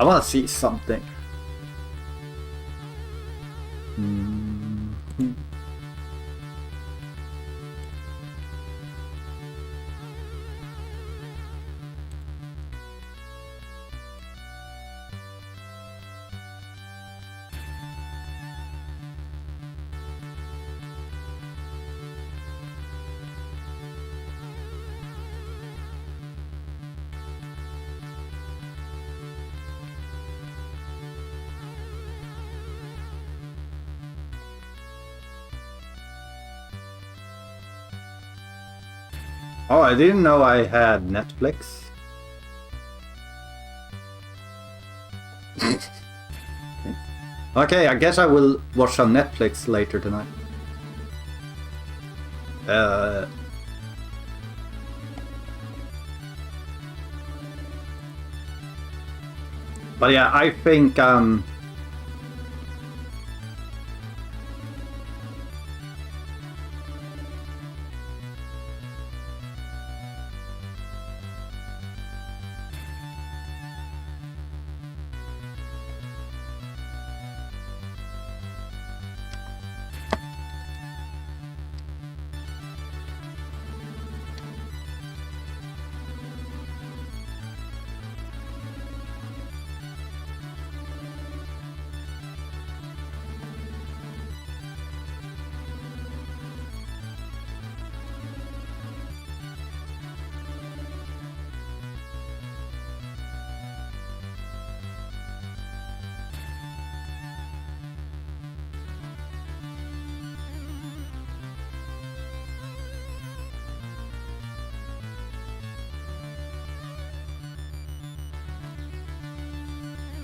I want to see something. Oh, I didn't know I had Netflix. Okay, I guess I will watch some Netflix later tonight. But yeah, I think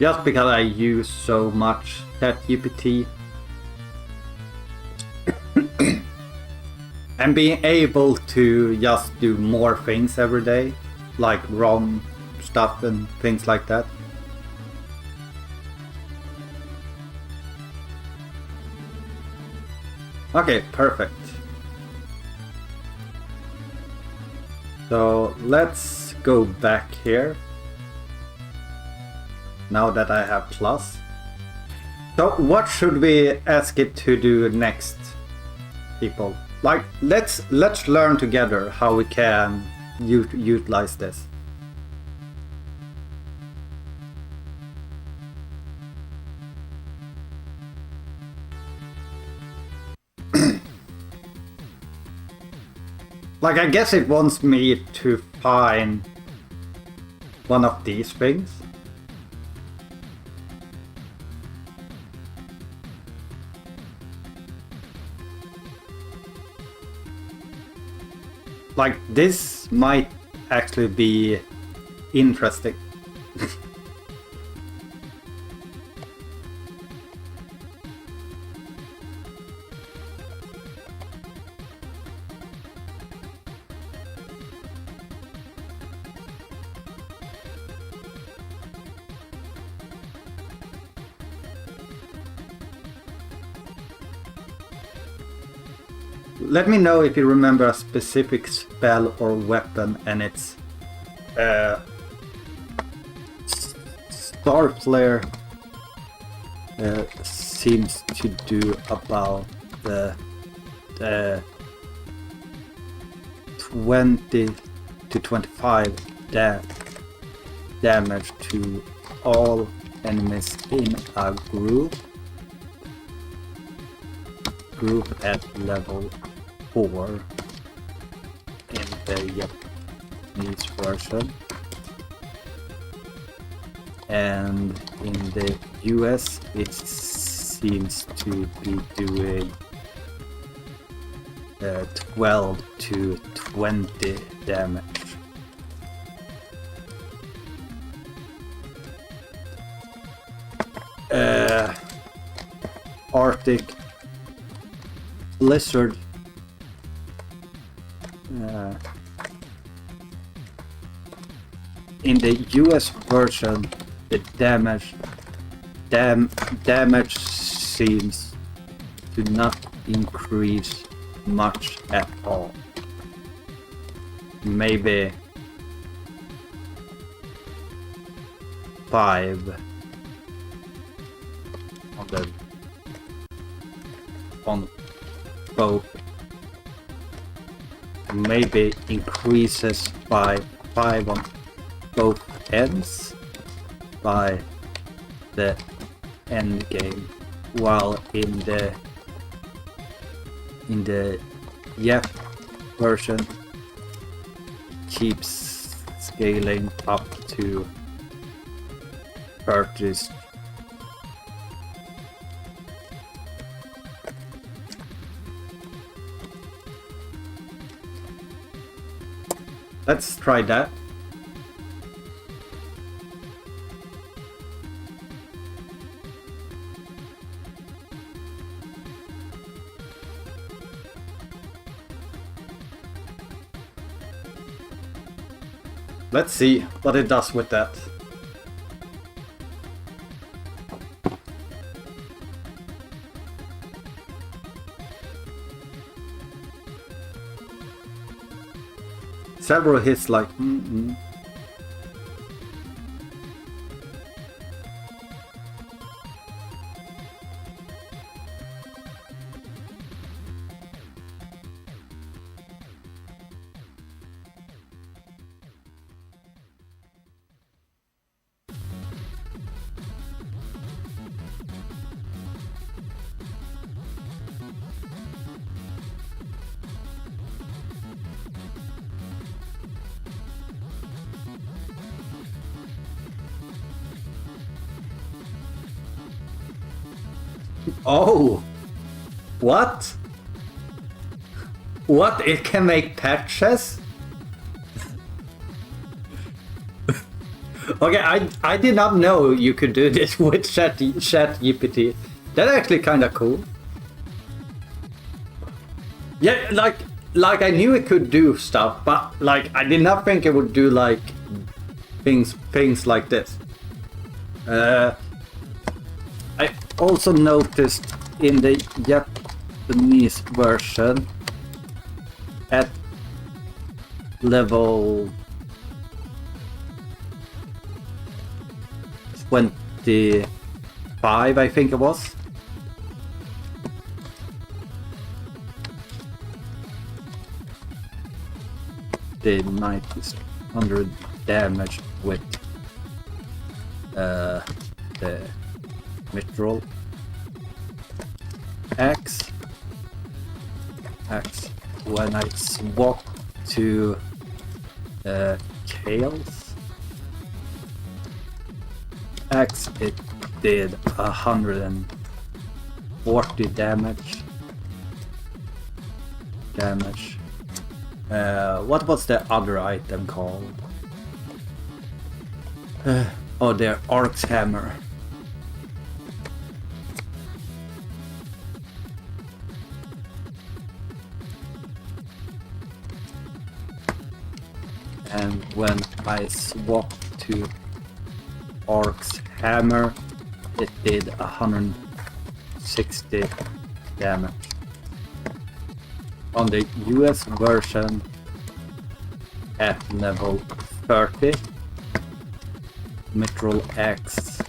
just because I use so much ChatGPT and being able to just do more things every day, like ROM stuff and things like that. Okay, perfect. So let's go back here. Now that I have plus. So what should we ask it to do next, people? Like, let's learn together how we can utilize this. Like, I guess it wants me to find one of these things. Like, this might actually be interesting. Let me know if you remember a specific spell or weapon and its Star Flare seems to do about the 20 to 25 damage to all enemies in a group at level 4 in the Japanese version, and in the US it's seems to be doing 12 to 20 damage. Arctic Blizzard in the US version, the damage seems to not increase much at all. Maybe 5 on both. Maybe increases by 5 on both ends by the end game, while in the YEP version keeps scaling up to 30. Let's try that. Let's see what it does with that. Several hits like Oh! What? What? It can make patches? Okay, I did not know you could do this with ChatGPT. That's actually kinda cool. Yeah, like I knew it could do stuff, but like I did not think it would do like things like this. I also noticed in the Japanese version at level 25, I think it was. The knight is under damage with the mitral axe. When I swap to Chaos axe, it did 140 damage. What was the other item called? Oh, the Orc's Hammer. And when I swapped to Orc's Hammer, it did 160 damage. On the US version, at level 30, Mitral Axe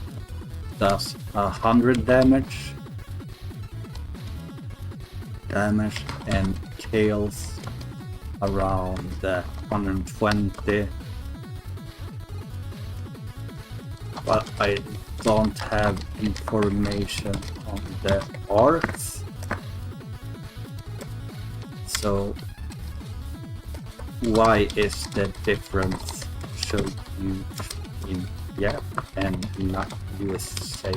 does 100 damage, and Chaos around 120. But I don't have information on the arcs. So why is the difference so huge in Yep and not USA?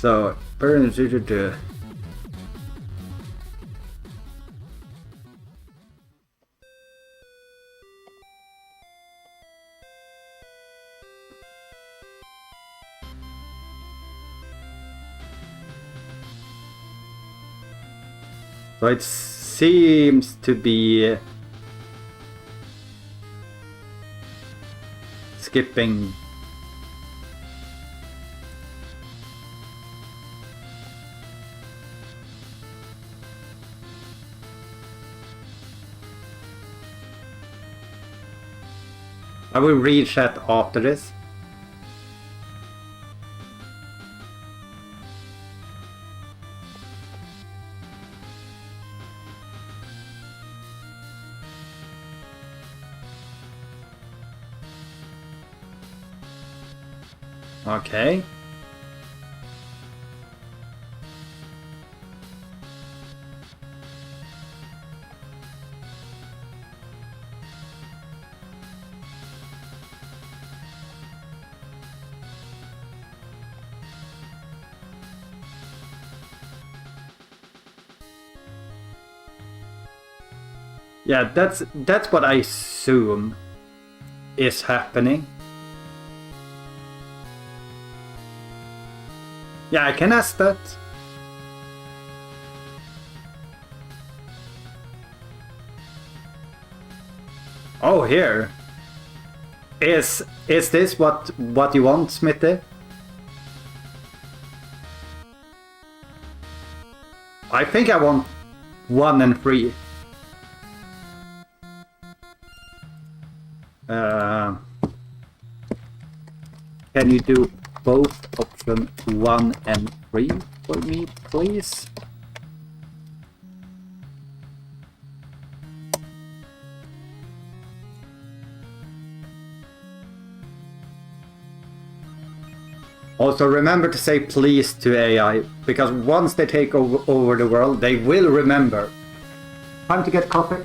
So, so it seems to be skipping. I will read chat after this. Okay. Yeah, that's what I assume is happening. Yeah, I can ask that. Oh, here. Is this what you want, Smitty? I think I want 1 and 3. Can you do both option 1 and 3 for me, please? Also remember to say please to AI, because once they take over the world, they will remember. Time to get coffee.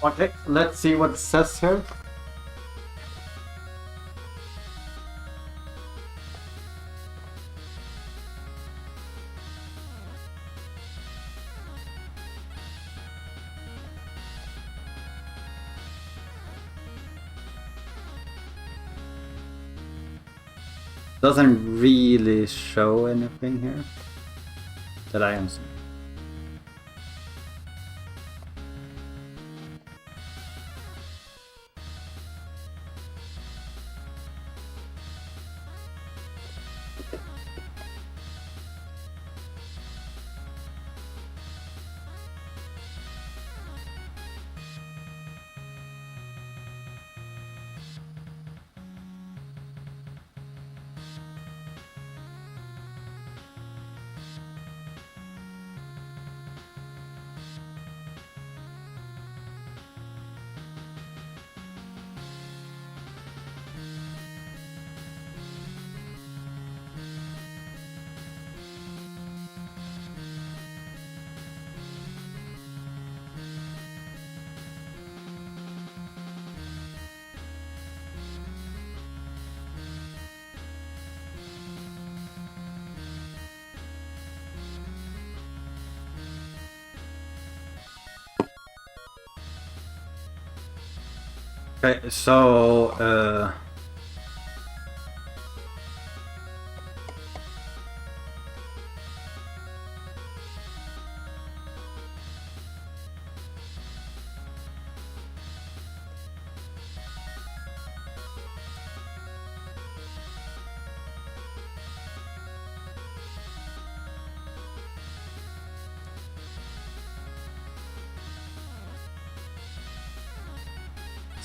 Okay, let's see what it says here. Doesn't really show anything here that I am seeing. Okay, so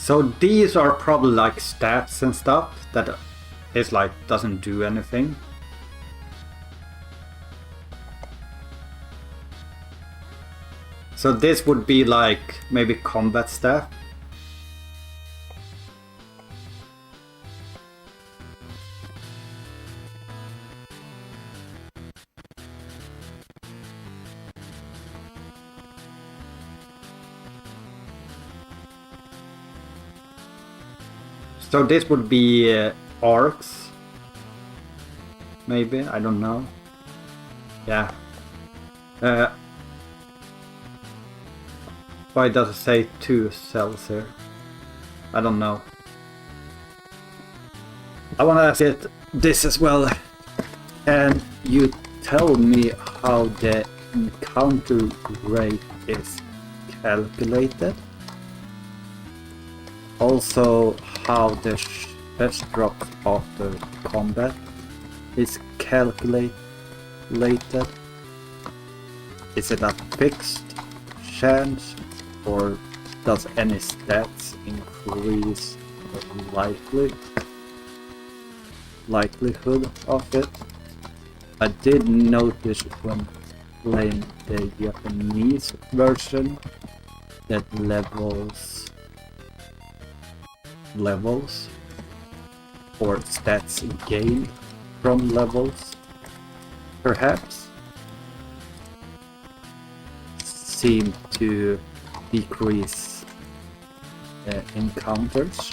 So these are probably like stats and stuff that is like doesn't do anything. So this would be like maybe combat staff. So this would be arcs. Maybe, I don't know. Yeah. Why does it say 2 cells here? I don't know. I want to ask it this as well. Can you tell me how the encounter rate is calculated? Also, how the chest drop after combat is calculated? Is it a fixed chance, or does any stats increase the likelihood of it? I did notice when playing the Japanese version that levels or stats gained from levels perhaps seem to decrease encounters,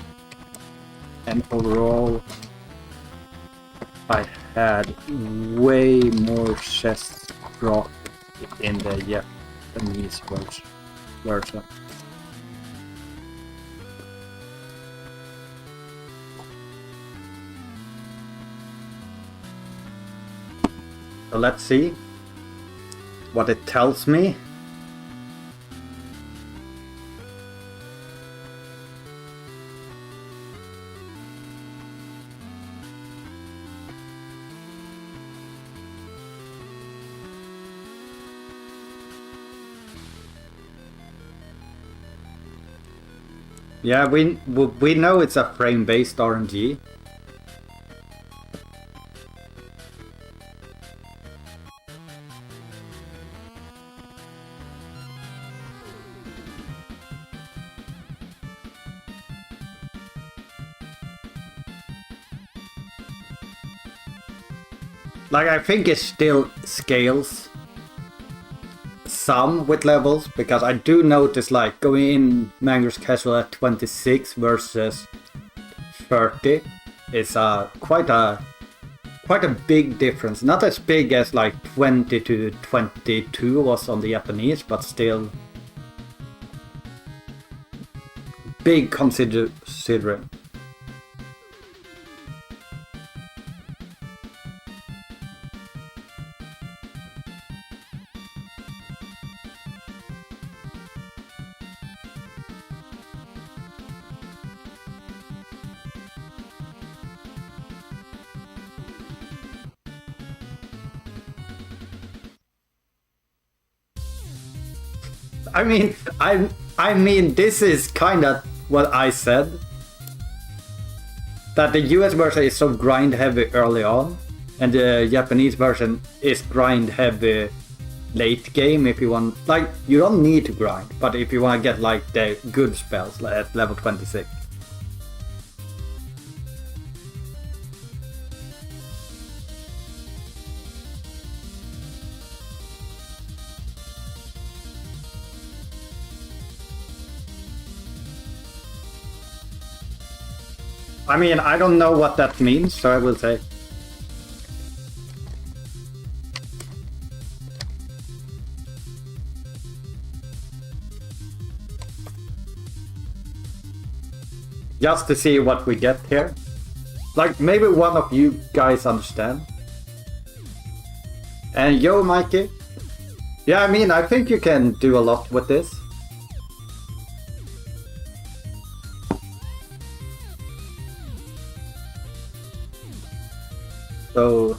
and overall I had way more chest drop in the Japanese version. So let's see what it tells me. Yeah, we know it's a frame-based RNG. Like, I think it still scales some with levels, because I do notice like going in Manger's Castle at 26 versus 30 is quite a big difference. Not as big as like 20 to 22 was on the Japanese, but still big considering. I mean, this is kind of what I said. That the US version is so grind heavy early on, and the Japanese version is grind heavy late game. If you want, like, you don't need to grind, but if you want to get like the good spells at level 26. I mean, I don't know what that means, so I will say. Just to see what we get here. Like, maybe one of you guys understand. And yo, Mikey. Yeah, I mean, I think you can do a lot with this. So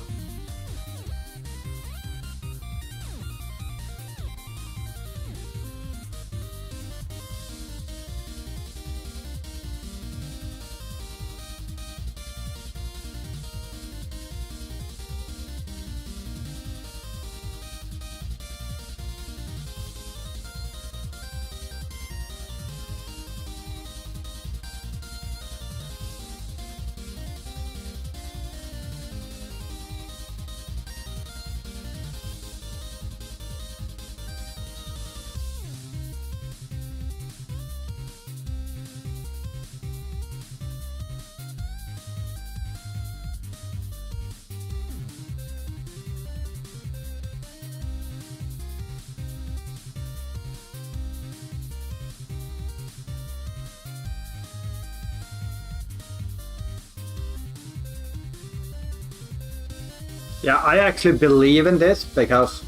Yeah, I actually believe in this because,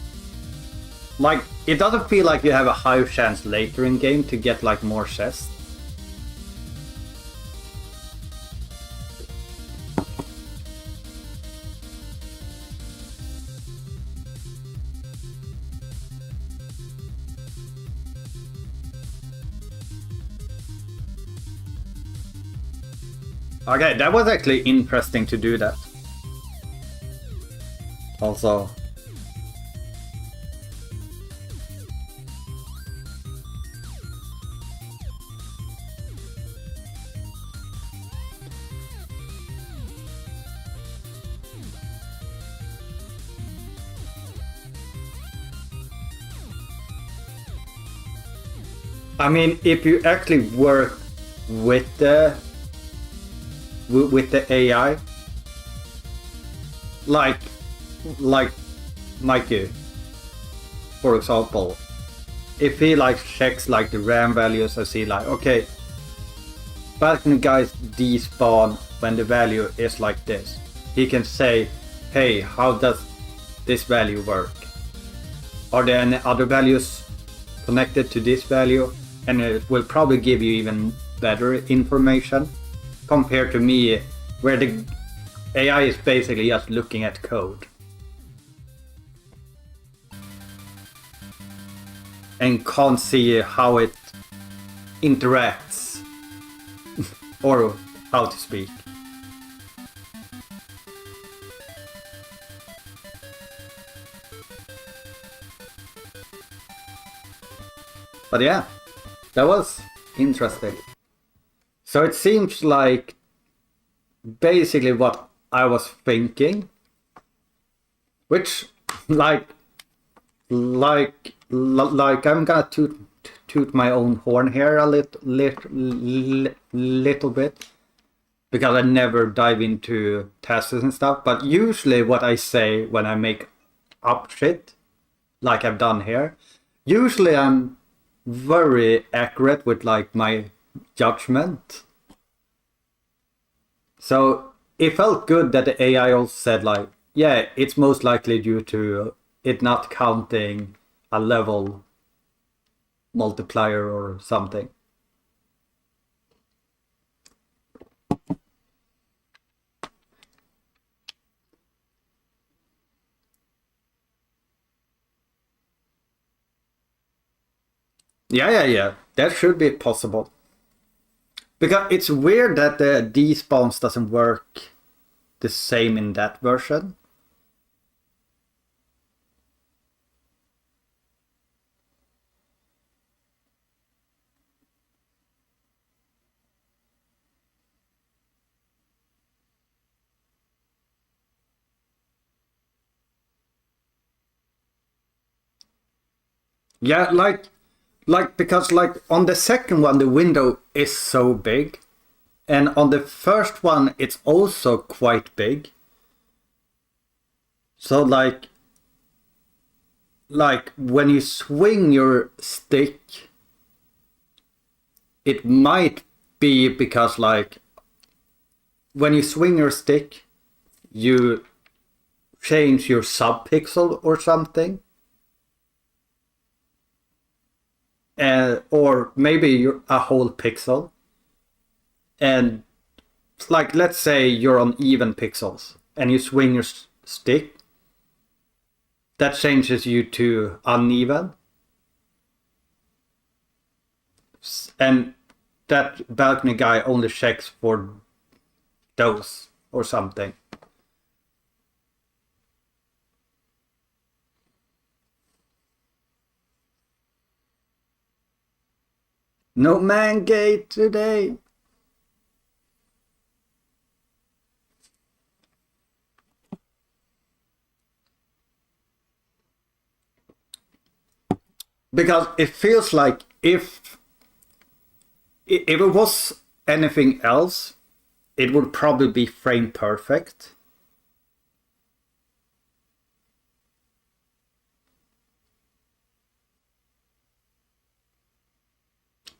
like, it doesn't feel like you have a high chance later in game to get like more chests. Okay, that was actually interesting to do that. Also, I mean, if you actually work with the AI, like Mikey, for example, if he like checks like the RAM values and see like, okay, balcony guys despawn when the value is like this, he can say, hey, how does this value work? Are there any other values connected to this value? And it will probably give you even better information compared to me, where the AI is basically just looking at code and can't see how it interacts or how to speak. But yeah, that was interesting. So it seems like basically what I was thinking, which like I'm gonna toot my own horn here a little bit, because I never dive into tests and stuff. But usually what I say when I make up shit, like I've done here, usually I'm very accurate with like my judgment. So it felt good that the AI also said like, yeah, it's most likely due to it not counting a level multiplier or something. Yeah. That should be possible. Because it's weird that the despawns doesn't work the same in that version. Yeah, like because like on the second one the window is so big, and on the first one it's also quite big. So like when you swing your stick, it might be because like when you swing your stick you change your subpixel or something. Or maybe you're a whole pixel, and like let's say you're on even pixels and you swing your stick, that changes you to uneven, and that balcony guy only checks for those or something. No man gate today. Because it feels like if it was anything else, it would probably be frame perfect.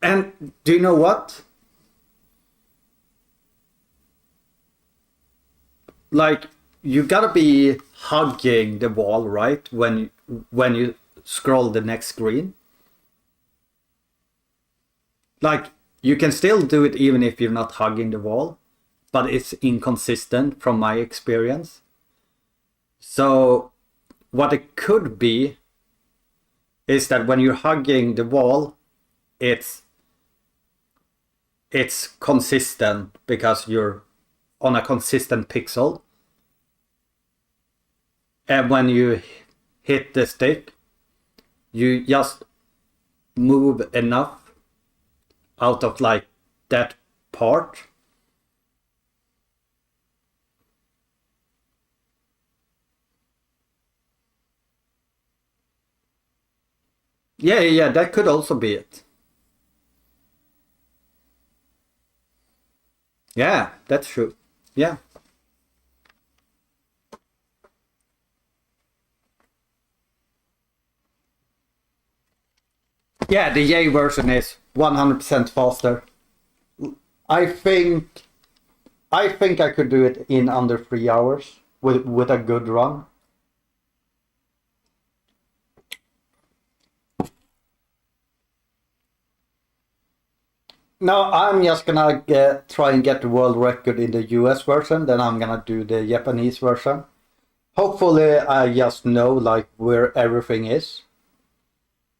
And do you know what? Like you gotta be hugging the wall, right? When you scroll the next screen. Like, you can still do it even if you're not hugging the wall, but it's inconsistent from my experience. So what it could be is that when you're hugging the wall, it's consistent because you're on a consistent pixel. And when you hit the stick, you just move enough out of like that part. Yeah, that could also be it. Yeah, that's true. Yeah. Yeah, the Yay version is 100% faster. I think I could do it in under 3 hours with a good run. No, I'm just gonna try and get the world record in the US version, then I'm gonna do the Japanese version. Hopefully I just know like where everything is.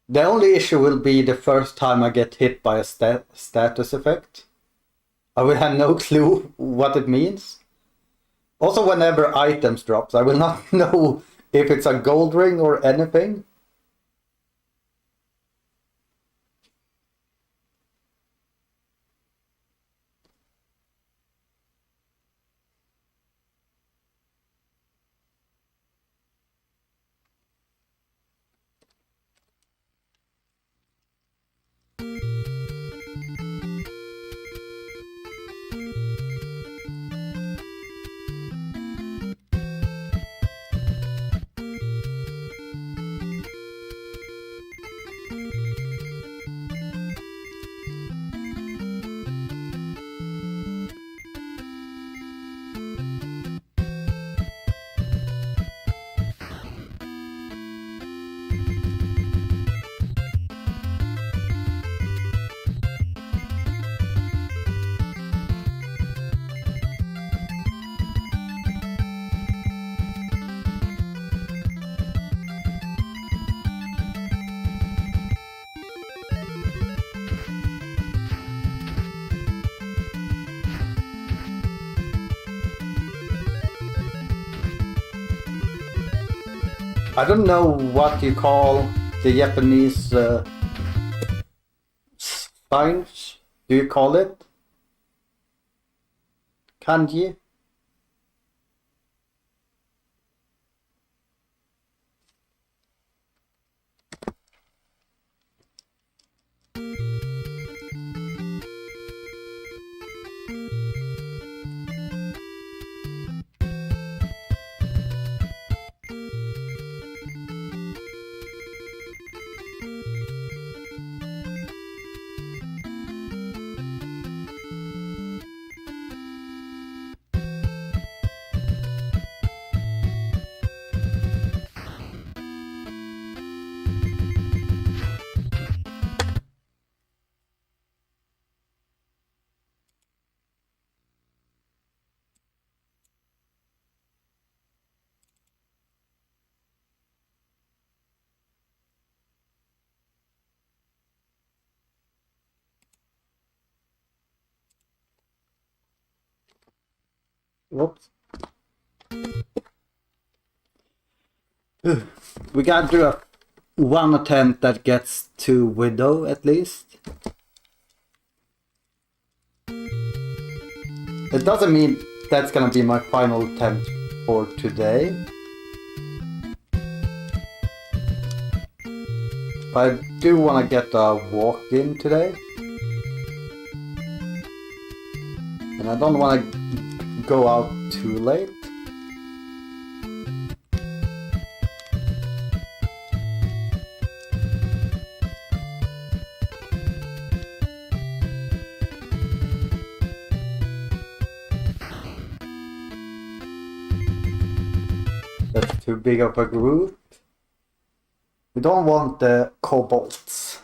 The only issue will be the first time I get hit by a status effect. I will have no clue what it means. Also, whenever items drops, I will not know if it's a gold ring or anything. I don't know what you call the Japanese signs. Do you call it kanji? Whoops. We gotta do one attempt that gets to Widow at least. It doesn't mean that's gonna be my final attempt for today. But I do wanna get a walk in today. And I don't wanna go out too late. too big of a group. We don't want the kobolds.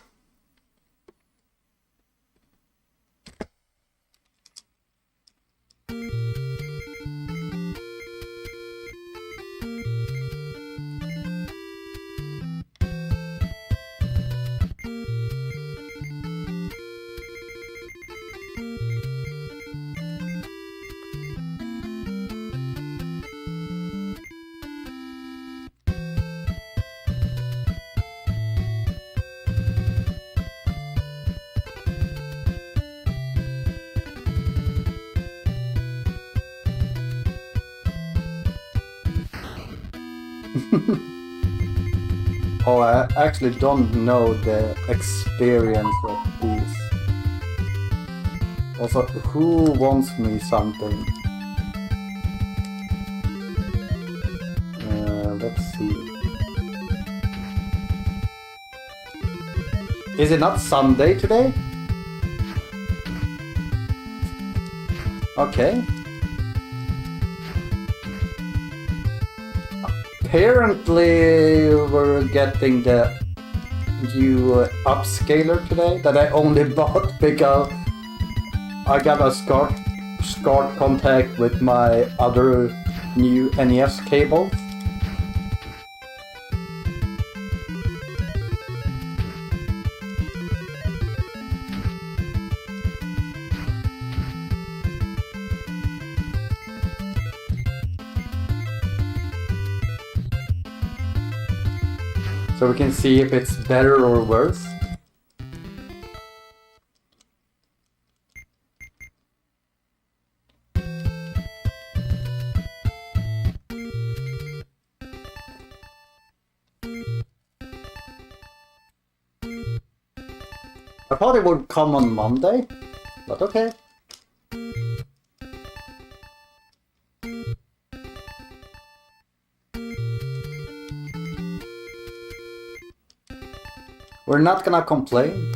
Oh, I actually don't know the experience of these. Also, who wants me something? Let's see. Is it not Sunday today? Okay. Apparently we're getting the new upscaler today that I only bought because I got a SCART contact with my other new NES cable. So we can see if it's better or worse. I thought it would come on Monday, but okay. We're not gonna complain.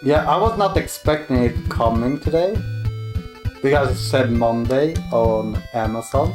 Yeah, I was not expecting it coming today because it said Monday on Amazon.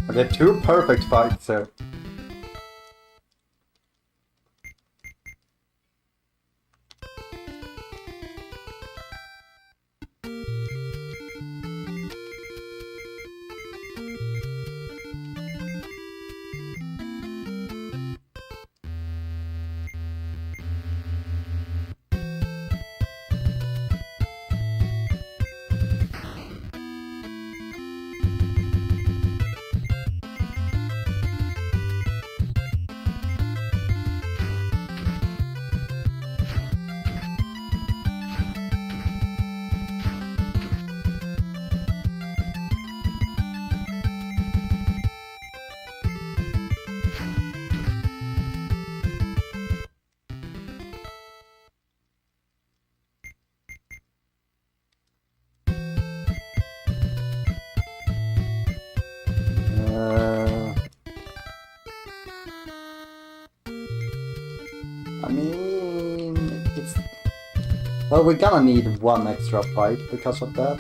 Okay, two perfect fights there. Well, we're gonna need one extra fight because of that.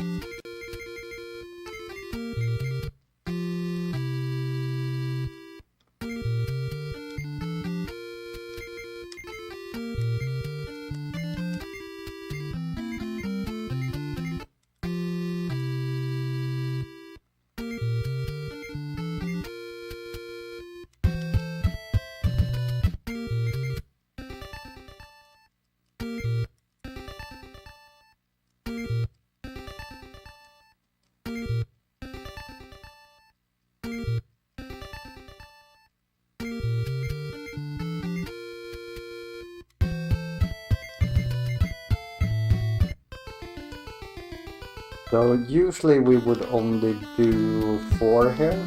So usually we would only do 4 here,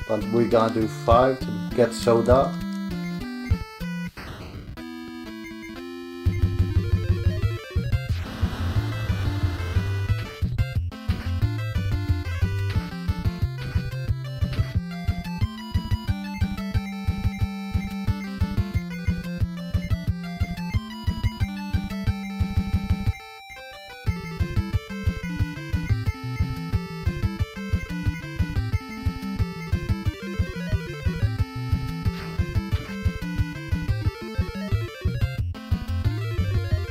but we're gonna do 5 to get soda.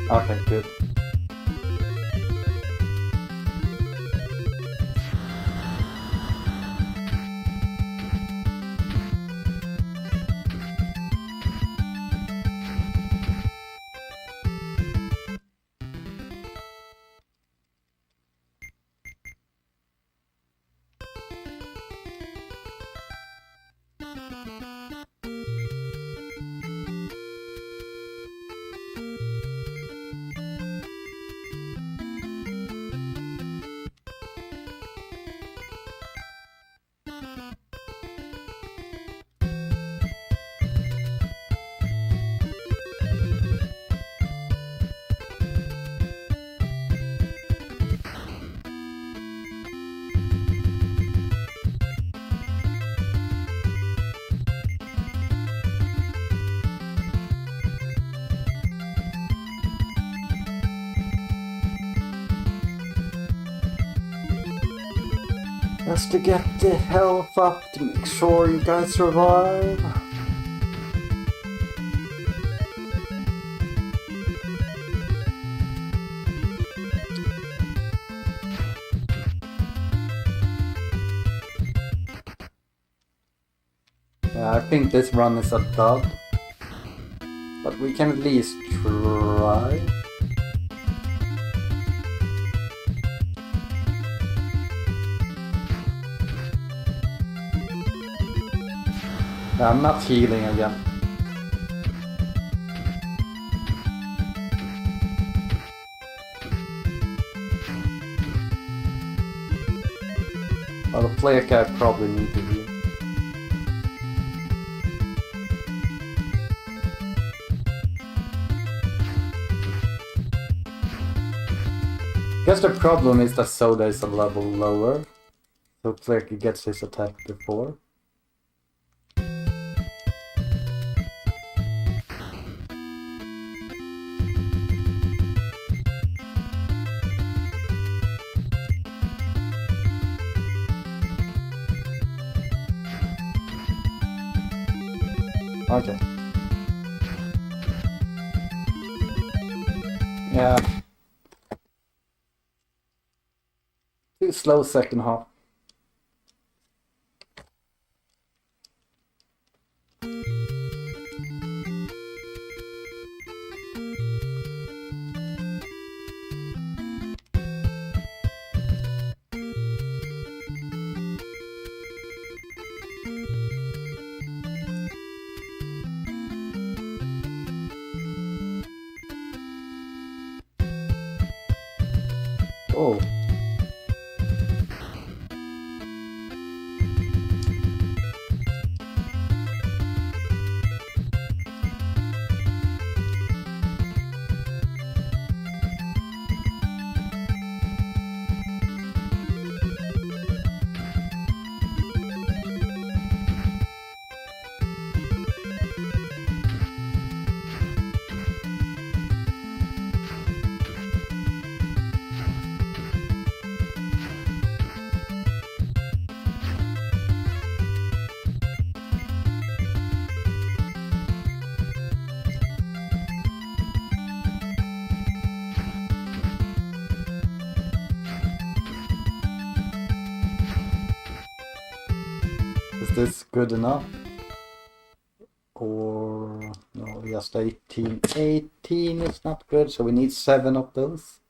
Okay, good. Just to get the health up to make sure you guys survive. Yeah, I think this run is a dud, but we can at least try. I'm not healing again. Well, the player guy probably need to heal. Guess the problem is that Soda is a level lower, so player gets his attack before. Okay. Yeah. Too slow second half. Oh. this good enough? Or no, just 18. 18 is not good, so we need 7 of those.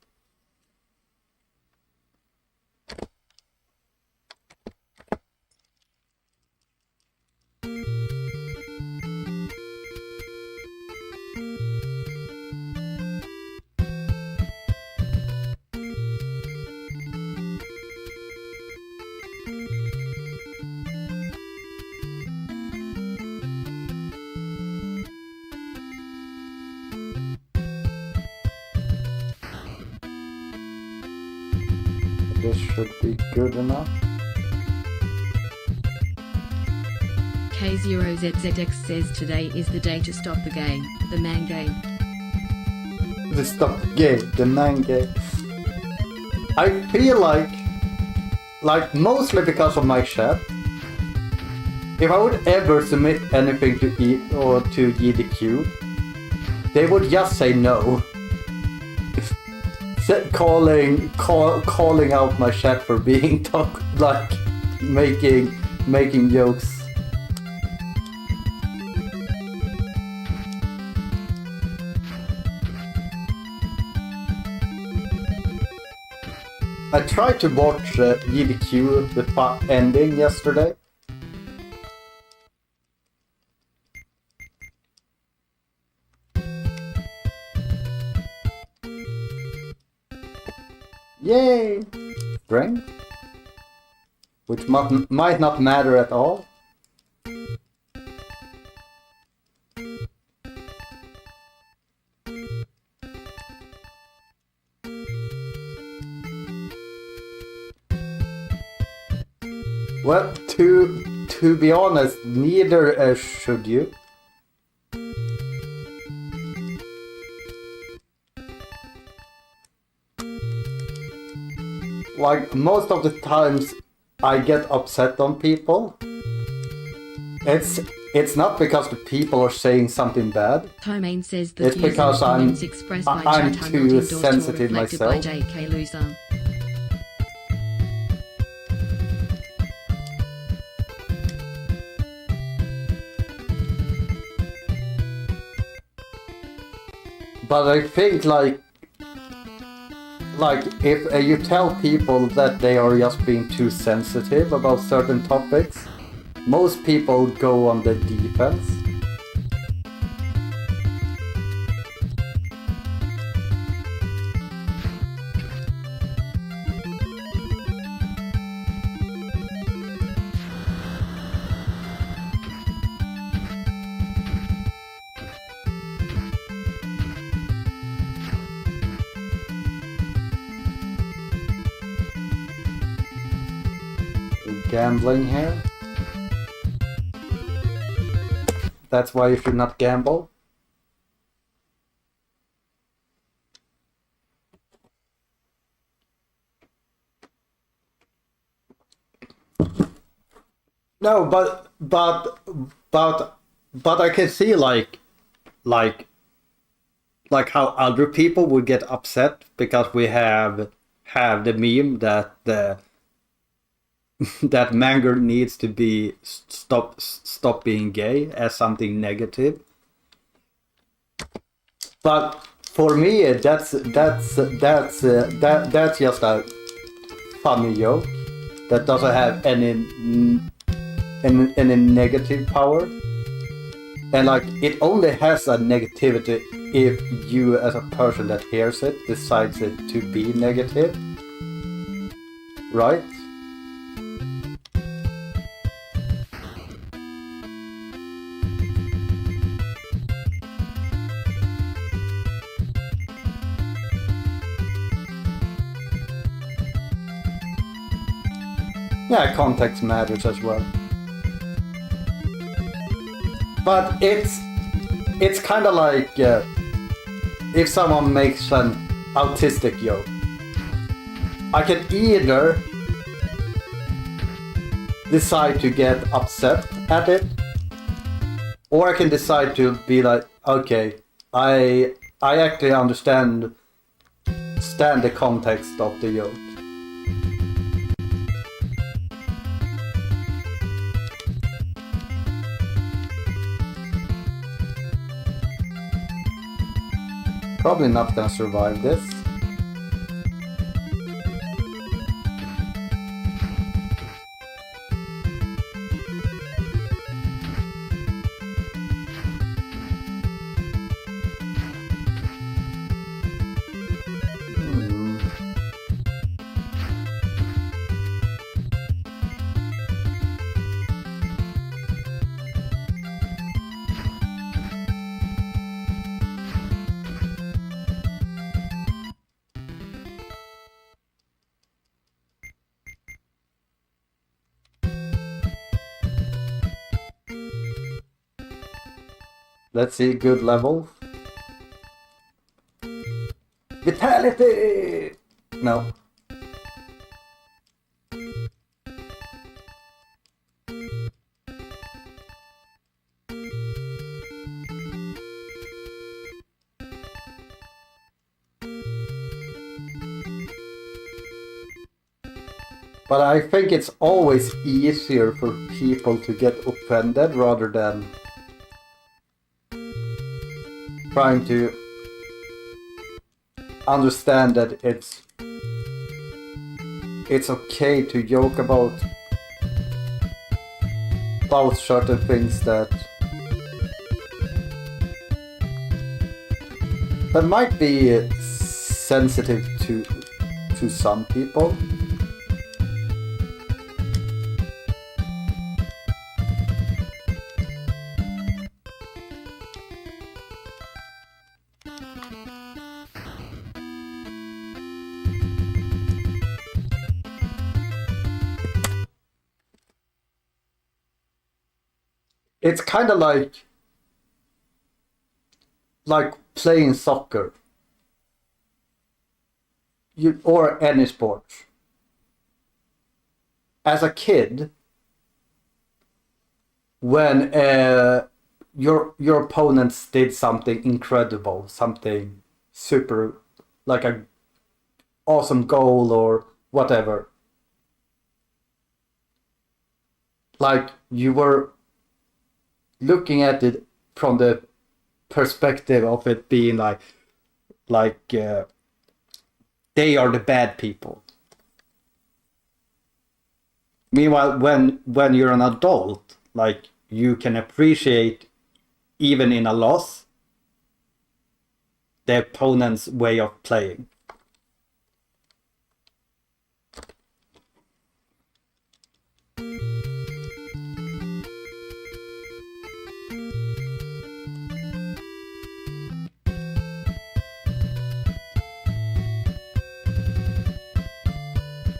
This should be good enough. K0ZZX says today is the day to stop the game, the man game. To stop the game, the man game. I feel like mostly because of my chat, if I would ever submit anything to E or to GDQ, they would just say no. Calling out my chat for being making jokes. I tried to watch GDQ the ending yesterday. Yay! Strength, which might not matter at all. Well, to be honest, neither should you. Like, most of the times I get upset on people, it's not because the people are saying something bad. Tomain says the It's because I'm too sensitive myself. by JK Loser. But I think like if you tell people that they are just being too sensitive about certain topics, most people go on the defense. Gambling here. That's why you should not gamble. No, but I can see like how other people would get upset because we have the meme that that Manger needs to be stop being gay as something negative. But for me, that's just a funny joke that doesn't have any negative power, and like it only has a negativity if you as a person that hears it decides it to be negative, right? Yeah, context matters as well. But it's kind of like if someone makes an autistic joke, I can either decide to get upset at it, or I can decide to be like, okay, I actually understand the context of the joke. probably not gonna survive this. Let's see, good level. Vitality! No. But I think it's always easier for people to get offended rather than trying to understand that it's okay to joke about certain things that might be sensitive to some people. It's kind of like playing soccer, or any sport. As a kid, when your opponents did something incredible, something super, like a awesome goal or whatever, like you were looking at it from the perspective of it being like they are the bad people. Meanwhile, when you're an adult, like you can appreciate, even in a loss, the opponent's way of playing.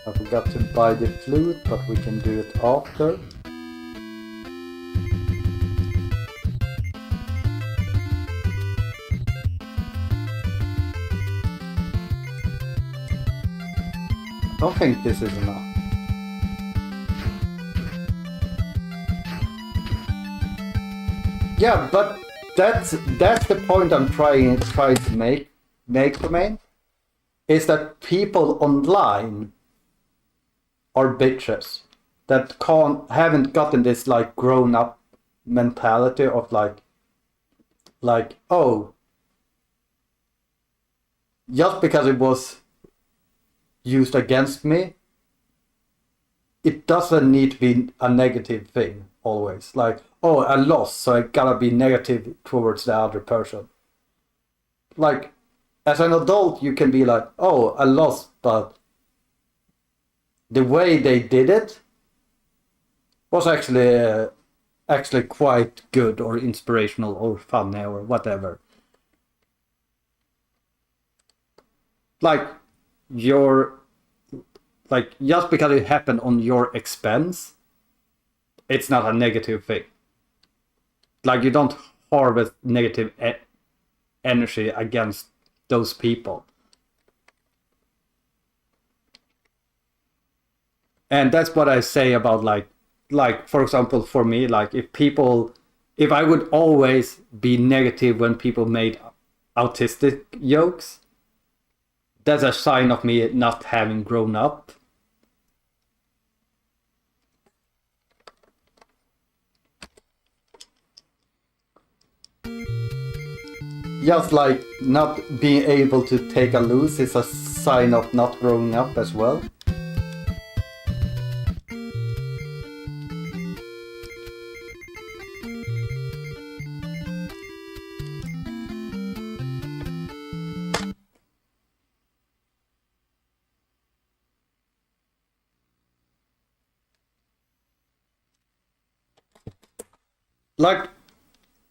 I forgot to buy the flute, but we can do it after. I don't think this is enough. Yeah, but that's the point I'm trying to make for me, is that people online are bitches that haven't gotten this like grown up mentality of like oh, just because it was used against me, it doesn't need to be a negative thing always. Like, oh, I lost, so I gotta be negative towards the other person. Like, as an adult, you can be like, oh, I lost, but the way they did it was actually quite good or inspirational or funny or whatever. Like, just because it happened on your expense, it's not a negative thing. Like, you don't harvest negative energy against those people. And that's what I say about like for example, for me, like if I would always be negative when people made autistic jokes, that's a sign of me not having grown up. just like not being able to take a loose is a sign of not growing up as well.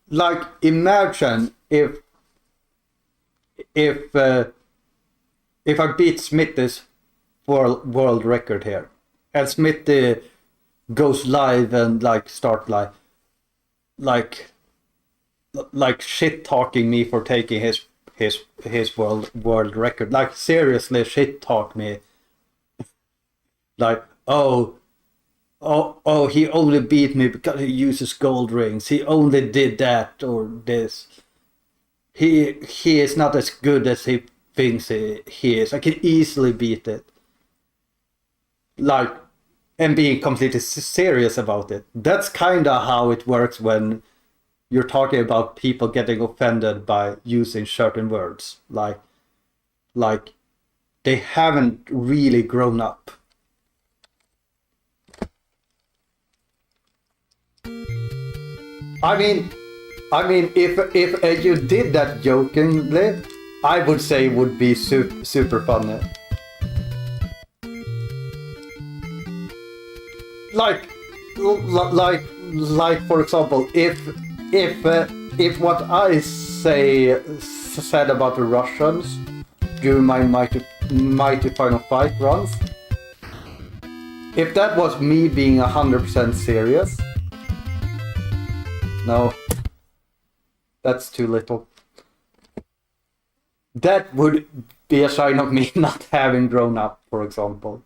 Like imagine if I beat Smitty's world record here, and Smitty goes live and like start like shit talking me for taking his world record, like seriously shit talk me, like oh, he only beat me because he uses gold rings. He only did that or this. He is not as good as he thinks he is. I can easily beat it. Like, and being completely serious about it. That's kind of how it works when you're talking about people getting offended by using certain words. Like they haven't really grown up. I mean, if you did that jokingly, I would say it would be super funny. Like for example, if what I said about the Russians during my mighty Final Fight runs, if that was me being 100% serious. No, that's too little. That would be a sign of me not having grown up, for example.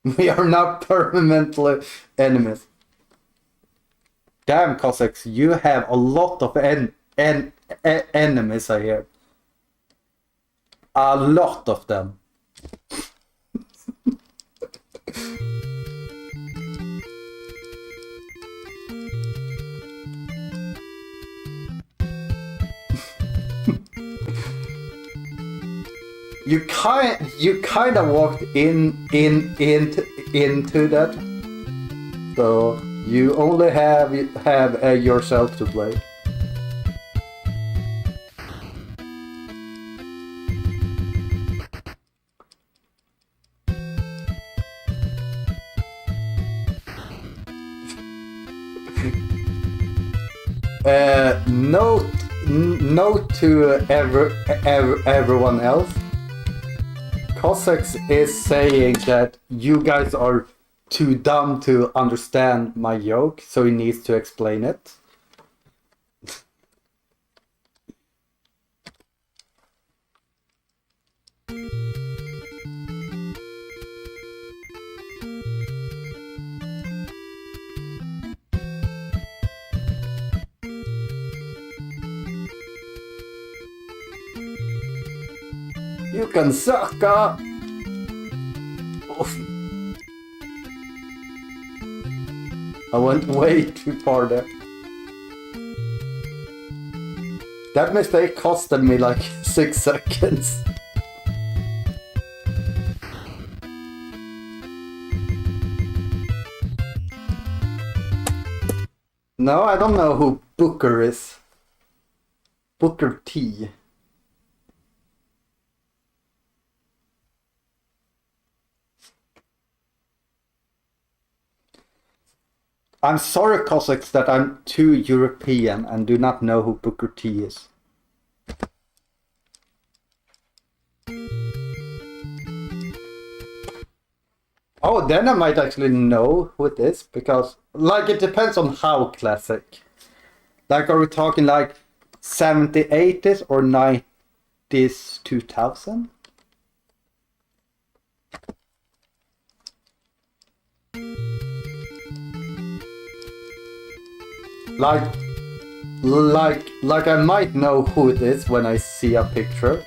We are not permanently enemies. Damn, Cossacks, you have a lot of enemies, I hear. A lot of them. You kind of walked into that, so you only have yourself to blame. Note to everyone else. Cossacks is saying that you guys are too dumb to understand my joke, so he needs to explain it. You can suck up. I went way too far there. That mistake costed me like 6 seconds. No, I don't know who Booker is. Booker T. I'm sorry, Cossacks, that I'm too European and do not know who Booker T is. Oh, then I might actually know who it is, because, like, it depends on how classic. Like, are we talking, like, 70s, 80s, or 90s, 2000? Like I might know who it is when I see a picture.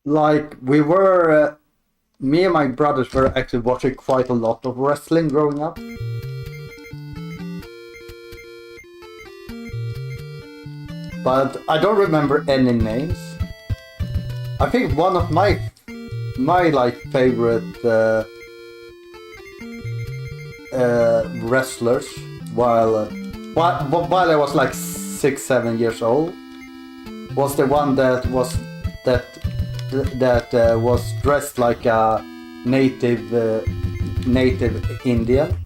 like we were, me and my brothers were actually watching quite a lot of wrestling growing up. But I don't remember any names. I think one of my like favorite wrestlers while I was like 6-7 years old was the one that was dressed like a native Indian.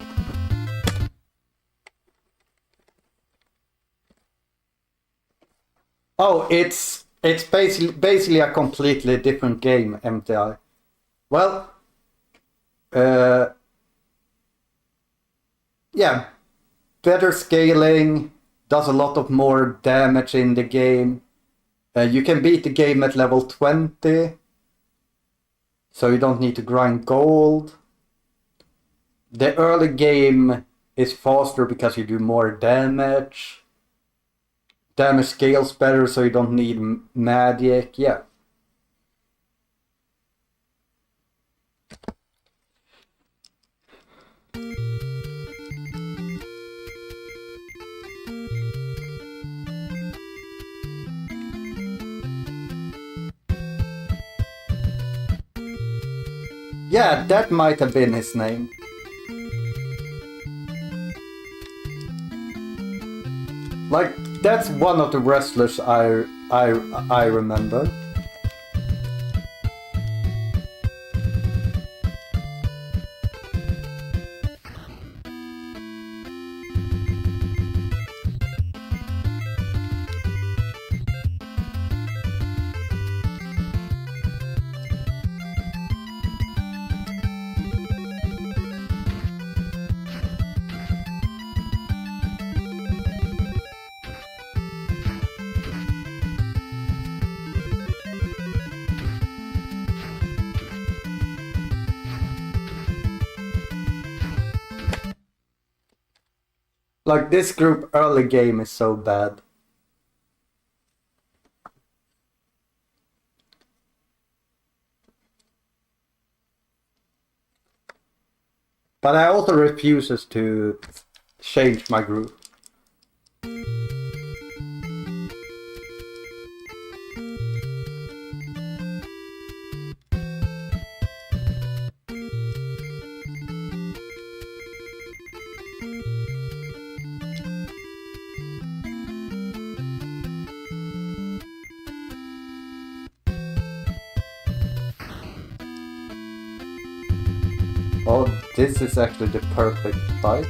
Oh, it's basically a completely different game, MTI. Well, yeah, better scaling, does a lot of more damage in the game. You can beat the game at level 20, so you don't need to grind gold. The early game is faster because you do more damage. Damage scales better, so you don't need magic. Yeah. Yeah, that might have been his name. Like, that's one of the wrestlers I remember. Like, this group early game is so bad. But I also refuses to change my group. Oh, this is actually the perfect fight.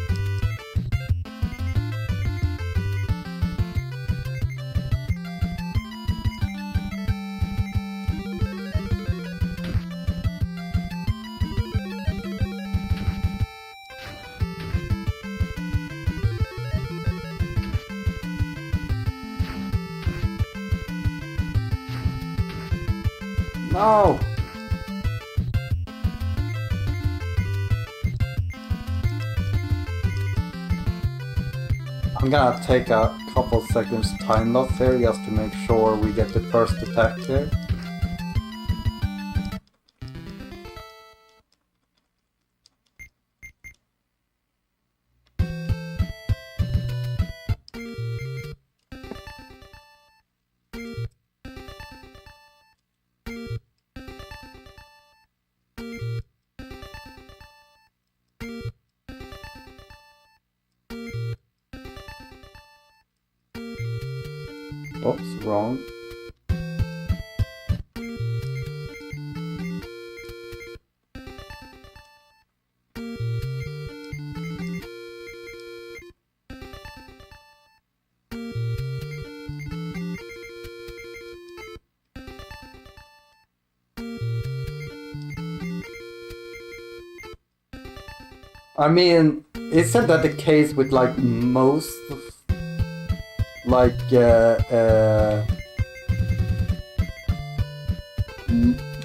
No! I'm gonna take a couple seconds time lapse here just to make sure we get the first attack here. Oops, wrong. I mean, isn't that the case with like most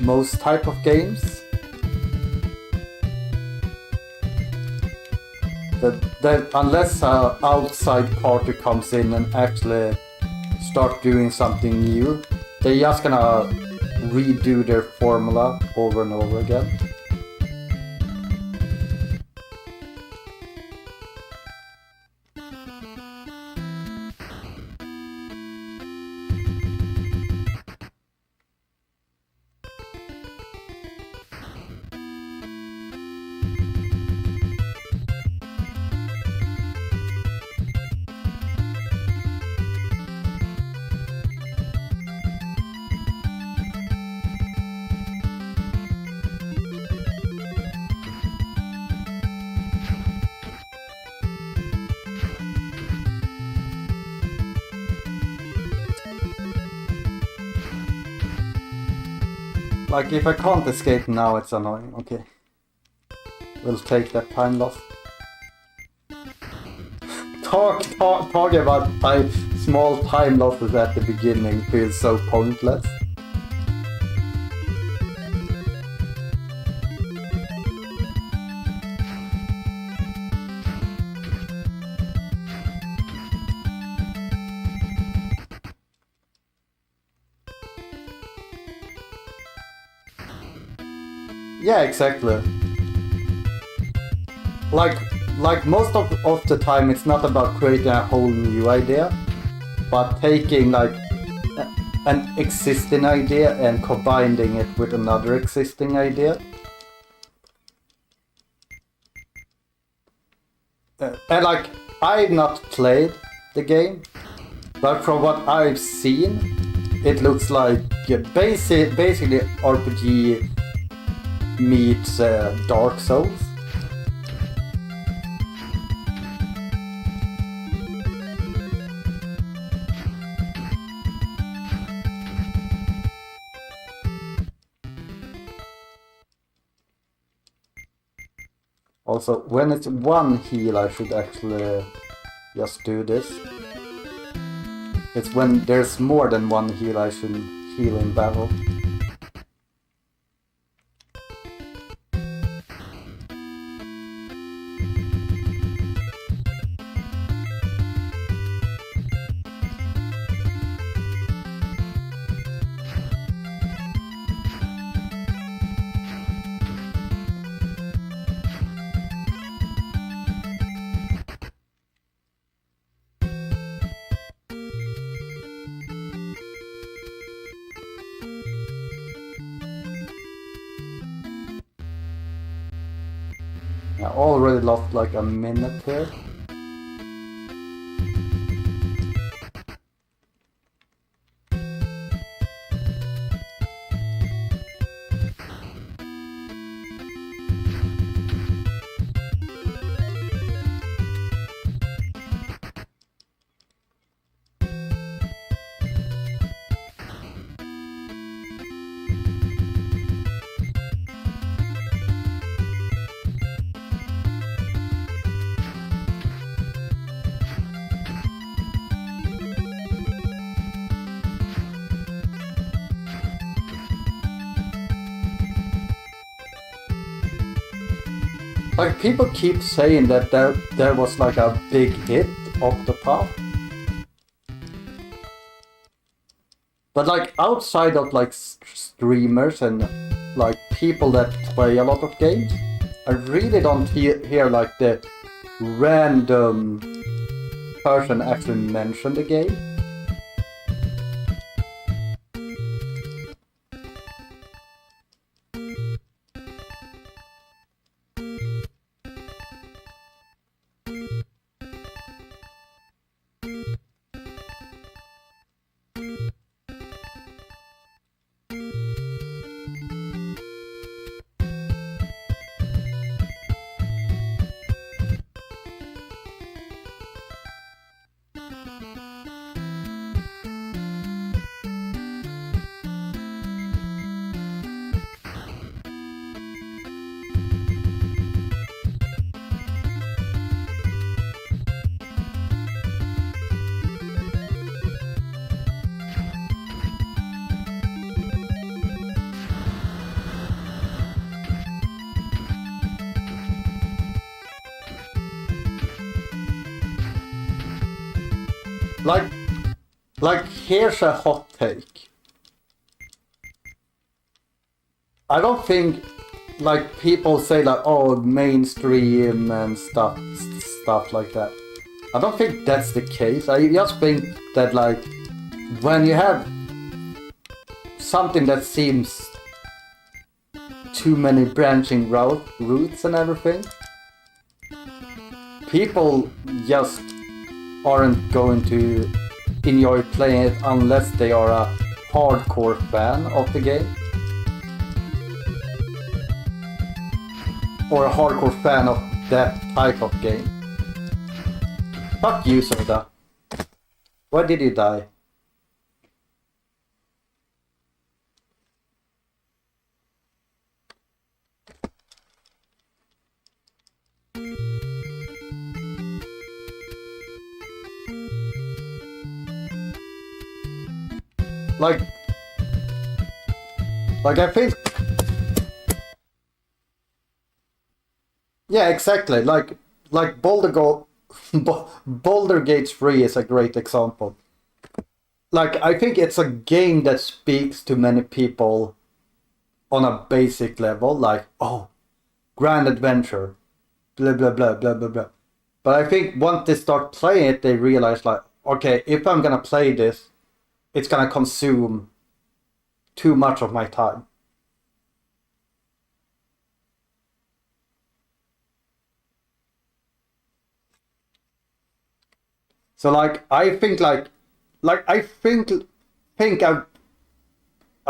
most type of games? That unless an outside party comes in and actually start doing something new, they're just gonna redo their formula over and over again. Like, if I can't escape now, it's annoying. Okay. We'll take that time loss. Talk about small time losses at the beginning feels so pointless. Yeah, exactly. Like most of the time, it's not about creating a whole new idea, but taking like an existing idea and combining it with another existing idea. And like, I've not played the game, but from what I've seen, it looks like basically RPG meets Dark Souls. Also, when it's one heal, I should actually just do this. It's when there's more than one heal, I should heal in battle. I already lost like a minute here. Like, people keep saying that there was like a big hit off the top. But like, outside of like streamers and like people that play a lot of games, I really don't hear like the random person actually mention the game. Like, here's a hot take. I don't think like people say like, oh, mainstream and stuff like that. I don't think that's the case. I just think that like when you have something that seems too many branching routes and everything, people just aren't going to enjoy playing it unless they are a hardcore fan of the game. Or a hardcore fan of that type of game. Fuck you, Soda. Why did you die? Like I think... Yeah, exactly. Like Boulder Gate 3 is a great example. Like, I think it's a game that speaks to many people on a basic level, like, oh, grand adventure, blah, blah, blah, blah, blah, blah. But I think once they start playing it, they realize, like, okay, if I'm gonna play this, it's gonna consume too much of my time. So like I think I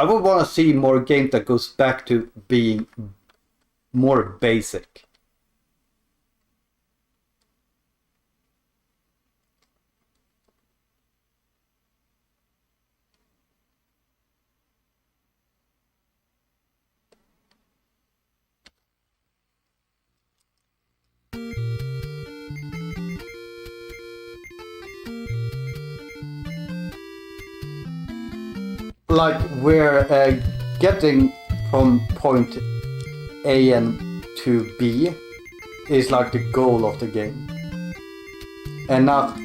would want to see more games that goes back to being more basic. Like we're getting from point A and to B is like the goal of the game, and not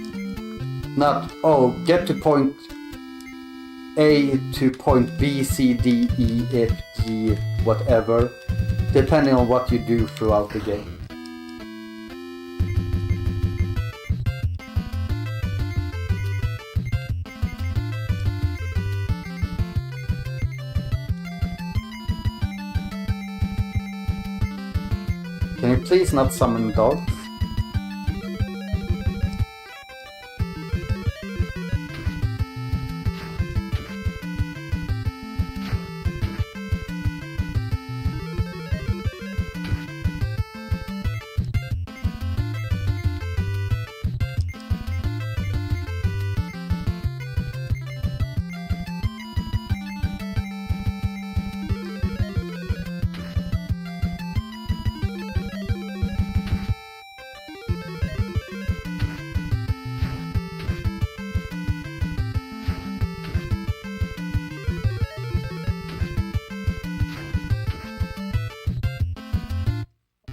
oh, get to point A to point B, C, D, E, F, G, whatever, depending on what you do throughout the game. Can you please not summon dogs?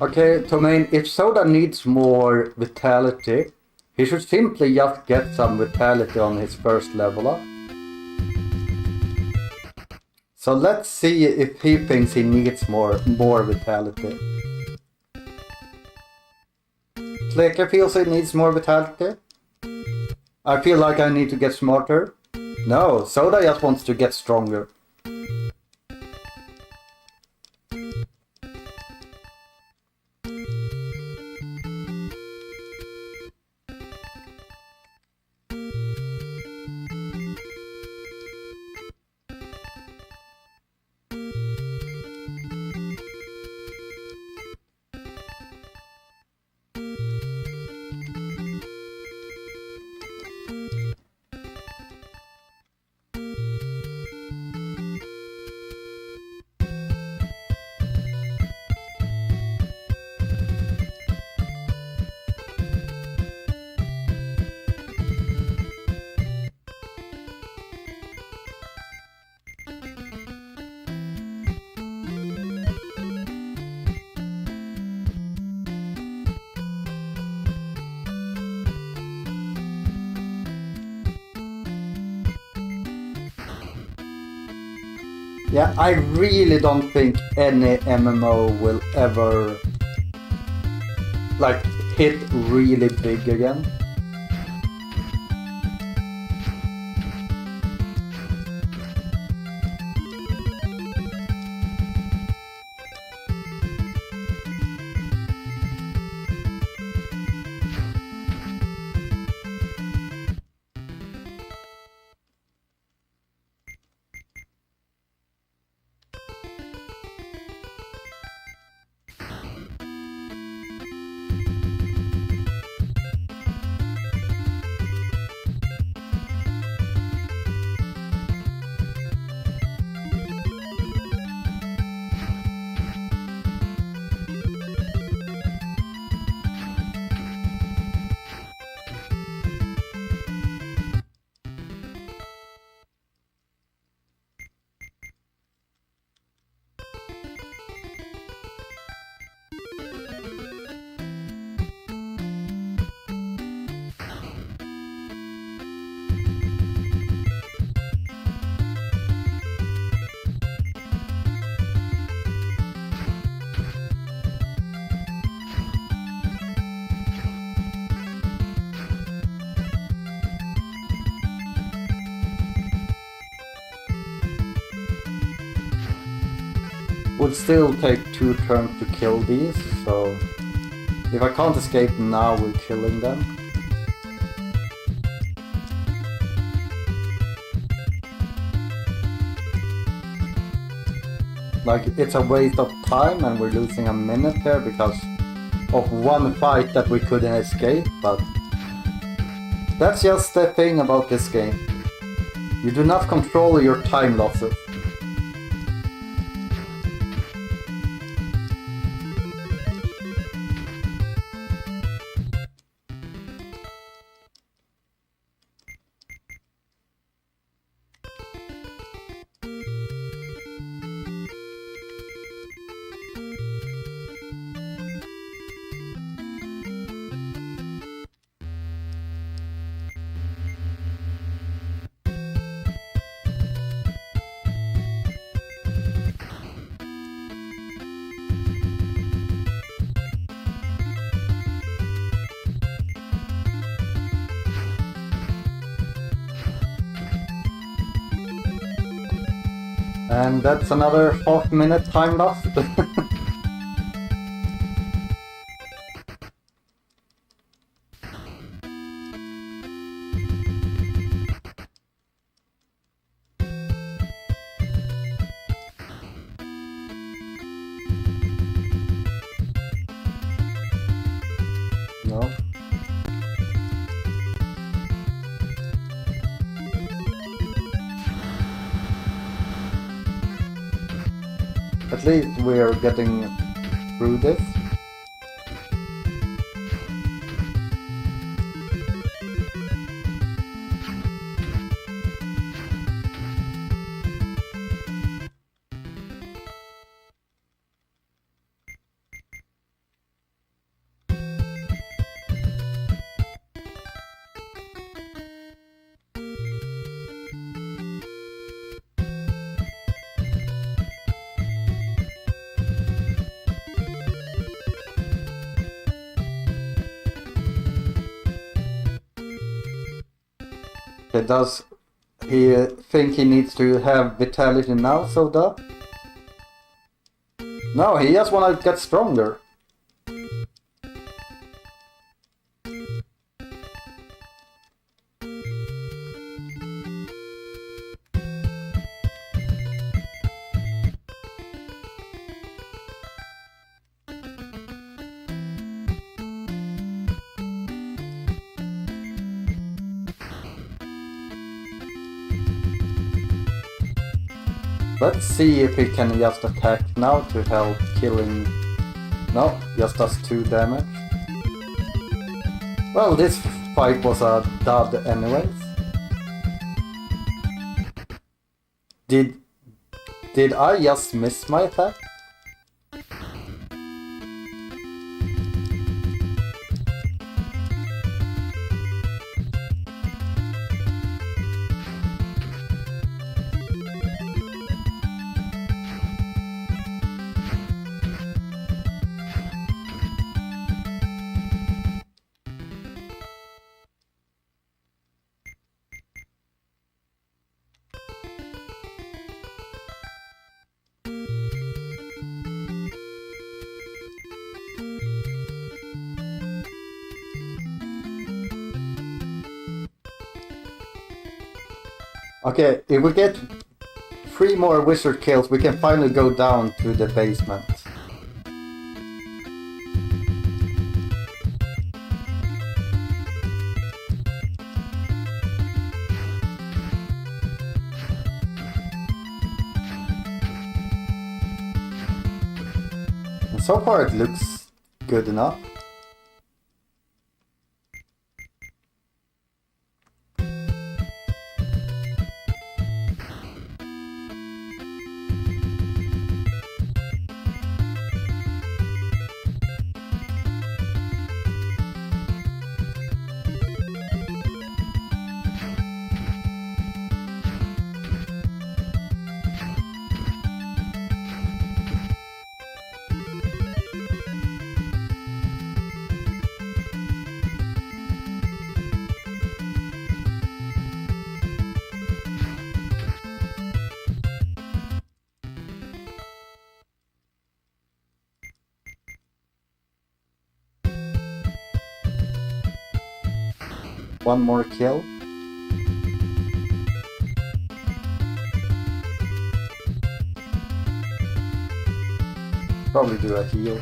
Okay, Tomain, if Soda needs more vitality, he should simply just get some vitality on his first level up. So let's see if he thinks he needs more vitality. Clicker feels he needs more vitality. I feel like I need to get smarter. No, Soda just wants to get stronger. Yeah, I really don't think any MMO will ever like hit really big again. Would still take 2 turns to kill these, so if I can't escape now, we're killing them. Like, it's a waste of time and we're losing a minute here because of one fight that we couldn't escape, but that's just the thing about this game. You do not control your time losses. And that's another half-minute time lost. No. At least we're getting through this. Does he think he needs to have vitality now, Soda? No, he just wanna get stronger. Let's see if he can just attack now to help killing... No, just does 2 damage. Well, this fight was a dud anyways. Did I just miss my attack? Okay, if we get 3 more wizard kills, we can finally go down to the basement. And so far it looks good enough. One more kill. Probably do a heal.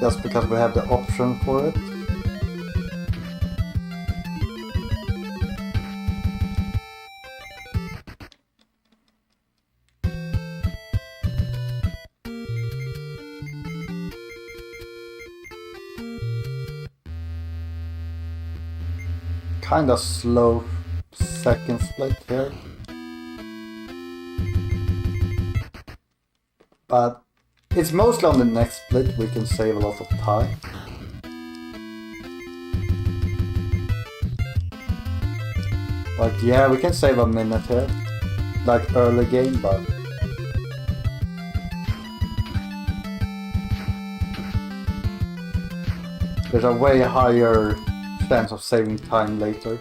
Just because we have the option for it. Kinda slow second split here. But it's mostly on the next split we can save a lot of time. Like yeah, we can save a minute here. Like early game, but there's a way higher chance of saving time later.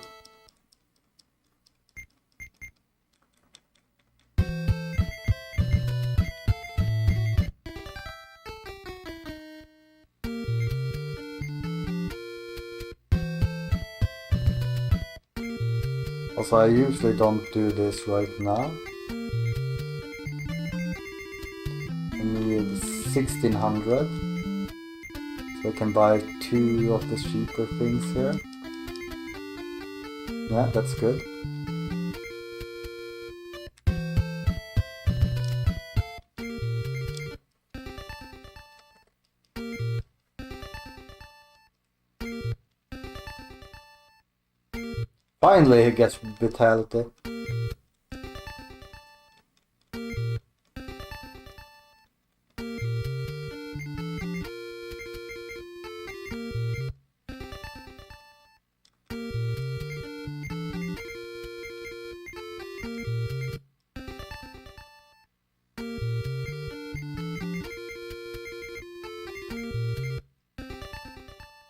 Also, I usually don't do this right now. I need 1600. So I can buy 2 of the cheaper things here. Yeah, that's good. Finally he gets vitality.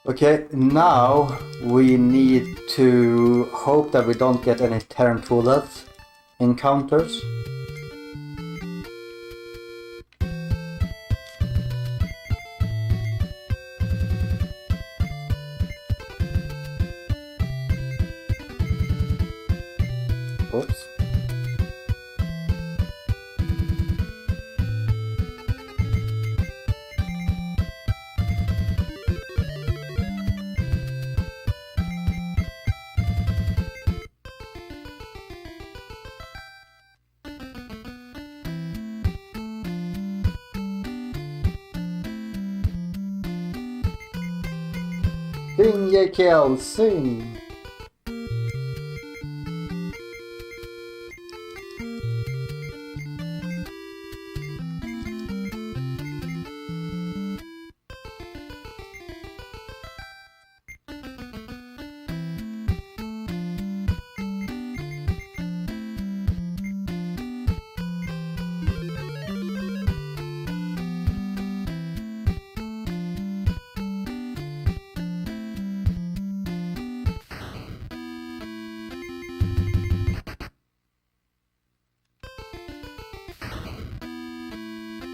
Okay, now we need to hope that we don't get any tarantulas encounters. Oops. Sing, Jekyll, sing!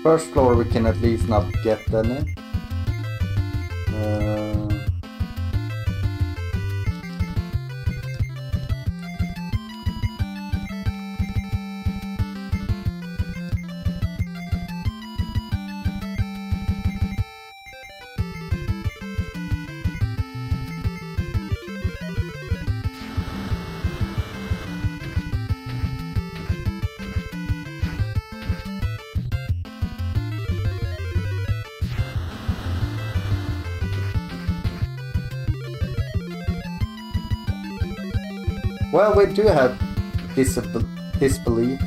First floor we can at least not get any. Well, we do have disbelief.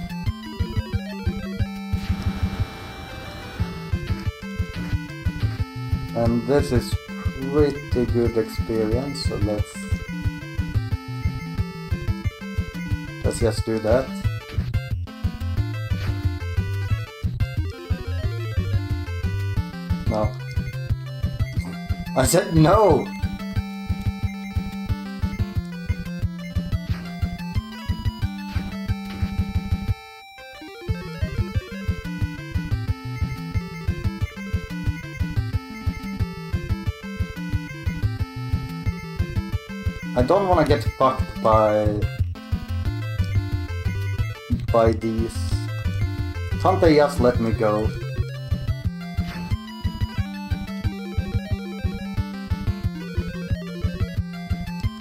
And this is pretty good experience, so let's just do that. No. I said no! I don't want to get fucked by these. Can't they just let me go?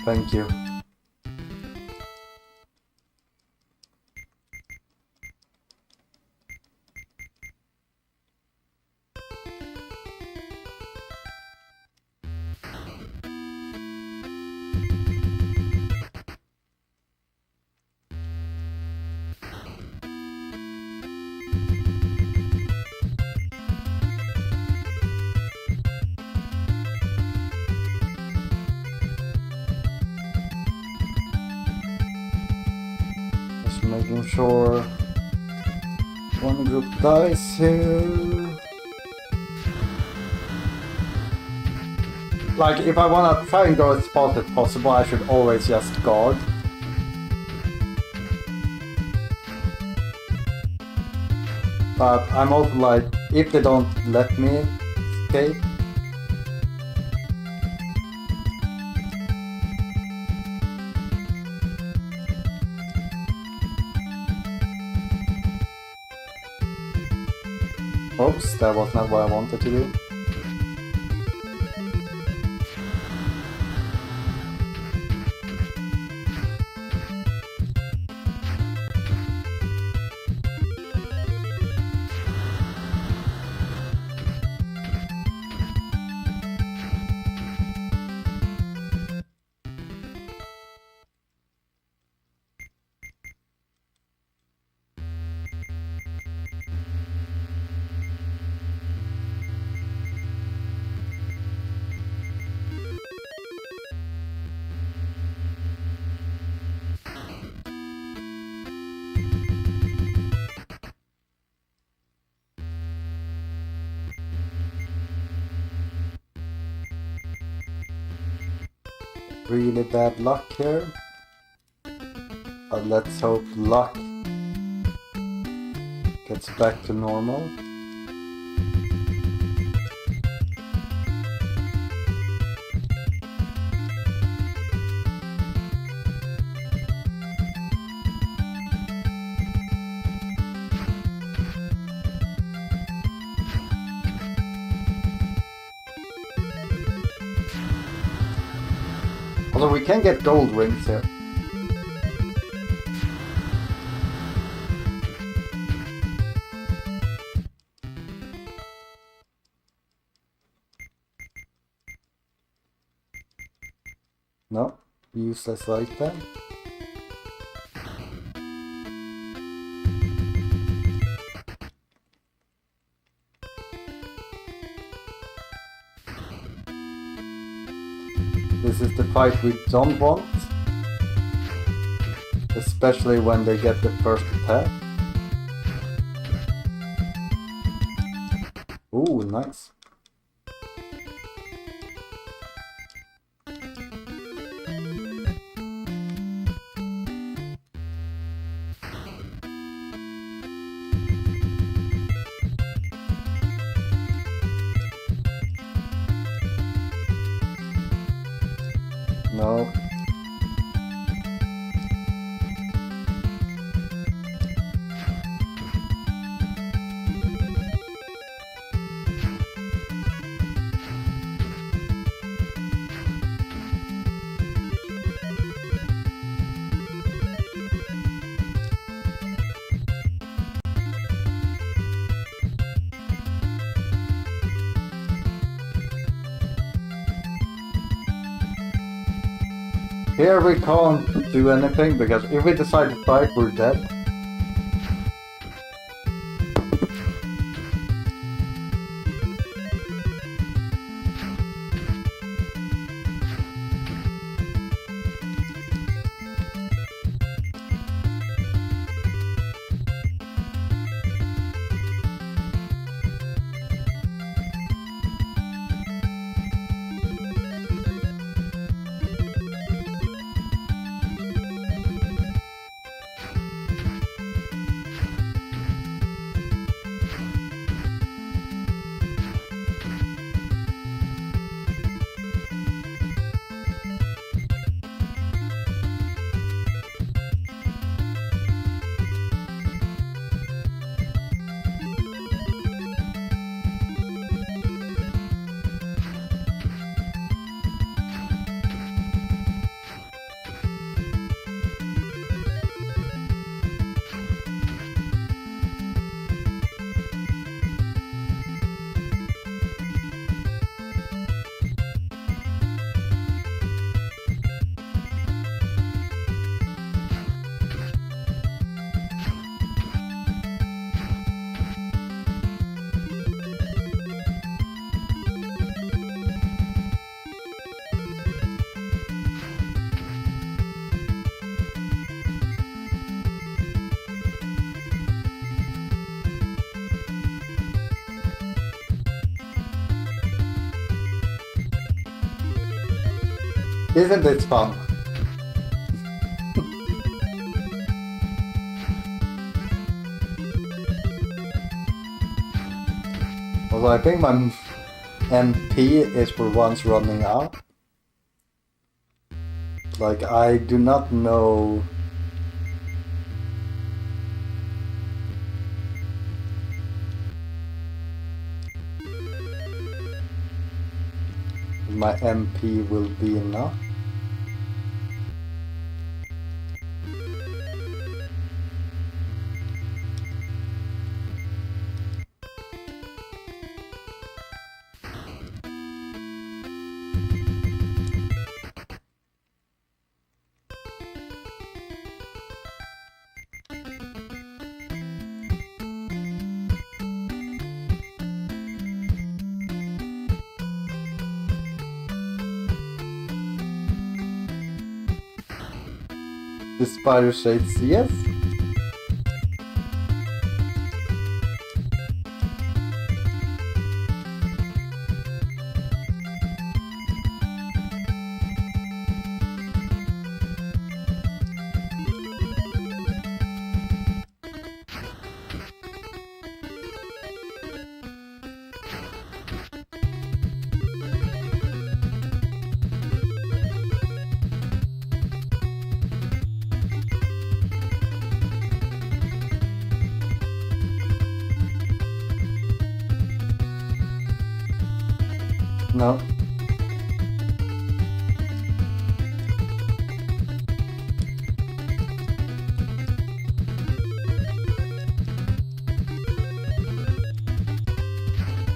Thank you. Making sure one group dies here. Like, if I wanna try and go as fast as possible, I should always just guard. But I'm also like, if they don't let me escape, oops, that was not what I wanted to do. Really bad luck here. But let's hope luck gets back to normal. Although we can get gold rings here. No, useless item. This is the fight we don't want, especially when they get the first attack. Ooh, nice. No. Here we can't do anything because if we decide to fight, we're dead. Isn't it fun? Although I think my MP is for once running out. Like, I do not know. My MP will be enough. The spider says yes. No.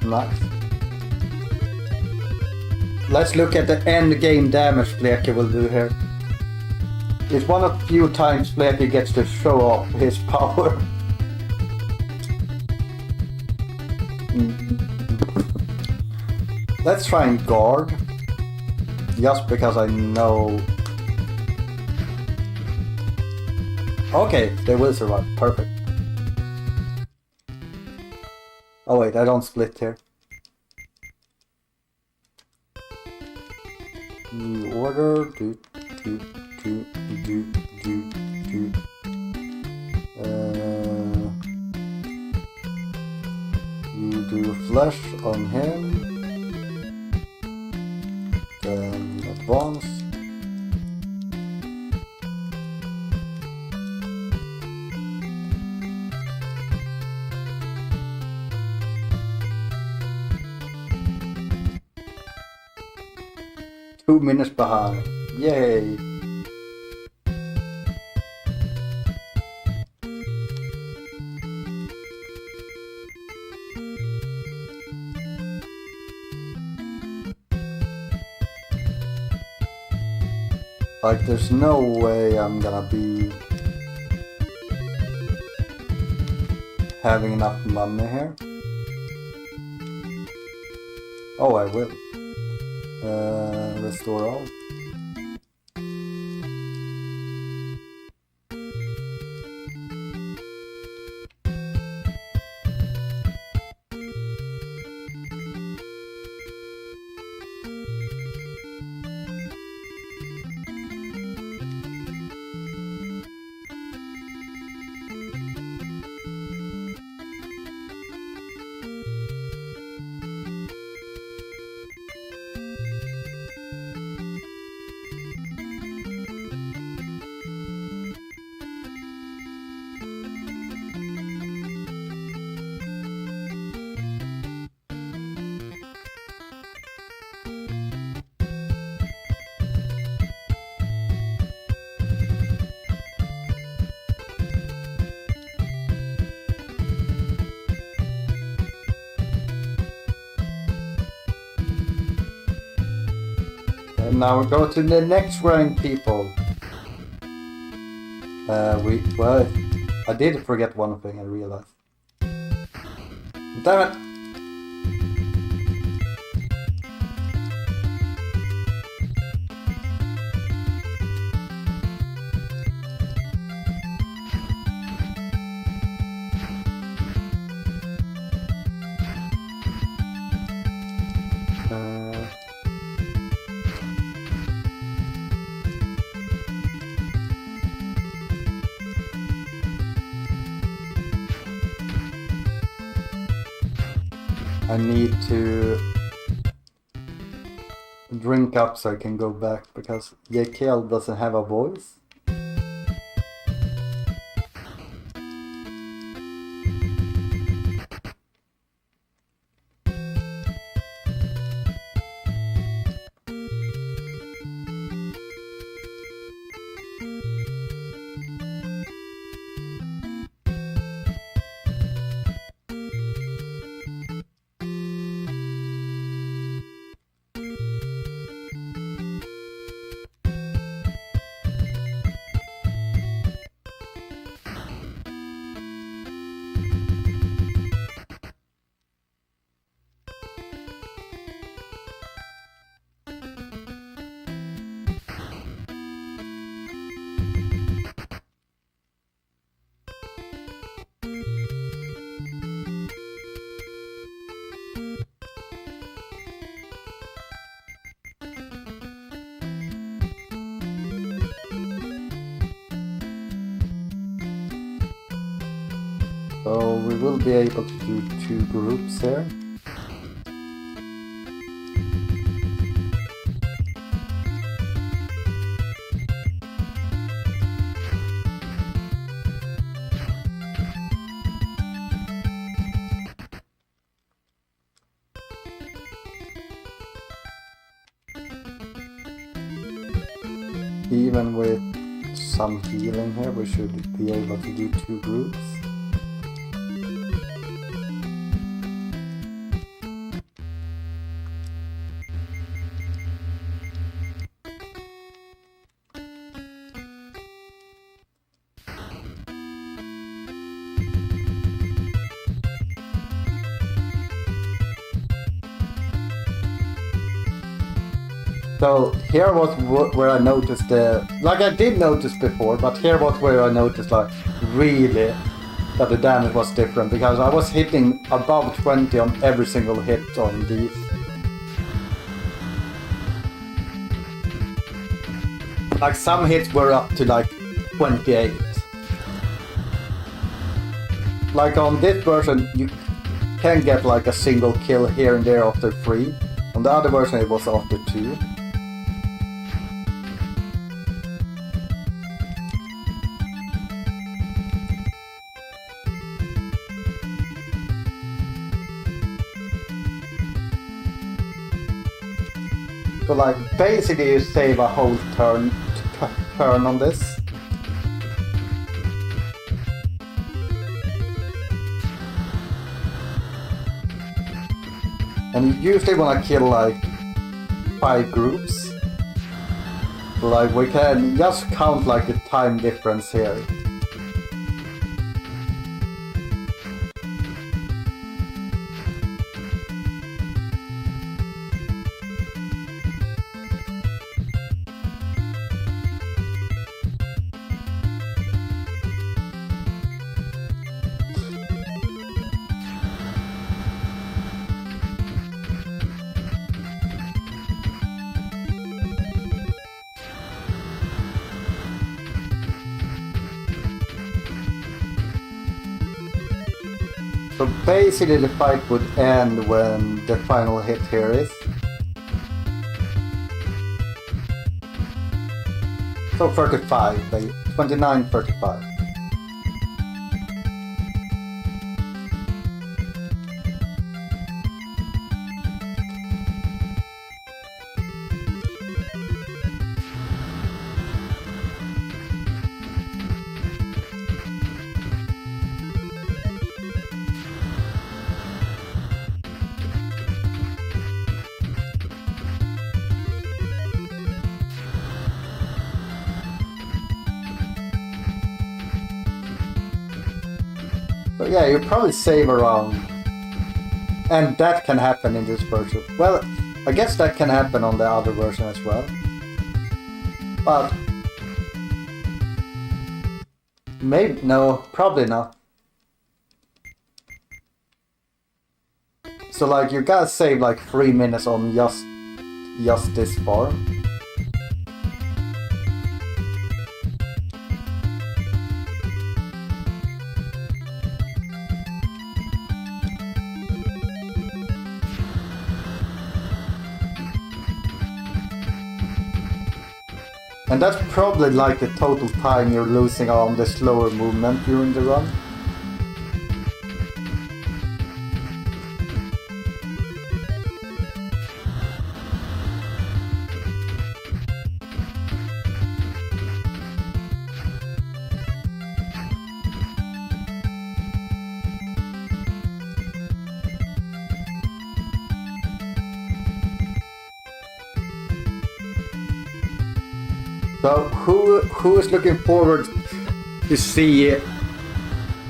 Nice. Let's look at the end game damage Fleke will do here. It's one of the few times Fleke gets to show off his power. Let's try and guard. Just because I know... Okay, they will survive. Perfect. Oh wait, I don't split here. New order. Do. You do flash on him. Then advance. Two minutes behind. Yay! Like, there's no way I'm gonna be having enough money here. Oh, I will. Restore all. And now we go to the next rank, people. Well, I did forget one thing, I realized. Damn it! I need to drink up so I can go back, because JKL doesn't have a voice. So we will be able to do 2 groups here. Even with some healing here, we should be able to do 2 groups. So here was where I noticed like I did notice before, but here was where I noticed like really that the damage was different, because I was hitting above 20 on every single hit on these. Like some hits were up to like 28. Like on this version you can get like a single kill here and there after 3. On the other version it was after 2. So like basically you save a whole turn on this. And you usually want to kill like 5 groups. Like we can just count like the time difference here. So basically the fight would end when the final hit here is. So 35, 29-35. So yeah, you probably save around, and that can happen in this version. Well, I guess that can happen on the other version as well. But maybe no, probably not. So like you gotta save like 3 minutes on just this bar. And that's probably like the total time you're losing on the slower movement during the run. So who is looking forward to see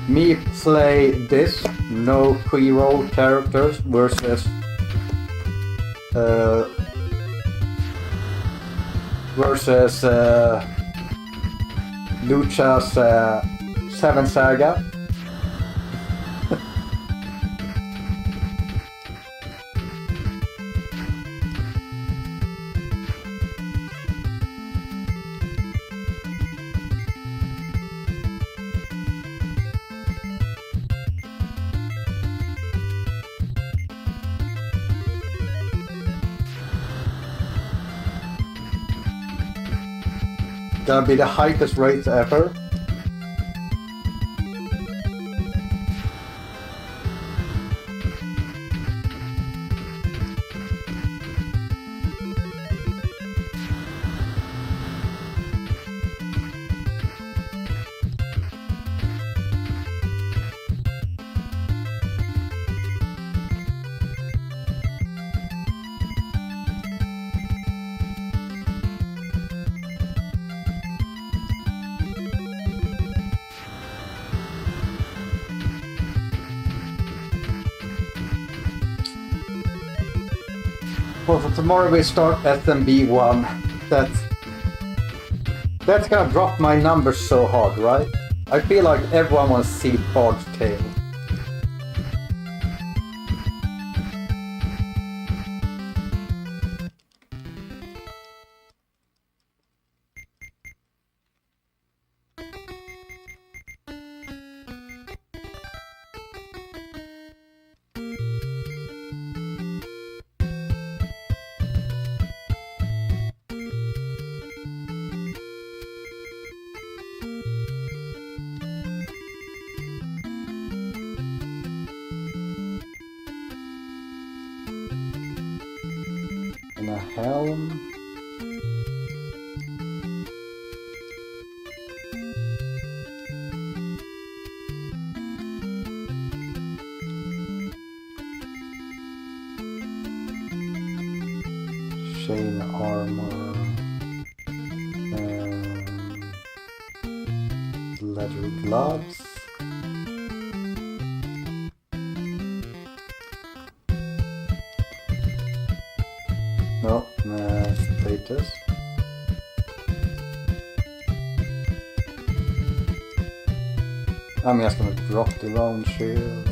me play this no pre-roll characters versus Lucha's 7 Saga? Gonna be the highest rates ever. Well, for tomorrow we start SMB 1. That's gonna drop my numbers so hard, right? I feel like everyone wants to see Bard's Tale. And a helm. Chain armor. leather gloves. No, status. I'm just gonna drop the round shield.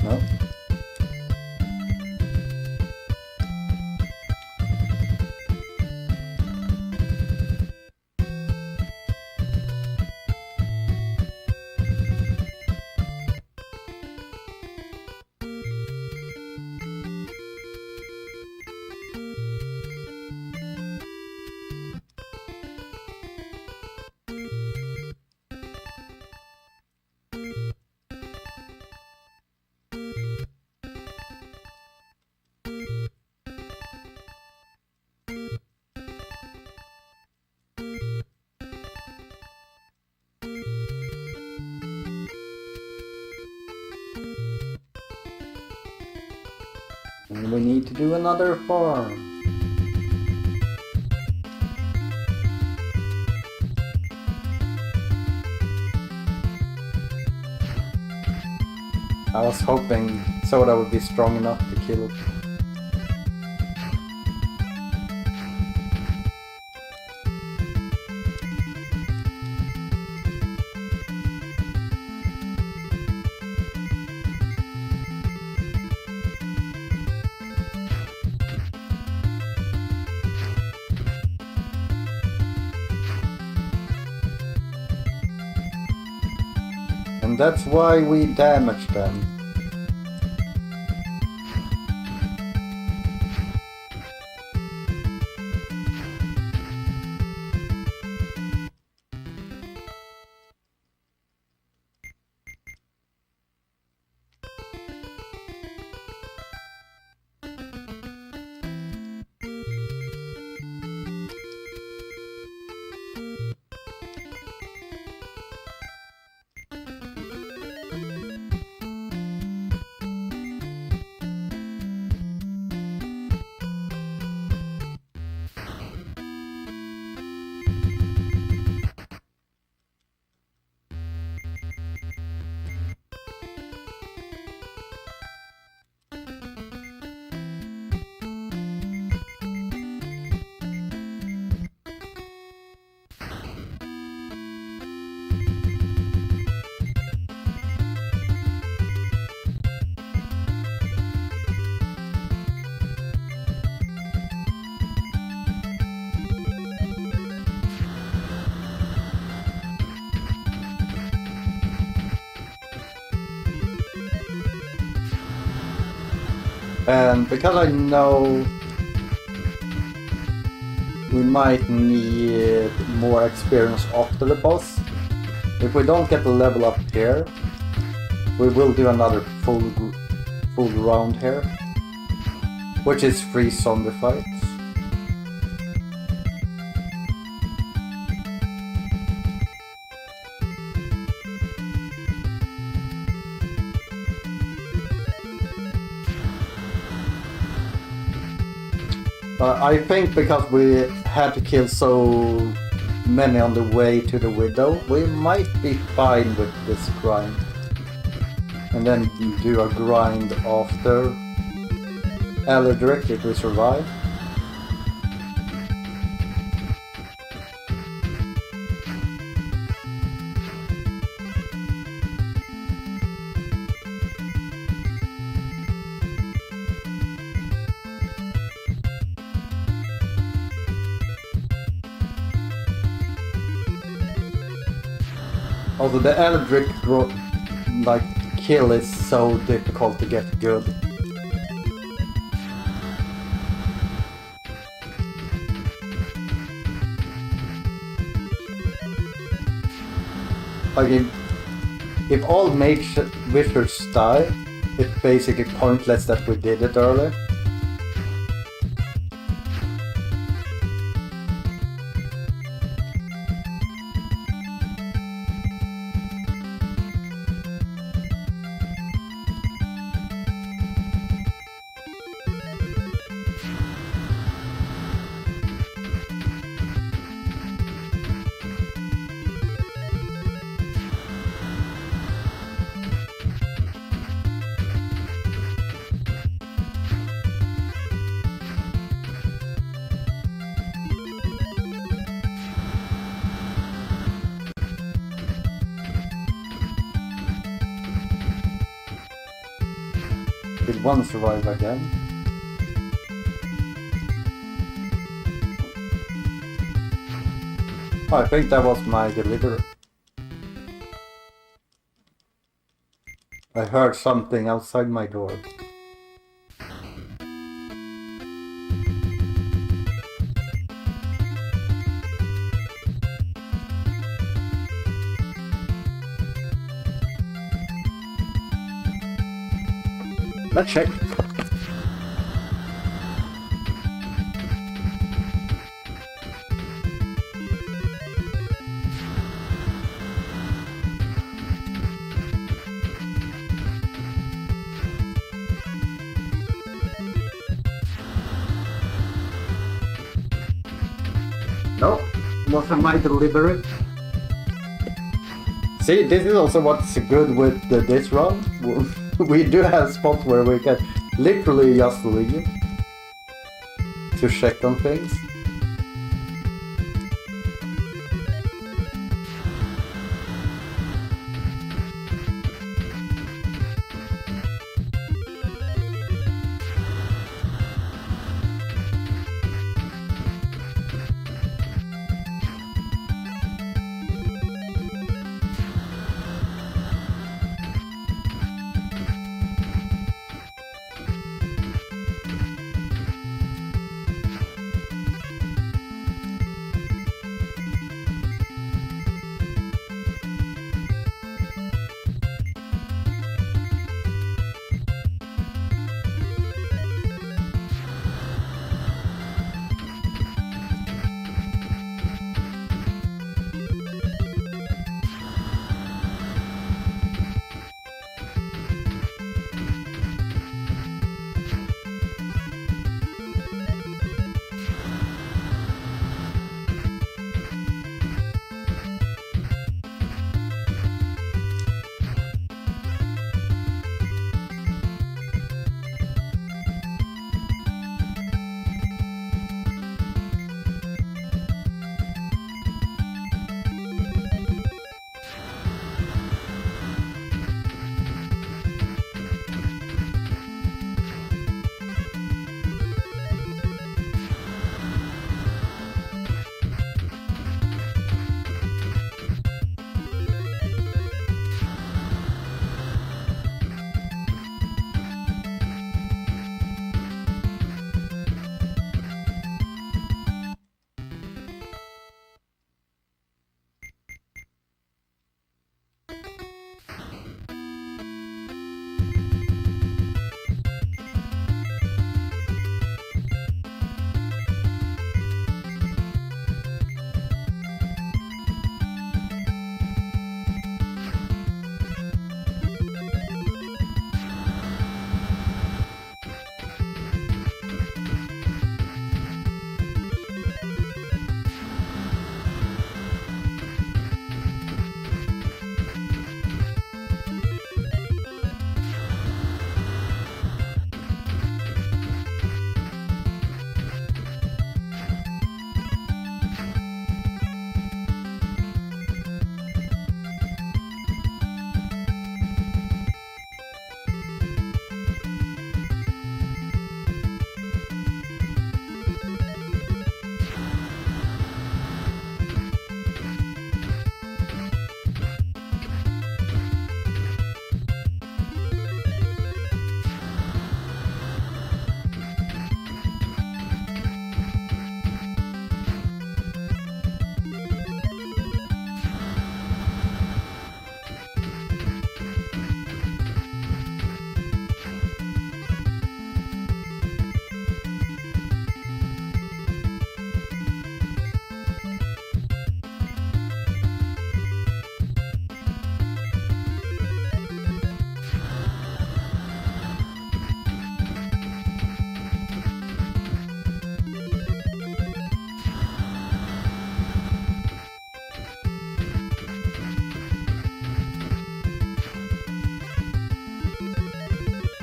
No. And we need to do another farm. I was hoping Soda would be strong enough to kill it. And that's why we damage them. And because I know we might need more experience after the boss, if we don't get the level up here, we will do another full round here, which is 3 zombie fights. I think because we had to kill so many on the way to the Widow, we might be fine with this grind. And then do a grind after Eldritch if we survive. Although the Eldritch kill is so difficult to get good. Like if all mage wizards die, it's basically pointless that we did it earlier. Did one survive again? Oh, I think that was my delivery. I heard something outside my door. Let's check. No, wasn't my delivery. See, this is also what's good with this run. We do have spots where we can literally just leave to check on things.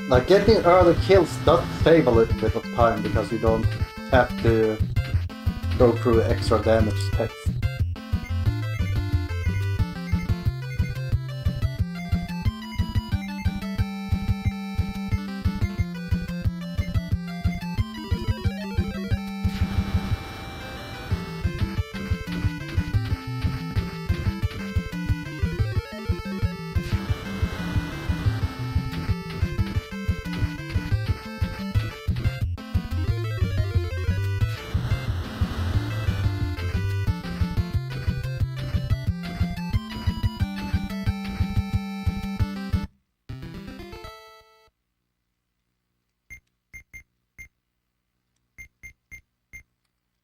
Like getting early kills does save a little bit of time because you don't have to go through extra damage text.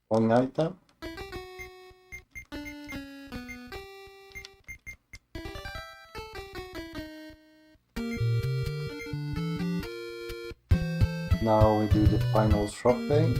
Wrong item. Now we do the final shopping.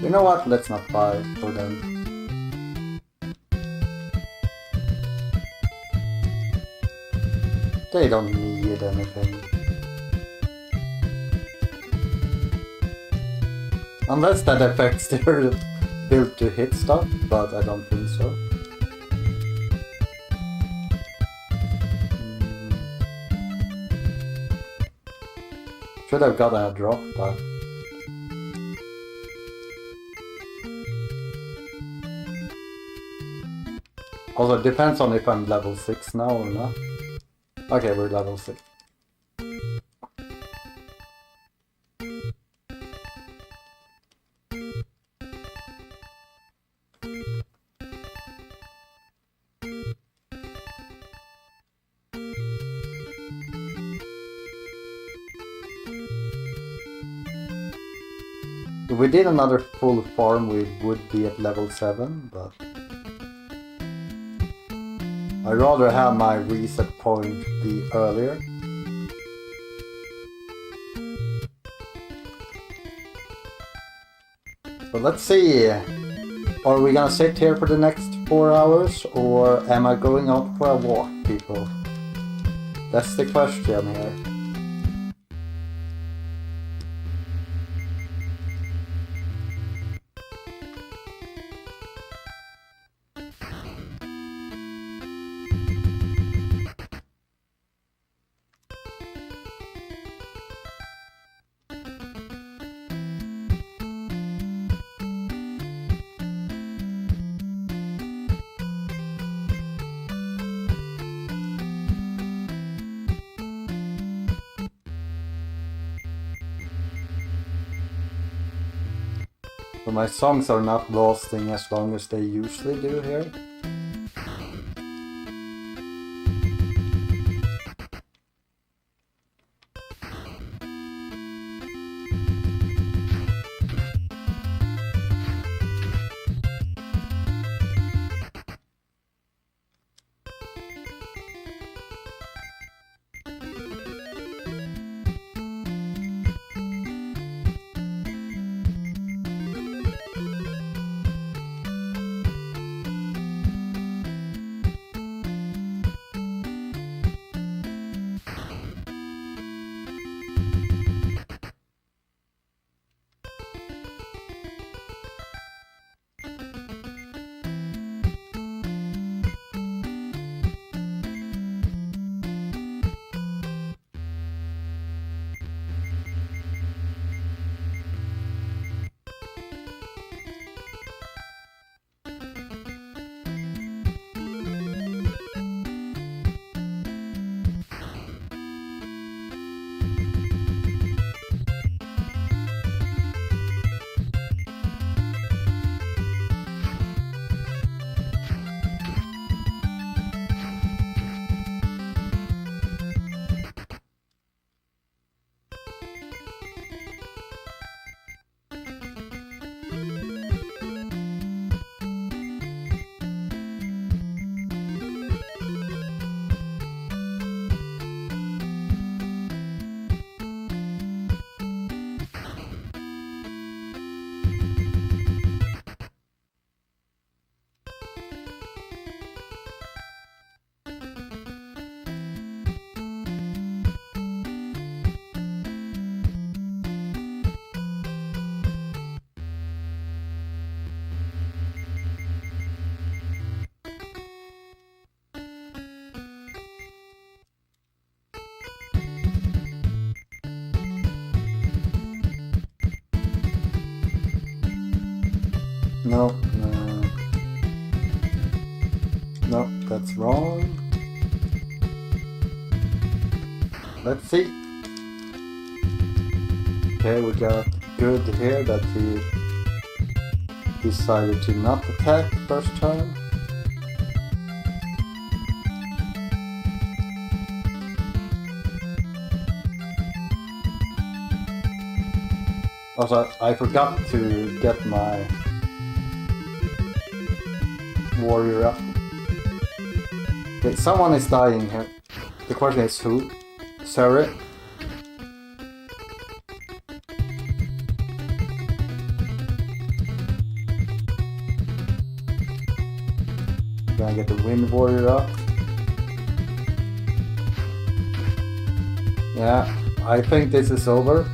You know what? Let's not buy it for them. They don't need anything. Unless that affects their build to hit stuff, but I don't think so. Should have gotten a drop, but... Also, it depends on if I'm level 6 now or not. Okay, we're level 6. If we did another full farm, we would be at level 7, but... I'd rather have my reset point be earlier. So let's see. Are we gonna sit here for the next 4 hours, or am I going out for a walk, people? That's the question here. So my songs are not lasting as long as they usually do here. No, no, that's wrong. Let's see. Okay, we got good here that he decided to not attack first turn. Also, I forgot to get my warrior up. Okay, someone is dying here. The question is who? Sorry. Gonna get the wind warrior up. Yeah, I think this is over.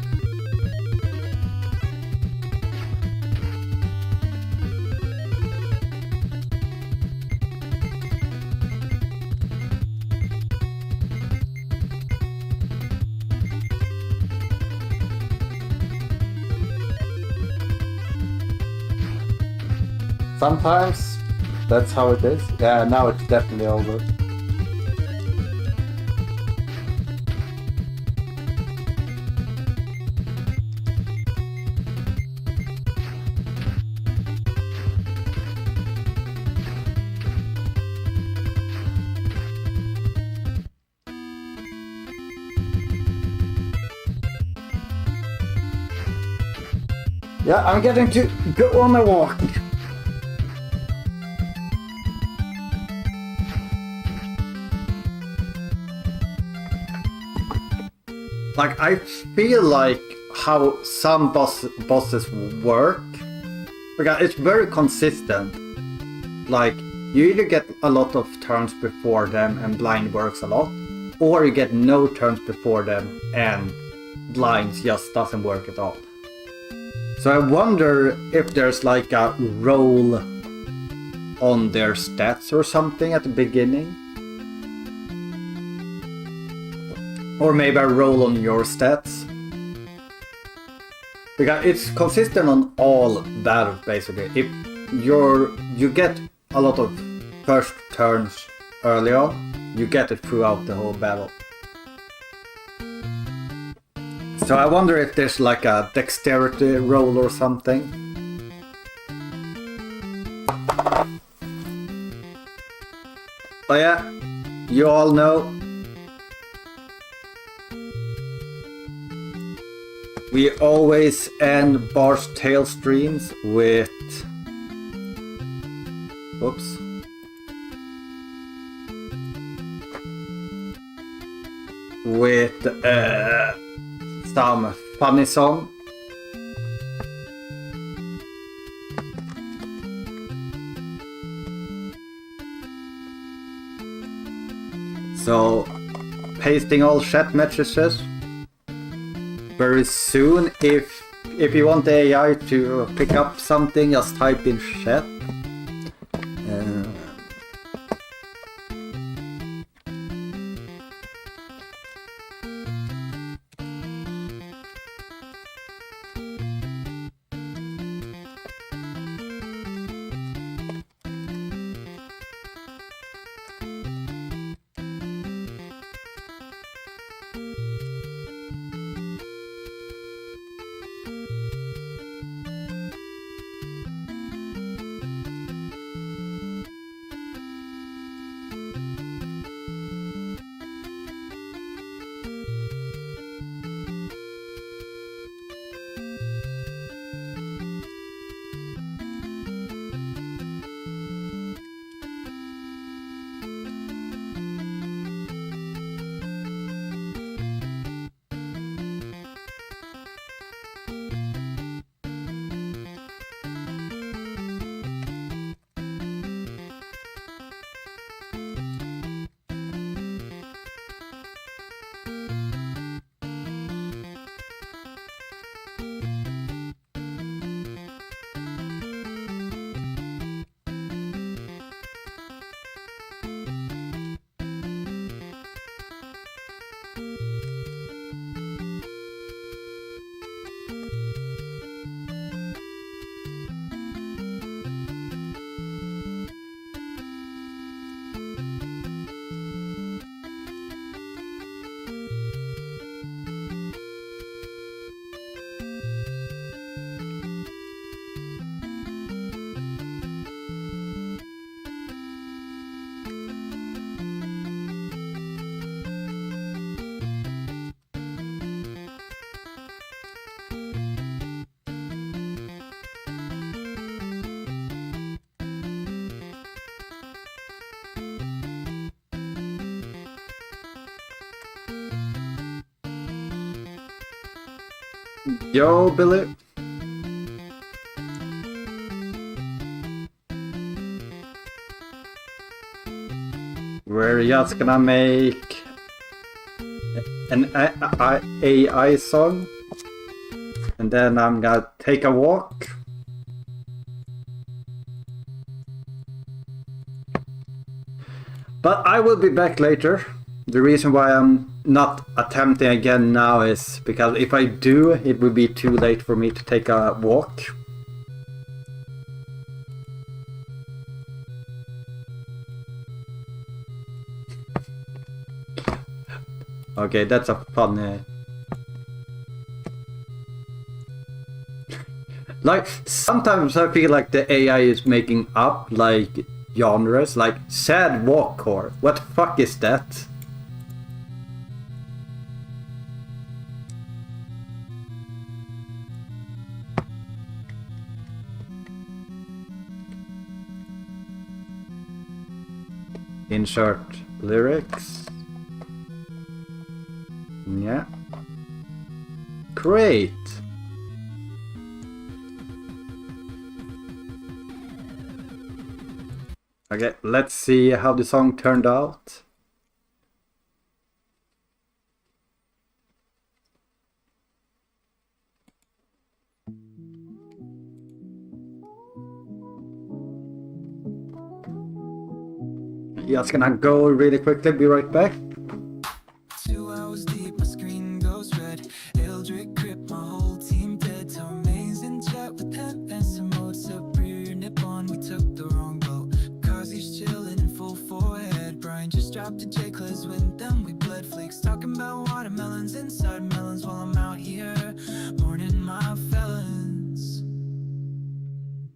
Sometimes that's how it is. Yeah, now it's definitely over. Yeah, I'm getting to go on a walk. Like, I feel like how some bosses work, because it's very consistent. Like, you either get a lot of turns before them and blind works a lot, or you get no turns before them and blinds just doesn't work at all. So I wonder if there's like a roll on their stats or something at the beginning. Or maybe a roll on your stats. Because it's consistent on all battles basically. If you get a lot of first turns early on, you get it throughout the whole battle. So I wonder if there's like a dexterity roll or something. But yeah, you all know. We always end Bar's Tale streams with... Oops. With some funny song. So, pasting all chat messages very soon. If you want the AI to pick up something, just type in chat. Yo, Billy. We're just gonna make an AI song, and then I'm gonna take a walk. But I will be back later. The reason why I'm not attempting again now is because if I do, it will be too late for me to take a walk. Okay, that's a funny... Like, sometimes I feel like the AI is making up, like, genres, like sad walkcore. What the fuck is that? Insert lyrics. Yeah. Great. Okay, let's see how the song turned out. Just gonna go really quickly, be right back. 2 hours deep, my screen goes red. Eldrick grip, my whole team dead. Tomains in chat with them and some mode. Superior Nippon, we took the wrong boat. Kazi's chilling in full forehead. Brian just dropped a J-Class with them. We bled flakes, talking about watermelons inside melons while I'm out here mourning my felons.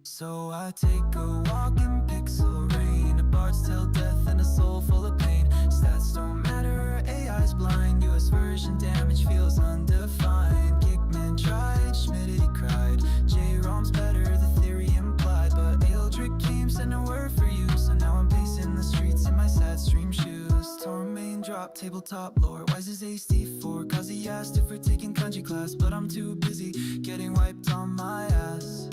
So I take a walk in pixel rain. A bard's tell death and a soul full of pain. Stats don't matter, AI's blind. US version damage feels undefined. Kickman tried, Schmidt cried. J-Rom's better, the theory implied. But Eldrick came, sent a word for you. So now I'm pacing the streets in my sad stream shoes. Tormain drop, tabletop lore. Why's his ace D4? Cause he asked if we're taking kanji class. But I'm too busy getting wiped on my ass.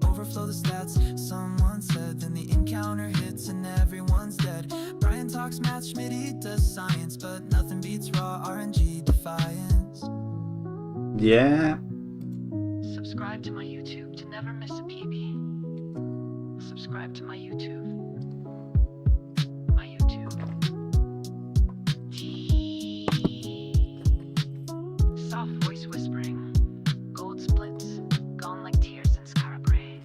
Overflow the stats, someone said. Then the encounter hits and everyone's dead. Brian talks math, Schmidt does science. But nothing beats raw RNG defiance. Yeah. Subscribe to my YouTube to never miss a PB. Subscribe to my YouTube. My YouTube. Soft voice whispering. Gold splits. Gone like tears in Scarabray.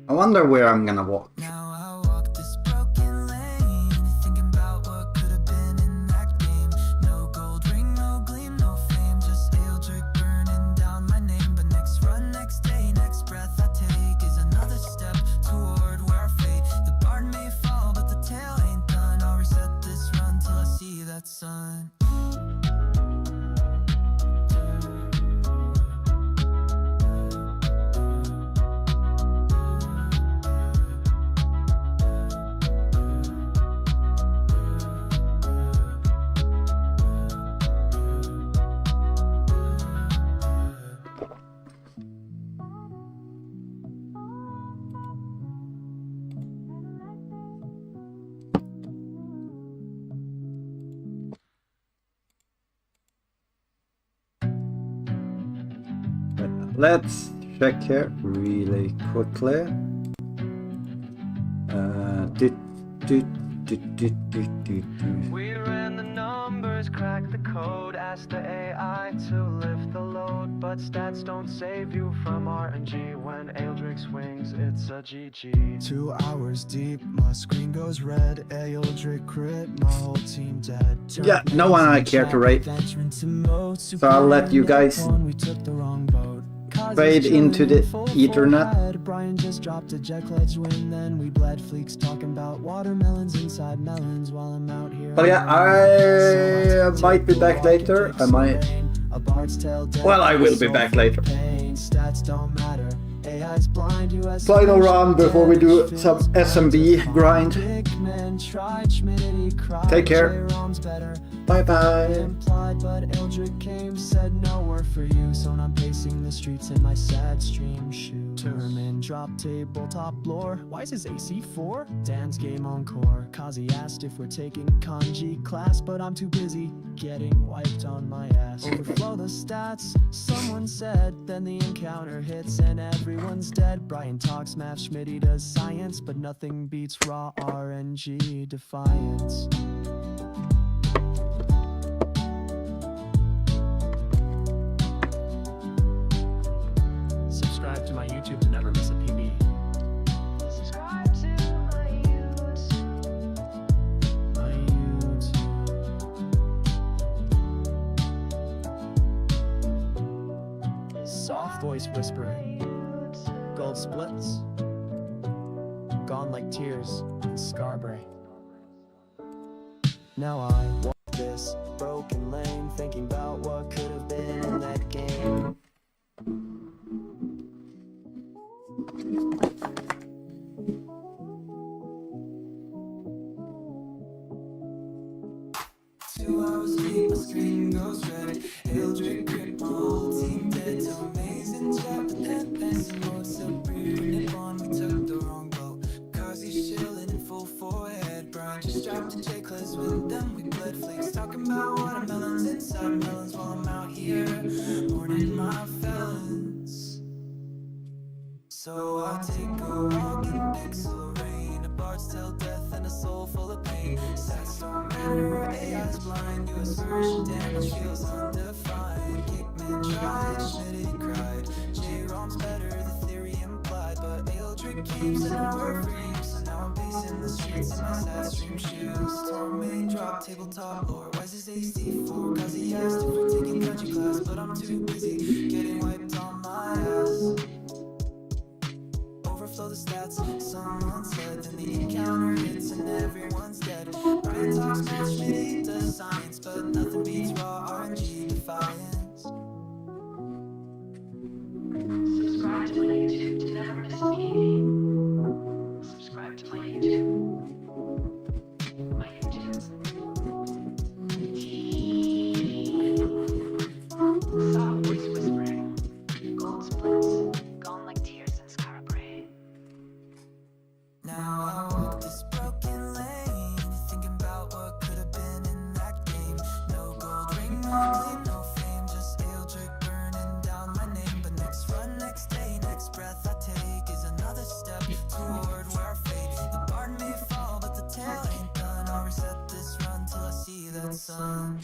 I wonder where I'm gonna walk. Now I walk this broken lane, thinking about what could have been in that game. No gold ring, no gleam, no fame, just Eldrick burning down my name. But next run, next day, next breath I take is another step toward where I fade. The bard may fall, but the tail ain't done. I'll reset this run till I see that sun. Let's check here really quickly. We ran the numbers, cracked the code, asked the AI to lift the load. But stats don't save you from RNG. When Eldrick swings, it's a GG. 2 hours deep, my screen goes red. Eldrick crit, my whole team dead. Yeah, no one I care to rate. So I'll let you guys fade into the ethernet. Brian just dropped a jet clutch win, then we bled fleeks talking about watermelons inside melons while I'm out here. But yeah, I might be back later. I might. Well, I will be back later. Final round before we do some SMB grind. Take care. Bye bye. Implied, but Eldrick came, said no word for you. So I'm pacing the streets in my sad stream shoes. Termin, drop tabletop lore. Why is his AC 4? Dan's game encore. Kazi asked if we're taking kanji class, but I'm too busy getting wiped on my ass. Overflow the stats, someone said. Then the encounter hits and everyone's dead. Brian talks math, Schmitty does science, but nothing beats raw RNG defiance. Subscribe to my YouTube to never miss a PB. Subscribe to my YouTube. My YouTube. Soft voice whispering. Gold splits. Gone like tears in Scarborough. Now I walk this broken lane, thinking about what could have been in that game. My screen goes red. Eldrick grip my whole team dead. To amazing job, but that passing mode so weird. Nippon, we took the wrong boat. Kazi's chilling in full forehead. Brian just dropped a J class with them. We bled flakes talking about watermelons inside melons while I'm out here mourning my felons. So I take a walk in pixel rain. A bard's till death and a soul full of pain. Stats don't matter, AI's blind. US version damage feels undefined. Kickman tried, Schmitty cried. J-Rom's better, the theory implied. But Eldrick keeps an hour free. So now I'm pacing the streets in my sad stream shoes. Torment drop, tabletop lore. Why's his AC 4? Cause he asked if we're taking country class. But I'm too busy getting wiped on my ass. Overflow the stats, someone said. Then the encounter hits and everyone's dead. Brian talks math, Schmitty does science, but nothing beats raw RNG defiance. Subscribe to my YouTube to never miss a PB. Subscribe to my YouTube. My YouTube. Soft voice whispering. Gold splits. Gone like tears in Scarborough. Now I walk this broken lane, thinking about what could have been in that game. No gold ring, no gleam, no fame, just Eldrick burning down my name. But next run, next day, next breath I take is another step toward where I fade. The bard may fall, but the tail ain't done. I'll reset this run till I see that sun.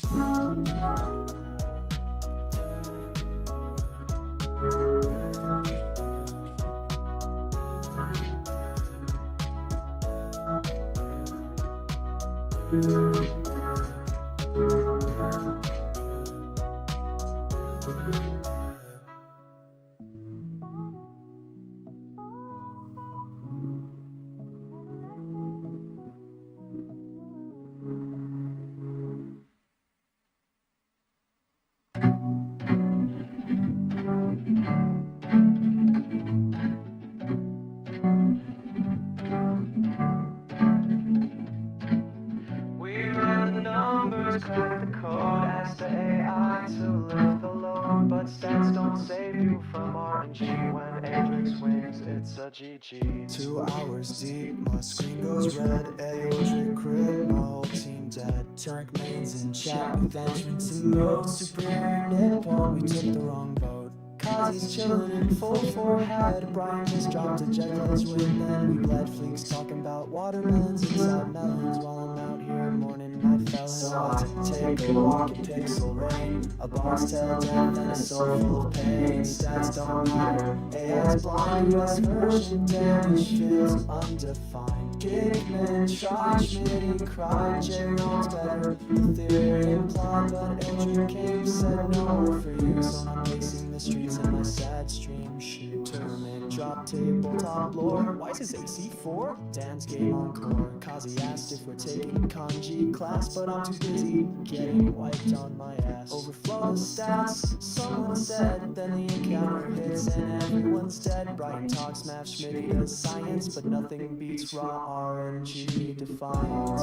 We run the numbers, crack the code, ask the AI to lift the load. But stats don't save you from RNG. When Eldrick swings, it's a GG. 2 hours deep, my screen goes red. Eldrick crit, my whole team dead. Turk mains in chat with entrance and mode. Superior Nippon, we took the wrong boat. Kazi's chillin' in full forehead. Brian just dropped a Jekyll's win. Then we bled fleeks talking about watermelons inside melons while I'm out here mourning my felons. So I take a walk in pixel rain. A bard's tell death and a soul full of pain. Stats don't matter, AI's blind. US version damage feels undefined. Kickman tried, Schmitty cried. J-Rom's better, the theory implied. But Eldrick came, said no word for you. So I'm pacing the streets in my sad stream shoot. Termin, drop tabletop lore. Why is his AC 4? Dan's game encore. Kazi asked if we're taking kanji class, but I'm too busy getting wiped on my ass. Overflow the stats, someone said. Then the encounter hits and everyone's dead. Brian talks math, Schmitty does science, but nothing beats raw RNG defiance.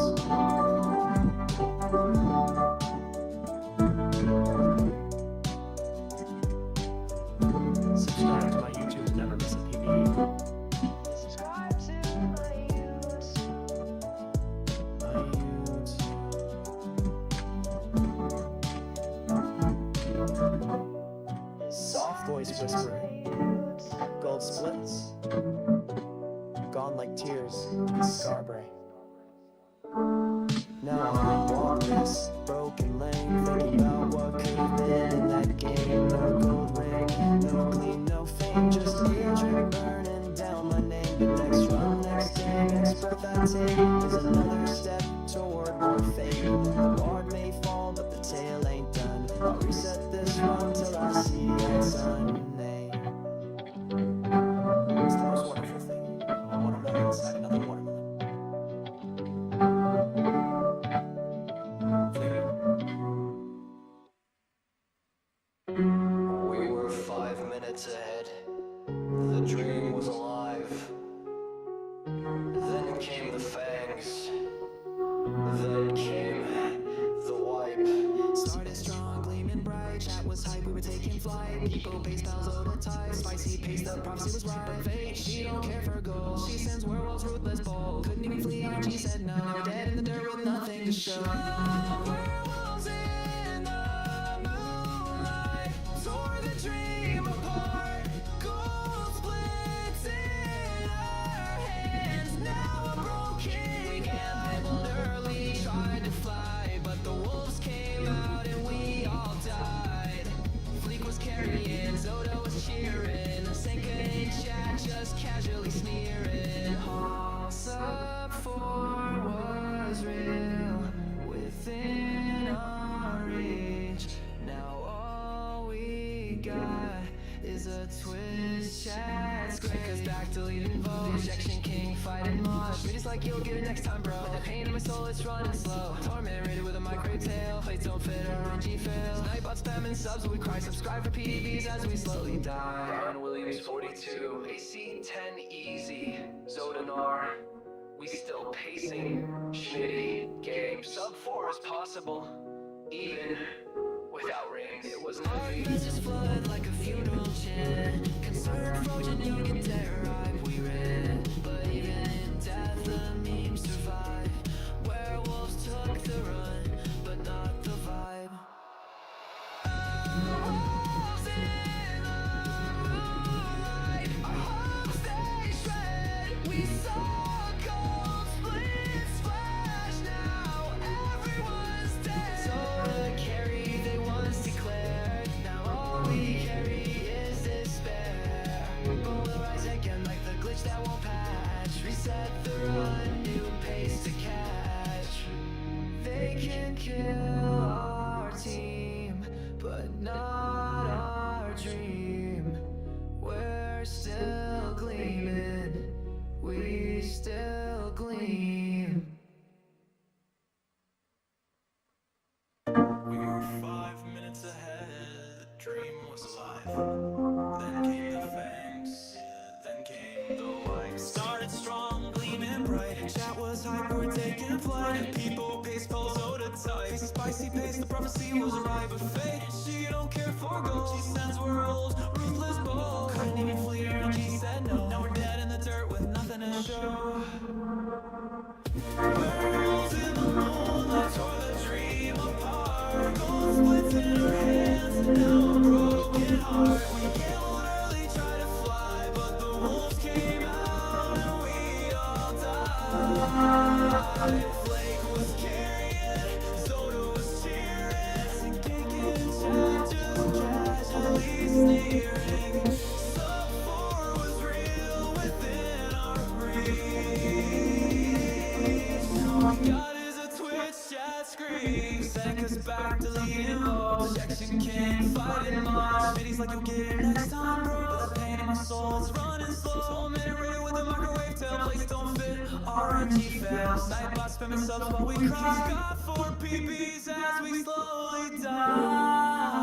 whisper. Gold splits, gone like tears in Scarborough. Now I walk this broken lane, thinking about what could have been in that game. No gold ring, no gleam, no fame, just a dream burning down my name. But next run, next day, next breath I take is another step toward more fame. The bard may fall, but the tale ain't done. I'll reset this run till I see that sun. It's the most wonderful thing. A watermelon inside another watermelon. We were 5 minutes ahead. The dream was alive. Then came the fangs. Then came the wipe. Started strong, gleaming bright. Chat was hype, we were taking flight. People pace, pals, Oda tie. Spicy pace, the prophecy was right. But fate, she don't care for gold. She sends werewolves, ruthless bold. Couldn't even flee on, she said no. Now we're dead in the dirt with nothing to show. Werewolves in the moonlight tore the dream apart. Gold splits in our hands. Now we're broken. We gambled early, tried to fly, but the wolves came out and we all died. Fleek was carrying, Zoda was cheering, Senka in chat just casually sneering. Hoss up for was real within our reach. Now all we got is a twist chat screen. Take us back to leading vote. Ejection king fighting mosh. It's like you'll get it next time, bro. With the pain in my soul, it's running slow. Torment rated with a microwave tail. Plates don't fit, RNG fails. Nightbot spamming subs, we cry. Subscribe for PDBs as we slowly die. Brian Williams 42, AC 10 easy. Zodanar, we still pacing. Schmitty game sub 4 is possible, even without rings. It was our business flood like a funeral chant. Concerned Trojan, you can terrorize. We ran, but even in death, the memes survive. Werewolves took the run, but not the vibe. Wolves in the moonlight, our hopes they shred. We saw gold splits splash. Now everyone's dead. So the carry they once declared. Now all we carry is despair. But we'll rise again like the glitch that won't patch. Reset the run, new pace to catch. They can kill our team, but not our dream. We're still gleaming, we still gleam. We were 5 minutes ahead, the dream was alive. Then came the fangs, then came the wipe. Started strong, gleaming bright. Chat was hype, we were taking flight. People pace, pulls, Oda tight. Spicy pace, the prophecy was right. But fate, she don't care for gold. She sends world, ruthless bold. Couldn't even flee her and she said no. Now we're dead in the dirt with nothing to show. Werewolves in the moonlight tore the dream apart. Gold splits in our hands, now a broken heart. We gambled early, tried to fly, but the wolves came out and we all died. Flake was carrying, Zoda was cheering, sinking in chat just casually sneering. Sub 4 was real within our reach. All we got is a Twitch chat screen. Send us back to leading votes. Ejection king fighting mosh. Midi's like you'll get it next time, bro. But the pain in my soul is running slow. Minute rated with a microwave tail. Plates don't fit, RNG fails. Nightbot spamming subs while we cry. Got 4 PBs as we slowly die.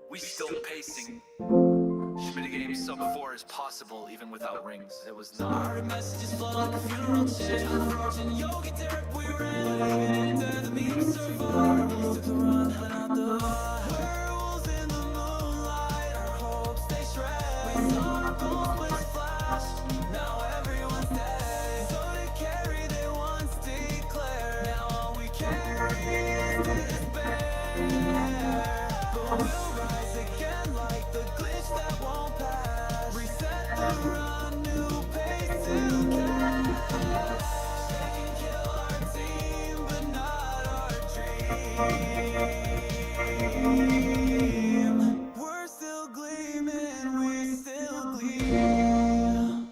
We still pacing. Schmitty game sub 4 is possible even without rings. It was not. Our messages flow like a funeral chant. Unfortunate yogi therapy we ran. But even in death, the memes survive. We took the run, but not the vibe. Werewolves in the moonlight, our hopes they shred. We saw gold splits flash, now everyone's dead. So they carry, they once declared. Now all we carry is despair. But we'll rise again like the We're still gleaming, we're still gleaming.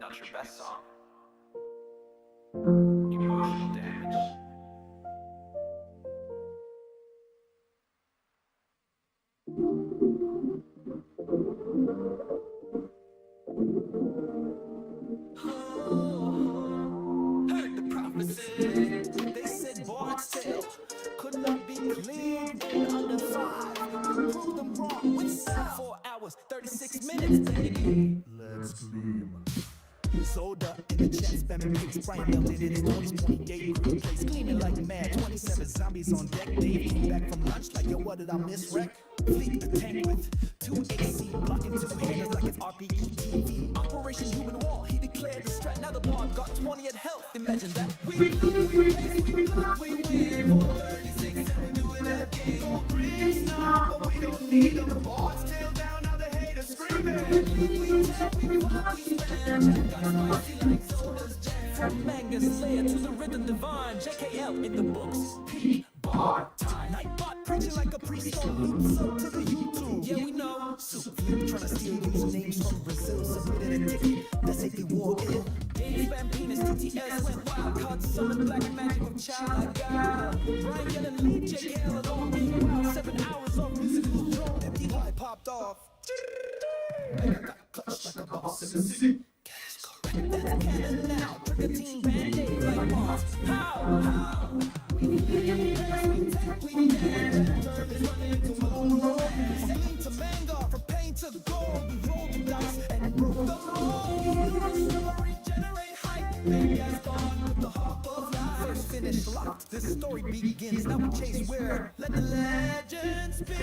Not your best song. Emotional damage. Heard the prophecy. They said Bard's tale could not be cleaned in under 5. Prove them wrong with 4 hours, 36 minutes, baby. Let's gleam. Soda in the chat, spamming pics, Brian melted in his 28 group place, gleaming like mad. 27 zombies on deck. Dave came back from lunch like, yo, what did I miss, wreck? Fleet the tank with 2 AC, blocking 2 handers like it's RPG TV. Operation Human Wall, he declared the strat. Now the bar got 20 at health. Imagine that. We win for 36, and we do it again. For bricks now, but we don't need them. Bard's tail down, now the haters screaming. We tap, we rock, we spam. Got spicy like soda's jam. From Mangus Slayer to the rhythm divine, JKL in the books. Bar time. Nightbot preaching like a priest on loops up to the YouTube. Yeah, we know. Super Flip trying to steal usernames from Brazil. Submitted a ticket. That's if you war ill. Dave Spam Penis TTS went wild. Caught summon black magic of child. I got Brian Yellen, Lee, JKL, and all meanwhile. 7 hours of musical drone. Empty high popped off. I got clutched like a boss in the city. That's canon now. Trigger team band-aid like boss. How? We tech, we dance. Turn this money into more. Selling to manga, from pain to gold. We rolled the dice and broke the mold. Story generate hype. Baby, I spawned with the hop of life. First finish locked. This story begins. Now we chase where? Let the legends be.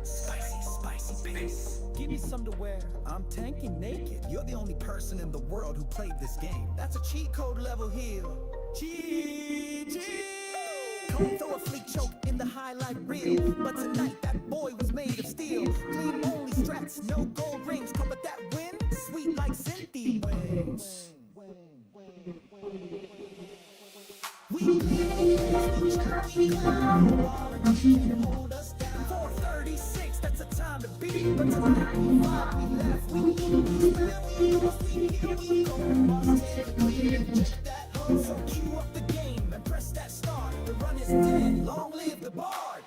Spicy bass. Give me some to wear. I'm tanking naked. You're the only person in the world who played this game. That's a cheat code level here. GG. Come throw a fleet choke in the highlight reel. But tonight that boy was made of steel. Clean only strats, no gold rings. Come with that win, sweet like Cynthia wings. We hold us down. 436, that's a time to beat. But tonight we fight, we laugh, we eat. We lost, we heal, we go. Boss typically check that home. So cue up the game and press that start. The run is dead, long live the bard.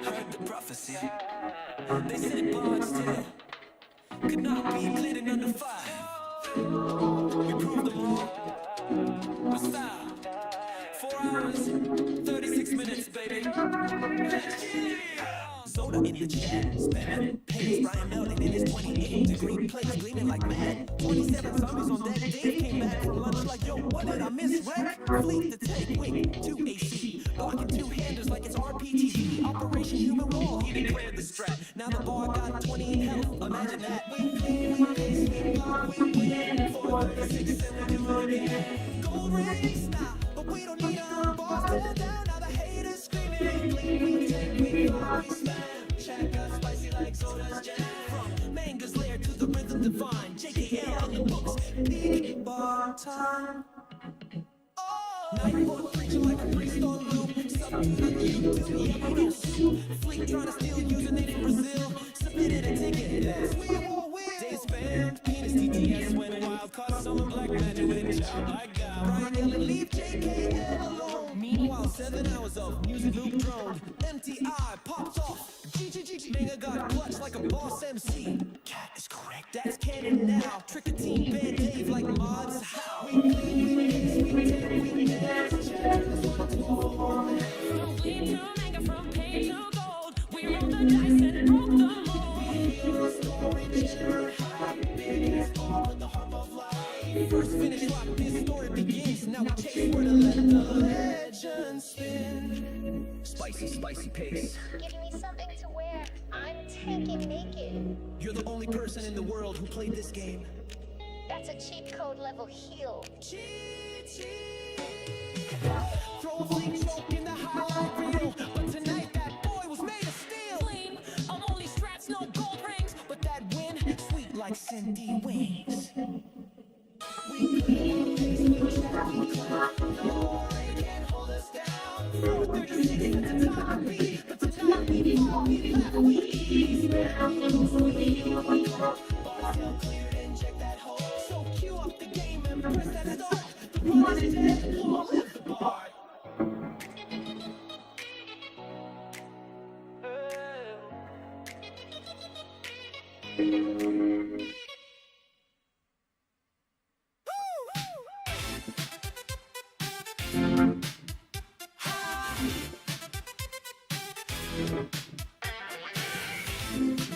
Heard the prophecy. They said Bard's tale could not be cleared in under 5. We proved them wrong. With style. 4 hours, 36 minutes, baby. Soda in the chat, spamming pace. Brian melting in his 28-degree place, gleaming like mad. 27 zombies on deck. Dave came back from lunch like, yo, what did I miss, wreck? Fleet the tank, wing, 2 AC. Blocking 2 handers like it's RPG. Operation Human Wall, he declared the strat. Now the bar got 20 in health. Imagine that. We clean, we pace, we block, we win. 436 and we do it again. Gold rings now, but we don't need them. Bars still down, now the haters screaming. Clean, we take, we fly, we slam. Check us spicy like soda's jam. From Manga's lair to the rhythm divine. JKL in the books. Big bar time. Nightbot preaching like a priest on loop. Sub to the YouTube, yeah, we don't sue. Fleet trying to steal username from Brazil. Submitted a ticket, yes, we all win. They spammed, penis TTS went wild. Caught some black magic with child like God. Brian Yellen, leave JKL alone. Meanwhile, 7 hours of music loop droned. MTI popped off. GGG, Mega got clutched like a boss MC. Cat is correct, that's canon now. Trick a team, band Dave like mods. How? We clean, we pace, we take, we dance. Check this one, 2, 4, man. From gleam to mega, from pain to gold. We rolled the dice and broke the mold. We feel the story, generate hype. Biggest ball with the heart of First finish rock, this story begins. Now we chase where to let the legend spin. Spicy, spicy pace. Give me something to wear. I'm taking naked. You're the only person in the world who played this game. That's a cheat code level heal. Throw a fleek joke in the highlight reel. But tonight that boy was made of steel. Flame, I'm only straps, no gold rings. But that win, sweet like Cindy wings. So cue up the game and press that start. The run is dead, long live the bard.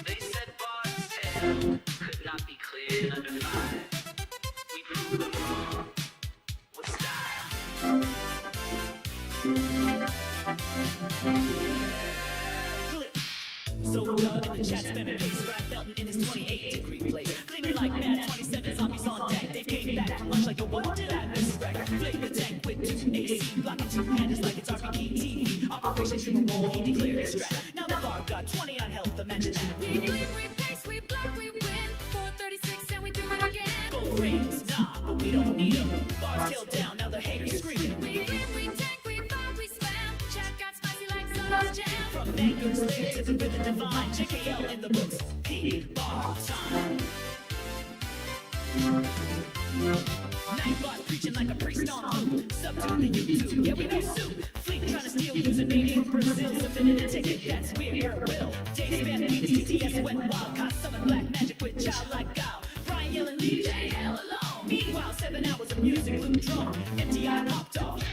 They said Bard's tale could not be cleared under fire. We proved them wrong with style. So good, the chat spamming pace, Brad Felton in his 28-degree plate. Gleaming like mad, 27 zombies on deck. They came back from lunch like, yo, what did I misrect? Flame the tank with 2 AC, blocking 2 handers like it's RPG TV. Operation Super Bowl, he declared his strat. Now the bar got 20 on health, imagine that. We bleed, we pace, we block, we win. 436 and we do it again. Gold rings, nah, but we don't need them. Bars killed down, now the haters screaming. We win, we tank, we fight, we spam. Chat got spicy like Soda's jam. From Banger's Lair to the rhythm divine, JKL in the books, peak bar time. Nightbot preaching like a priest on loop. Subdue the YouTube, yeah we know soup. Fleet trying to steal username from Brazil. Submitted a ticket, that's weird, will. Dave Span, Venus, TTS, went wild. Caught summon black magic with childlike guile. Brian yelling, leave J hell alone. Meanwhile, 7 hours of music, loop drum. MTI popped off.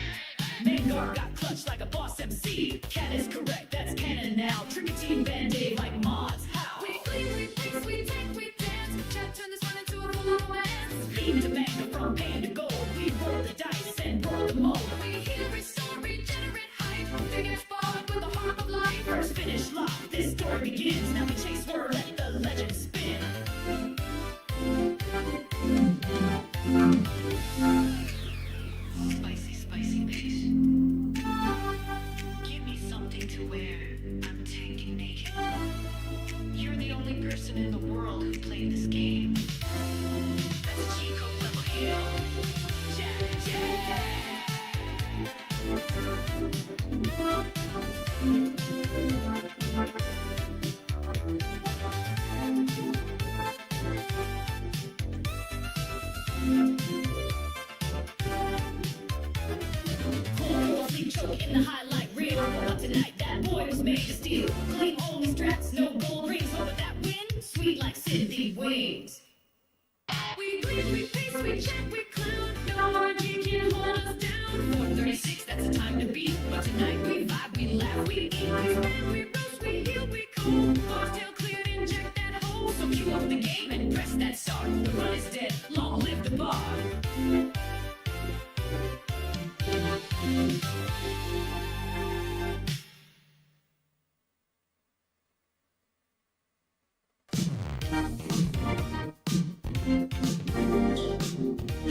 Vanguard got clutched like a boss MC. Cat is correct, that's canon now. Tricketine Band-Aid like mods. How? We bleed, we pace, we tank, we dance. Chat turn this one into a full romance. Leave the banker from pain to gold. We roll the dice and roll the mold. We heal, restore, regenerate hype. Big ass ball with the heart of life. First finish lock, this story begins. Now we chase word, let the legend spin. Spicy, spicy pace. Give me something to wear. I'm taking naked. You're the only person in the world who played this game. That's a cheat code level heal. Choke in the highlight reel. But tonight that boy was made to steal. Clean only straps, no gold rings. But that win, sweet like Cindy wings. We bleed, we pace, we check, we clown. No RG can hold us down. 436, that's the time to beat. But tonight we vibe, we laugh, we eat. We spam, we roast, we heal, we cold. Bars tail cleared, inject that hole. So cue up the game and press that start. The run is dead, long live the bar.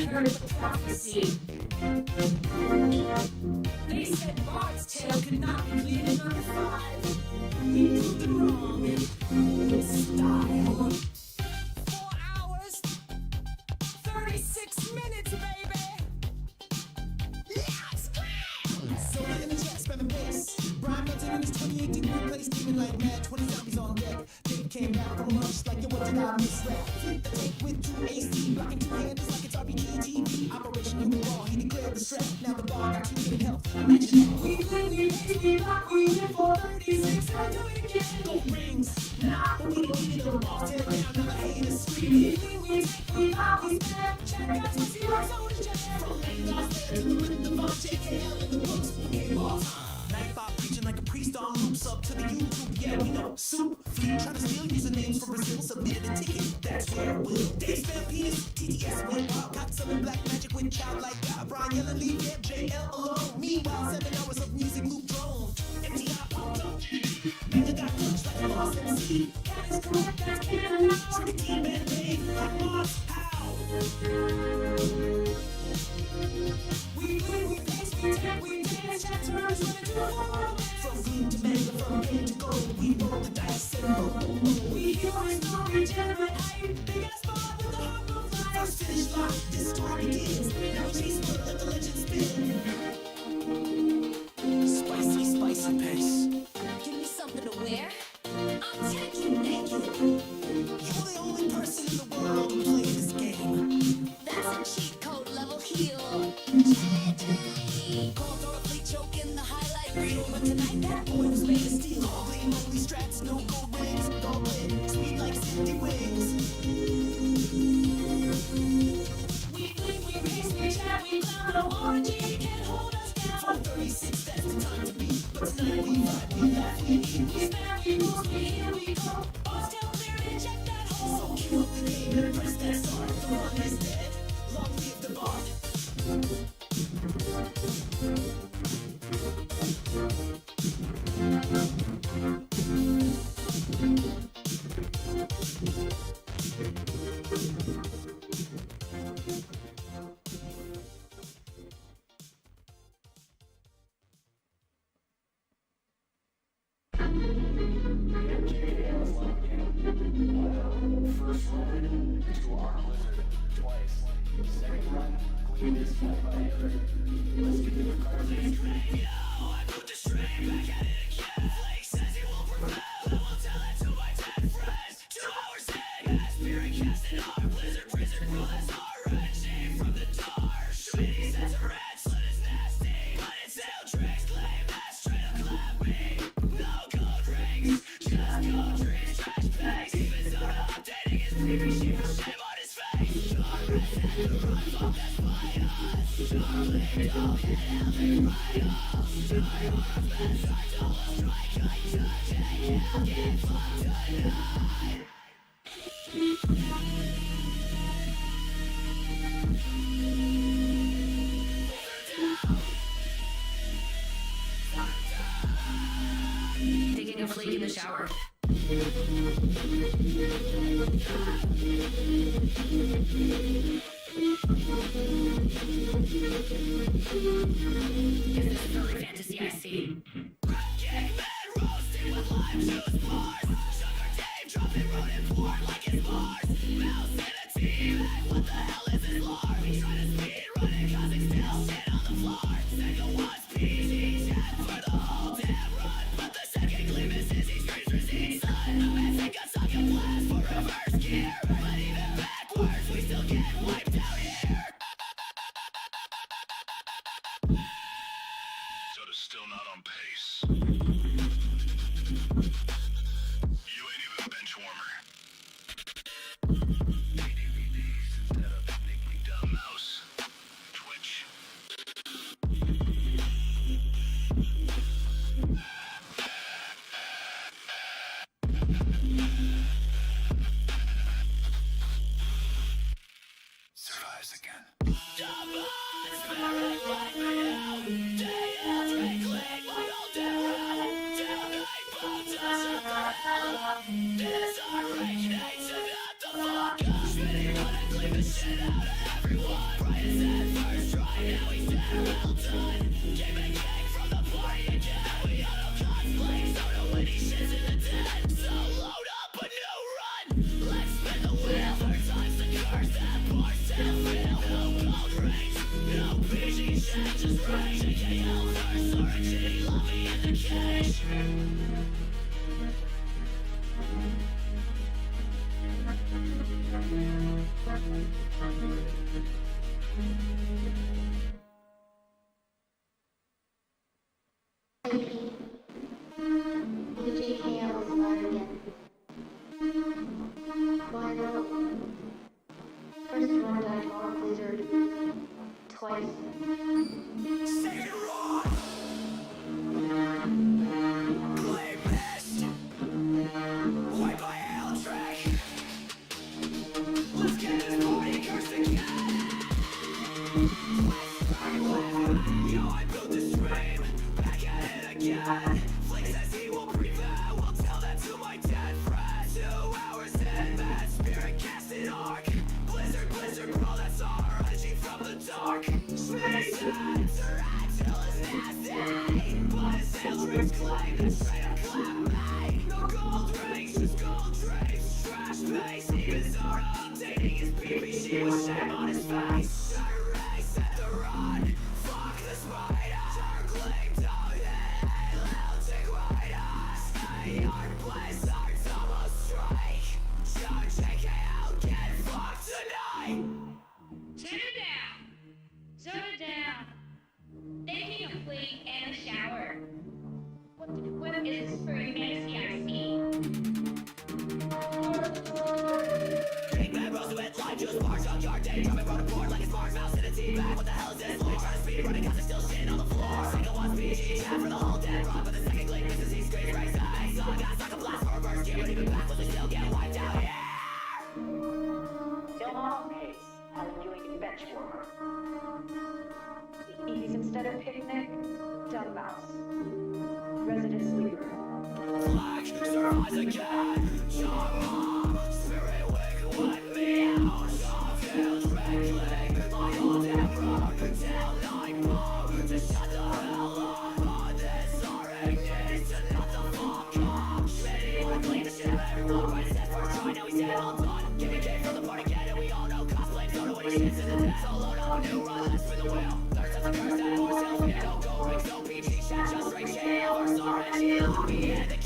Heard of prophecy. They said Bard's tale could not be bleeding under 5. We proved it wrong in style. 4 hours, 36 minutes, baby. Let's go! So in the chat, spamming pace. Brian Milton in his 28-degree place, steaming like mad. 20 zombies on deck. Dave came back from lunch like, yo, what did I misrep? Flip the tank with 2 AC, blocking 2 handers like it's RPG TV. Operation Human Ball, he declared the strap. Now the bar got 2 in health. Imagine that. We bleed, we pace, we block, we win. 436 and do it again. Gold rings, nah, but we don't need them. Bars tear down, now the haters screaming. We take, we fight, we spam. Chat got spicy like Soda's jam. From Banger's Lair to the rhythm divine, JKL in the books, okay, ball time. Nightbot preaching like a priest on loops up to the YouTube. Yeah, we know. Soup. Trying to steal usernames from Brazil, submitted a ticket. That's where it will. Dave spam penis. TTS went wild. Caught some black magic with childlike God. Brian Yellen leave JL alone. Meanwhile, 7 hours of music loop drone. MTI popped up. Nigga got touched like a boss MC. Cat is correct, that's canon. Trick team and Dave. Hot boss. How? We pace, we tap, we dance, chat turns right into a horror. From green to manga, from game to gold, we roll the dice and roll. We hear our story, generate hype, big ass bar with the heart of fire. First finish lock, this story begins. Now chase word, let the legend spin. Spicy, spicy pace. Give me something to wear. I'm taking naked. You're the only person in the world who plays this game. That's a cheat code level heal. Called on a plate choke in the highlight reel. But tonight that boy was made of steel. All gleam, only straps, no gold rings. Gold lid, sweet like Cindy wings. We blink, we pace, we chat, we clown. No orgy can hold us down. 436, that's the time to be. But tonight we vibe, we laugh, we eat. We spam, we move, we heal, we go. Boss tell clear and check that hole. So cue up the game and press that start. The run is dead. Long live the bard. First run to our blizzard twice. Second run, clean this guy by Eric. Let's get the cards in. Yo, I put the strain back at it again. Flake says he will prevail. I will tell it to my 10 friends. 2 hours in, as spirit casted our blizzard prison runs. RNG from the dark. Schmitty says a red slit is nasty. But it's sale tricks, claim that straight up clap me. No gold rings, just gold trees, trash bags. Even Soda updating his PV sheet for shame on his face. Already had to run, fuck that's why us. Charlie, don't get out there right off. Sorry, or a bad start, don't strike, I touch it. I'll get fucked tonight. Taking a flake in the shower. Is this a furry fantasy I see? King man roasting with lime juice bars. Sugar Dave dropping rodent porn like his bars. Mouse in a team, and what the hell is his lore? We try to speed run it, causing still shit on the floor. Second one's PG chat for the whole damn run. But the second gleam is his, he screams for season. I think I suck a blast for reverse gear. But even backwards, we still get wiped out here. Soda's still not on pace. You ain't even a bench warmer. DVDs instead of picnic, you dumb mouse. Twitch. Survives again. Just right, JKL first, RNG, love me in the cage. The JKL is live again. Final. First run died for Blizzard. Twice. Second run! Bizarro, dating his baby, she was shame on his face. Race at the run, fuck the spider. Darkling down here, little tick riders. Stay our place, our double strike. Don't check it out, get fucked tonight. Turn it down. Turn it down. Taking a plate and a shower. What is this for your NCIC? Big bad rose with lime juice, bars on your day. Drumming road a board like a smart mouse in a tea bag. What the hell is this? Lloyd trying to speed, running cause there's still shit on the floor. Second one speech, chat for the whole dead run. But the second glink misses, he screams right side. Song gas like a blast for a burst. Keep it even back, we still get wiped out here. Still on pace. How are you doing bench work? Ease instead of picnic. Dumb mouse. Resident sleeper. Flag, surprise again. Shama, spirit wig, wipe me out. Soft tail trickling, my old emperor. Tell night bomb to shut the hell up. On this needs to not the fuck up. Schmitty wanna clean the shit of everyone. Right set for a try, now he's dead all done. Give me cake from the party, get it, we all know. Cosplay, soda when he shits in the death. So load on new run, let's spin the wheel. Thirst of the curse, that more self-hit. Don't go ring, so PG, chat, just straight jail. Or sorry, lock me in the cage.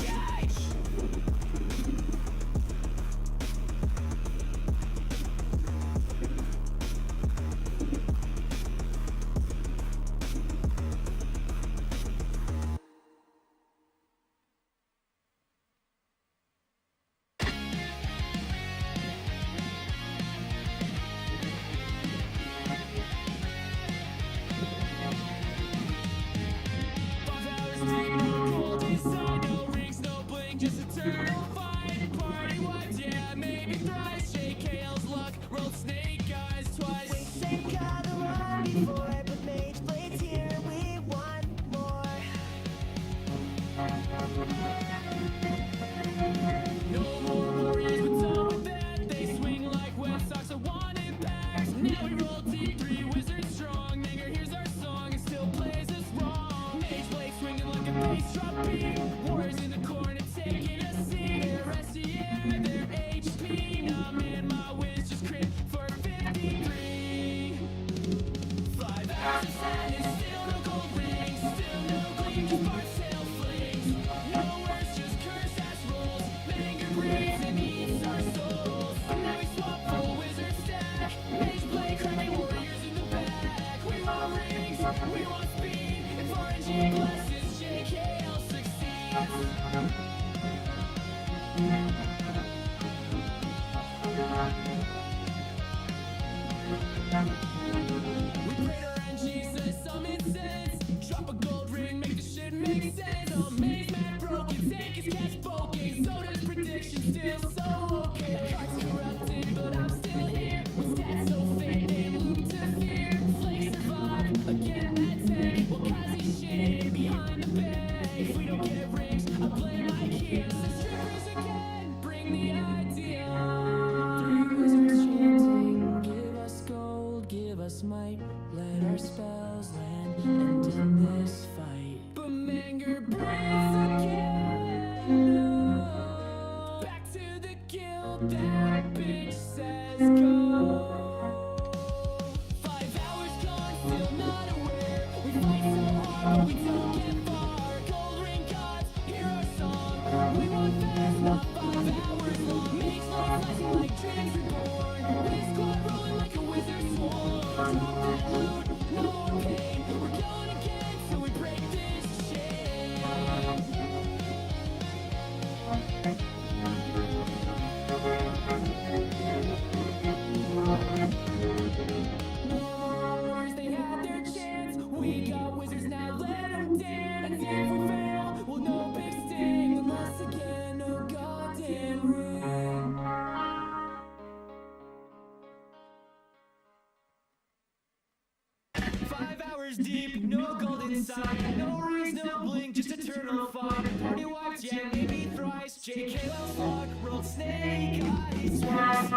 Deep, no gold inside, no rings, no blink, just eternal fire. Party wiped, yeah, maybe thrice. JK Wells Lock, rolled snake eyes twice.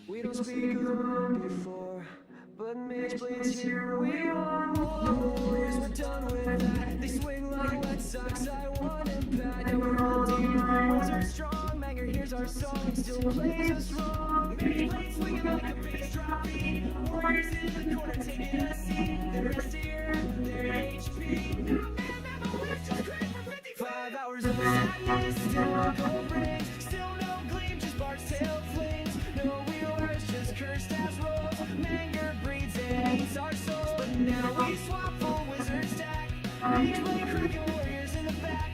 We don't speak of the road before, but but mage blades here we want more. Warriors, we're done with that. They swing like Red Sox, I want impact. Now we're all deep, words are strong. Manger hears our song and still plays us wrong. Mage blades swinging like a bass drop beat. Warriors in the corner taking a seat. They're steer, they're HP. Now man, that my wish just cracked for 55 hours of sadness. Still no gold rings, still no gleam, just Bart's tail flames. No wheelers, just cursed as rolls. Manger breeds and eats our souls. But now we swap full wizard stack. Mage blade cracking warriors in the back.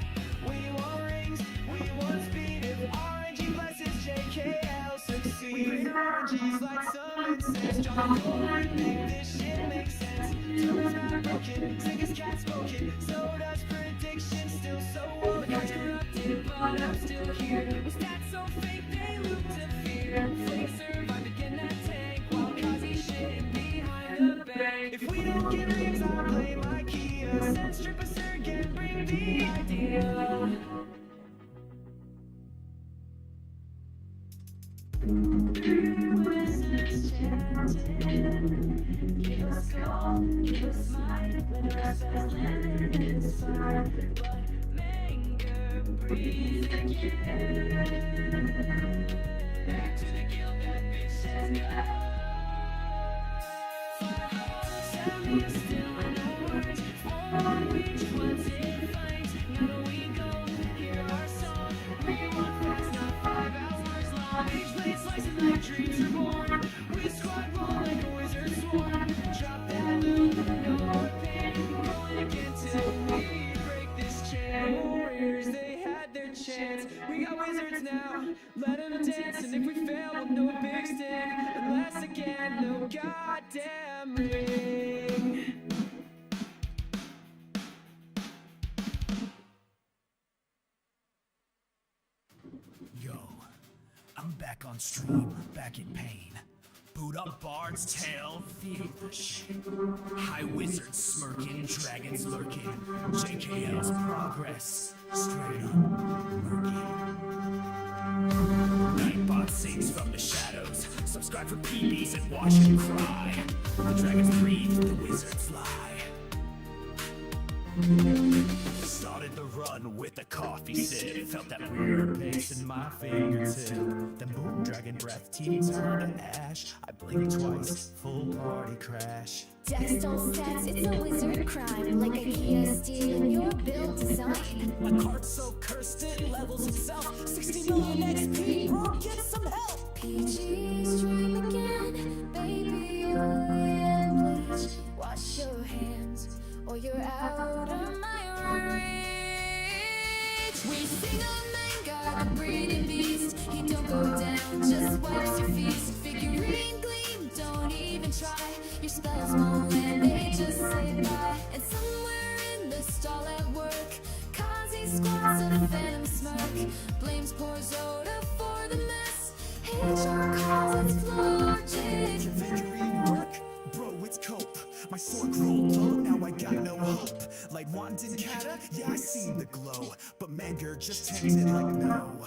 We want rings, we want speed. If RNG blesses JKL succeed. RNG's like some incense. John Goldberg make this shit make sense. Tumors not broken, sick as cat smoking. So does prediction, still so old. The card's corrupted, but I'm still here. With stats so fake, they loop to fear. Flake survive again that tank while Kazi shitting behind the bank. If we don't get rings, I'll play my Kia. Send strip a surrogate, bring the idea. Wizards chanting, give us gold, give us might, let our spells land and inspire. But Manger breathes again. To the guild that bitch says no. Sound me still in the words, for which ones it finds. Now we go, hear our song. We want fast, not 5 hours long. Each blade slices like dreams are born. We squad roll like a wizard swarm. Drop that loot, no more pain. Rolling again till we break this chain. Warriors, they had their chance. We got wizards now, let them dance. And if we fail, we'll know a big stick. Unless again, no goddamn ring. Yo, I'm back on stream, back in pain. Boot up Bard's tail, feverish. High wizards smirking, dragons lurking. JKL's progress, straight up murky. Nightbot sings from the shadows. Subscribe for PBs and watch him cry. The dragons breathe, the wizards lie. Started the run with a coffee sip. Felt that weird pace in my fingertip. The moon dragon breath, teeny turned to ash. I blinked twice, full party crash. Dex don't stats, it's a wizard crime. Like a Kia stealing your build design. My card's so cursed it levels itself. 60 million XP, bro, get some help. PG's dream again, baby, you and bleach. Wash your hands, or you're out of my reach. We sing of Manger, the breeding beast. He don't go down, just wipes your feast. Figurine gleam, don't even try. Your spells won't land, they just say bye. And somewhere in the stall at work, Kazi squats at a phantom smirk. Blames poor Zoda for the mess. HR calls its flourishing. Your figurine work, bro, it's cope. My sword rolled low, now I got no hope. Like Wand and Kata, yeah, I seen the glow. But Manger just tempted like no.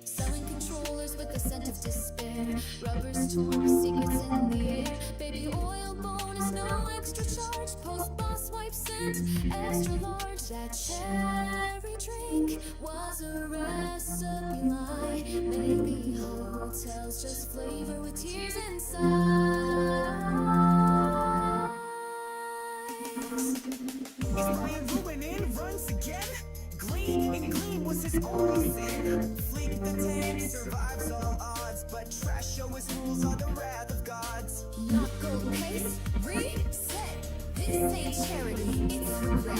Selling controllers with the scent of despair. Rubbers torn, secrets in the air. Baby oil bonus, no extra charge. Post boss wipe scent, extra large. That cherry drink was a recipe lie. Maybe hotels just flavor with tears inside. Is Brian ruining runs again? Gleam and Gleam was his only sin. Fleek the tank survives all odds, but trash show his rules on the wrath of gods. Not go pace, reset. This ain't charity, it's regret.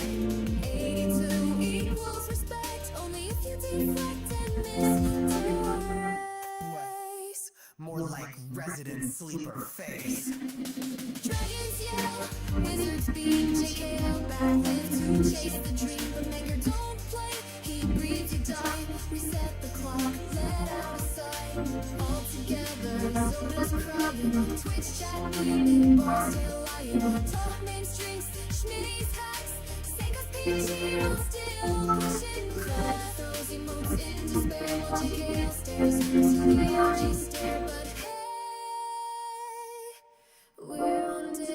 82 equals respect, only if you deflect and miss the race. More like resident sleeper face. Dragons yell, wizards beam, JKL backlit to chase the dream. But Manger don't play, he breathes, you die. Reset the clock, let out a sigh. All together, Zoda's crying. Twitch chat, beaming, bars still lying. Top mainstreams, Schmitty's hacks. Seiko's PG, I'm still pushing crack. Throws emotes in despair while JKL stares into the OG stare. But hey, we're on day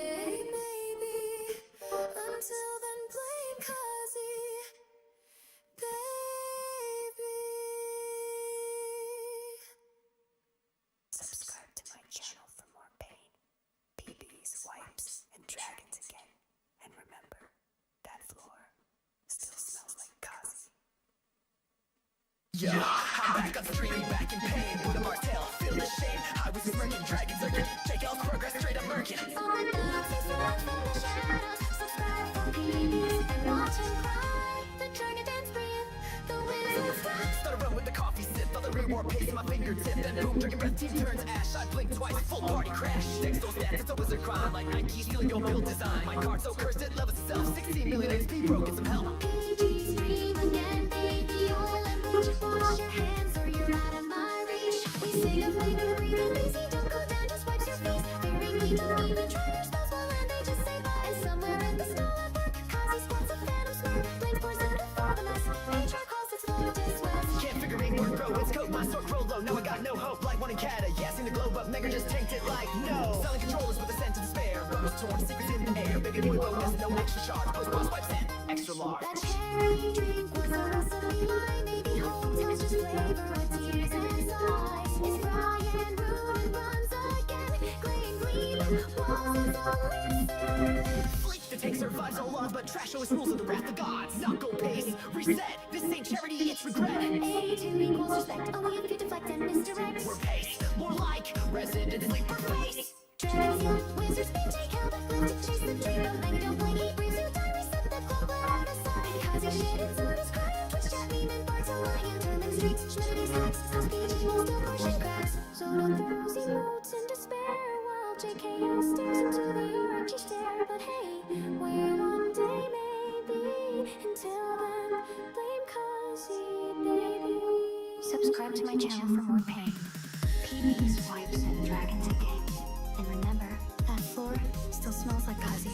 Yo, I'm back on stream, back in pain. With a martell, feel the shame. I was smirking, dragons lurking. JKL's progress straight up murking. Oh my God, please run from the shadows. Subscribe for peace and watch him cry. The dragon dance breathe, the wizard fly. Start a run with the coffee sip, felt the reward pace in my fingertip. Then boom, dragon breath team turns ash. I blink twice, full party crash. Next those stats, it's a wizard crime. Like Nike stealing your build design. My card so cursed it loves itself. 16 million XP broke, get some help. PG stream again, baby. Oil and bleach. Wash your hands or you're out of my reach. We sing a play, no breathing lazy. Don't go down, just wipe your face. Very neat, don't even try your spells while and they just say bye. And somewhere in the stall at work, Kazi spots a phantom smirk. Blink pours out a for the mess. HR calls its Lotus West. Can't figure out word bro, it's code, my sword roll low. Now I got no hope, like one in Cata. Yeah, seen the globe up, Mega just tanked it like no. Selling controllers with a sense of despair. Run was torn, secrets in the air. Big boy bonus, no extra charge. Post boss wipes in, extra large. That cherry drink was a recipe line. Maybe home takes just flavor with tears and sighs. It's Brian, Rude, and runs again. Gleam, gleam, walls is only sin. Fleet to take survives so long, but trash always rules of the wrath of gods. Not go pace, reset. This ain't charity, it's regret. A2 equals respect, only if you deflect and misdirect. We're pace, more like resident sleeper face. Dragons, young wizards, take out the flint to chase the dream. Don't bang, don't blink, he breathes, you die, reset the clock, let out a sign. Cause you shit and sword is crying, Twitch chat, meme and bards aligning. Turning streets, schmittity stacks, some speech, most still pushing cracks. Soda throws emotes in despair, while JKL stares into the orangey stare. But hey, we're one day maybe, until then, blame Kazi, baby. Subscribe to my channel for more pain. PBs, wipes, and dragons again. And remember, that floor still smells like Kazi.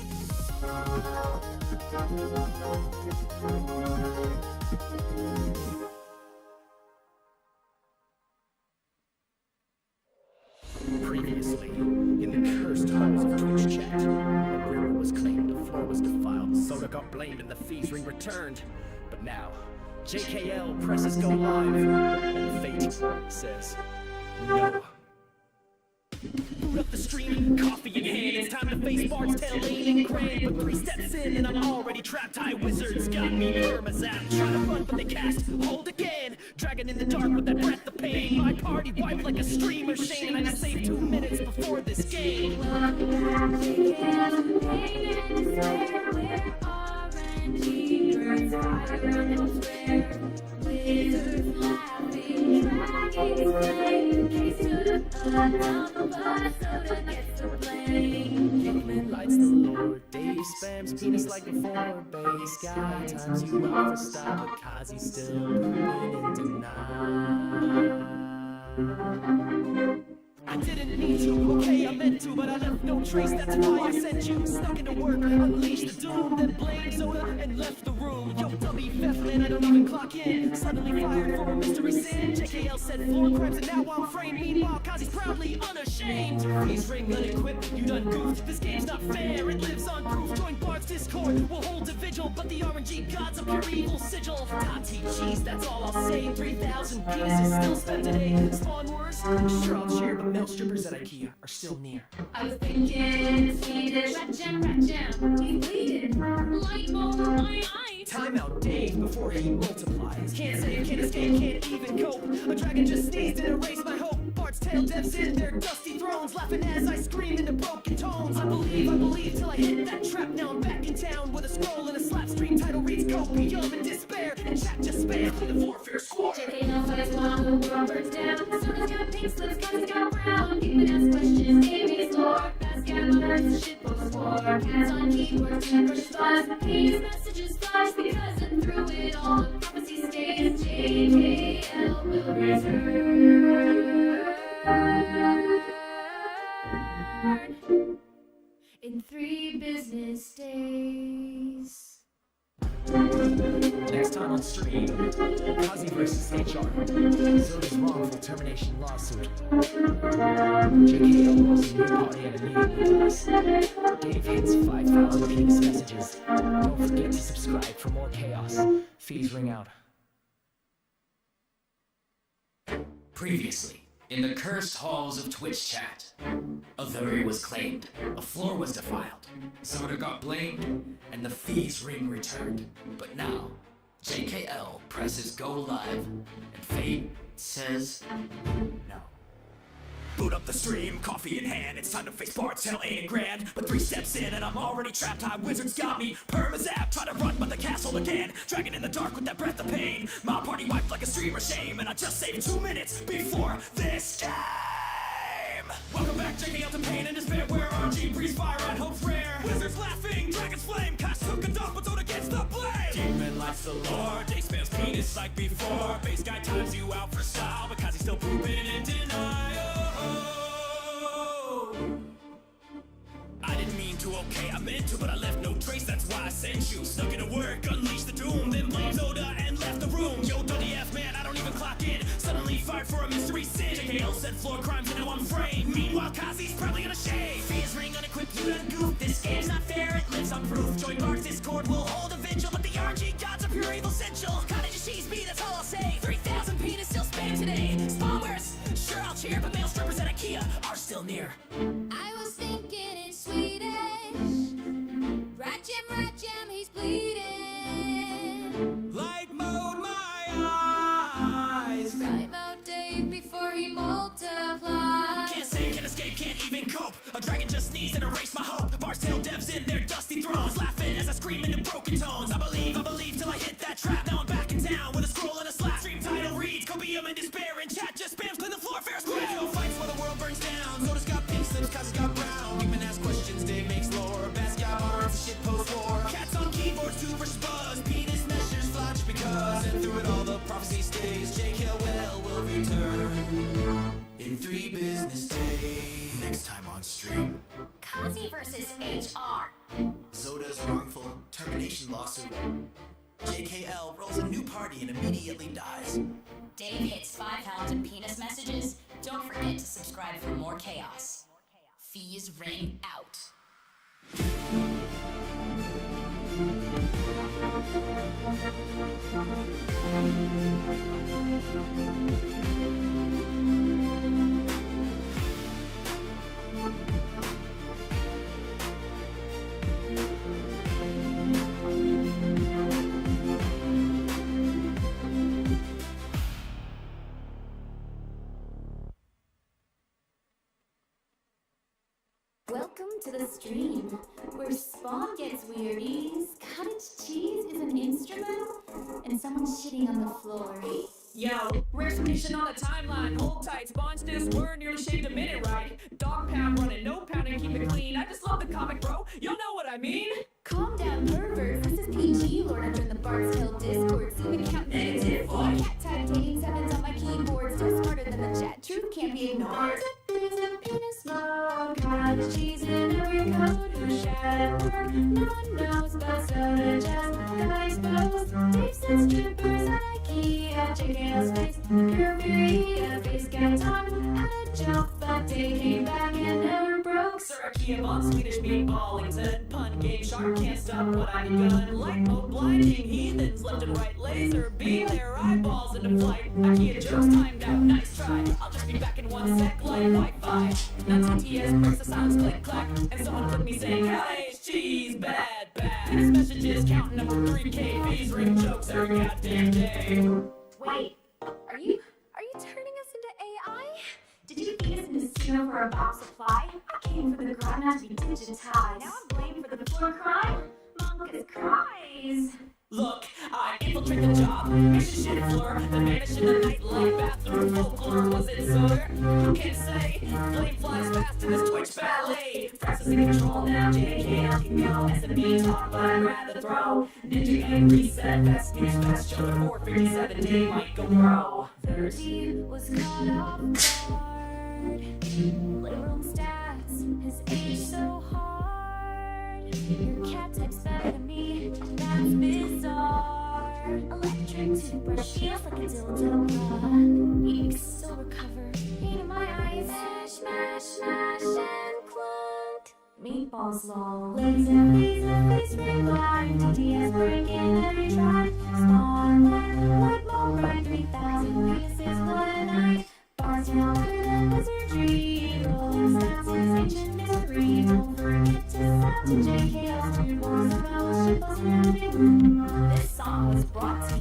Previously, in the cursed halls of Twitch chat, a river was claimed, the floor was defiled, Soda got blamed, and the thieves ring returned. But now, JKL presses go live, and fate says no. Boot up the stream, coffee in hand, it's time to face Bard's tail lane and grand. But 3 steps in and I'm already trapped. High wizards got me permazapped. Try to run but they cast, hold again. Dragon in the dark with that breath of pain. My party wiped like a streamer Shane, and I saved 2 minutes before this game. Wizards laughing, dragons playing, case to the but Soda gets the blame. Kingman lights the Lord, Dave spams penis like before. Bay Sky times you out for style, but Kazi's still moving in denial. I didn't need to, okay, I meant to, but I left no trace, that's why I sent you. Stuck into work, unleashed the doom, then blamed Soda and left the room. Yo, WF, man, I don't even clock in. Suddenly fired for a mystery sin. JKL said floor crimes, and now I'm framed. Meanwhile, Kazi's proudly unashamed. Freeze ring, unequipped, you done goofed. This game's not fair, it lives on proof. Join Bard's Discord, we'll hold a vigil, but the RNG gods a pure evil sigil. Tati cheese, that's all I'll say. 3,000 penises still spent today. Spawn wars, sure I'll share, but male strippers at IKEA are still near. I was thinking Swedish rat jam, he bleeded. Light bulb on my eye. Time out Dave before he multiplies. Can't save, can't escape, can't even cope. A dragon just sneezed and erased my hope. Bard's tail devs in their dusty thrones, laughing as I scream into broken tones. I believe till I hit that trap. Now I'm back in town with a scroll and a slap stream. Title reads copium in despair, and chat just spam the warfare squad. JKL fights while the world burns down. Soda's got pink slips, Kazi's got brown. Kingman asks questions, Amy's lore. Fast gamblers, shitpost war. Cats on keyboards, crush flies. His messages flash because and through it all the prophecy stays. JKL will return in 3 business days. Next time on stream, Kazi versus HR. Zoda's wrongful termination lawsuit. JKL hosts a new party at a meeting with us. Dave hits 5,000 penis messages. Don't forget to subscribe for more chaos. Fees ring out. Previously, in the cursed halls of Twitch chat, a Veri was claimed, a floor was defiled, Soda got blamed, and the fees ring returned. But now, JKL presses go live, and fate says no. Boot up the stream, coffee in hand. It's time to face parts, hell ain't grand. But 3 steps in and I'm already trapped. High wizards got me, permazap. Try to run but the castle again. Dragging in the dark with that breath of pain. My party wiped like a stream of shame. And I just saved 2 minutes before this game. Welcome back, JKL to pain and despair. Where RG breathes fire and hope's rare. Wizards laughing, dragons flame. Cash took a dump, but don't against the blame. Demon lights the lore, Day spams penis like before. Base guy times you out for style because he's still pooping in denial. I didn't mean to, okay, I meant to, but I left no trace, that's why I sent you. Snuck into work, unleashed the doom, then blamed Oda and left the room. Yo, WF, man, I don't even clock in. Suddenly fired for a mystery sin. JKL said floor crimes and now I'm framed. Meanwhile, Kazi's probably gonna shave. Fears ring unequipped, you done goof. This game's not fair, it lives on proof. Join Mark's Discord, we'll hold a vigil, but the RG gods are pure evil essential. Cottage cheese me, that's all I'll say. 3,000 penis still spam today. Spawners, sure I'll cheer, but male strippers at IKEA are still near. I was thinking in Swedish. Right jam, he's bleeding. Light mode my eyes. Right mode Dave before he multiplies. Can't say, can't escape, can't even cope. A dragon just sneezed and erased my hope. Bars tail devs in their dusty thrones, laughing as I scream into broken tones. I believe till I hit that trap. Now I'm back in town with a scroll and a slap. Stream title reads, Copium in despair, and chat just spams, clean the floor, fair square. No fights while the world burns down. Soda's got pink slips, Kazi's got brown. Demon asks questions, Dave makes lore. Basquiat arms, shit post war. Cats on keyboards, 2 versus buzz. Penis measures fly just because. And through it all the prophecy stays. JKL will return in 3 business days. Next time on stream. Kazi versus HR. Zoda's wrongful termination lawsuit. JKL rolls a new party and immediately dies. Dave hits 5,000 penis messages. Don't forget to subscribe for more chaos. Fees ring out. Welcome to the stream, where Spawn gets weirdies, cottage cheese is an instrument, and someone's shitting on the floor. Yo, rare submission on the timeline. Hold tight, Spawn's this word nearly shaved a minute, right? Dog pound running, no pounding, keep it clean. I just love the comic, bro. Y'all know what I mean? Calm down, perverts. This is PG Lord. I joined the Bart's Hill Discord. See the count negative. Cat tag dating sevens on my keyboard. Still smarter than the chat. Truth can't be ignored. There's a penis mode. Cottage cheese in every code. Who shat at work? No one knows, but Soda just got exposed. Dave said strippers at IKEA. JKL's face. Pure fury. A face got on. Had a joke, but Dave came back and never broke. Sir Ikea on Swedish meatballington. Pun game shark can't stop what I begun. Light mode blinding heathens left and right. Laser beam their eyeballs into flight. Ikea jokes timed out, nice try. I'll just be back in 1 sec like Wi-Fi. Now TTS breaks the sounds click clack. And someone clicked me saying, cottage cheese, bad. His messages counting up to 3K. Fees ring jokes every goddamn day. Wait, are you turning us into AI? Did you feed us into Suno for a bomb supply? I came for the grind not to be digitized. Now I'm blamed for the floor crime? Monkus cries. Look, I infiltrate the job, mission shit floor, then vanish in the nightlife, bathroom folklore, was it sir? Who can say? Flame flies fast in this Twitch ballet. Processing control now, JKL, keep me on SMB talk, but I'd rather throw. Ninja game reset, best news, best shoulder, 457 day might go pro. 30 was caught off guard. Literal stats has aged so hard. Your cat type's better than me, that's bizarre. Electric toothbrush feels like a dildo. Eeks, still recover. Pain in my eyes. Smash, and clunk. Meatballs lol. Laser, face rewind. TTS breaking every track. Spawn like more right. 3,000 penises one night. Bars now better than wizardry. Rolling stats is ancient mystery. Don't forget to sub to JKL's weird wars about shitpost. This song was brought to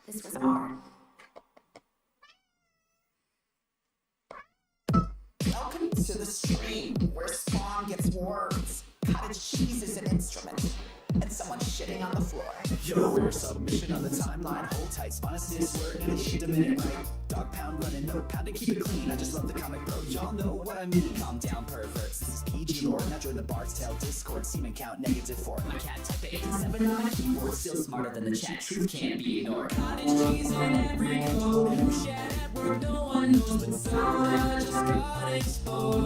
This was art. Welcome to the stream where Spawn gets words. Cottage cheese is an instrument. And someone shitting on the floor. Yo, we're submission on the timeline. Hold tight, Spawn is this word, nearly shit a minute, right? Dog pound running, no pound to keep it clean. I just love the comic, bro. Y'all know what I mean. Calm down, perverts. This is PG lore. Now join the Bard's Tale Discord. Semen count -4. My cat typed the 8 and 7 on my keyboard. Still smarter than the chat. Truth can't be ignored. Cottage cheese in every code. Shat at work, no one knows, but someone just got exposed.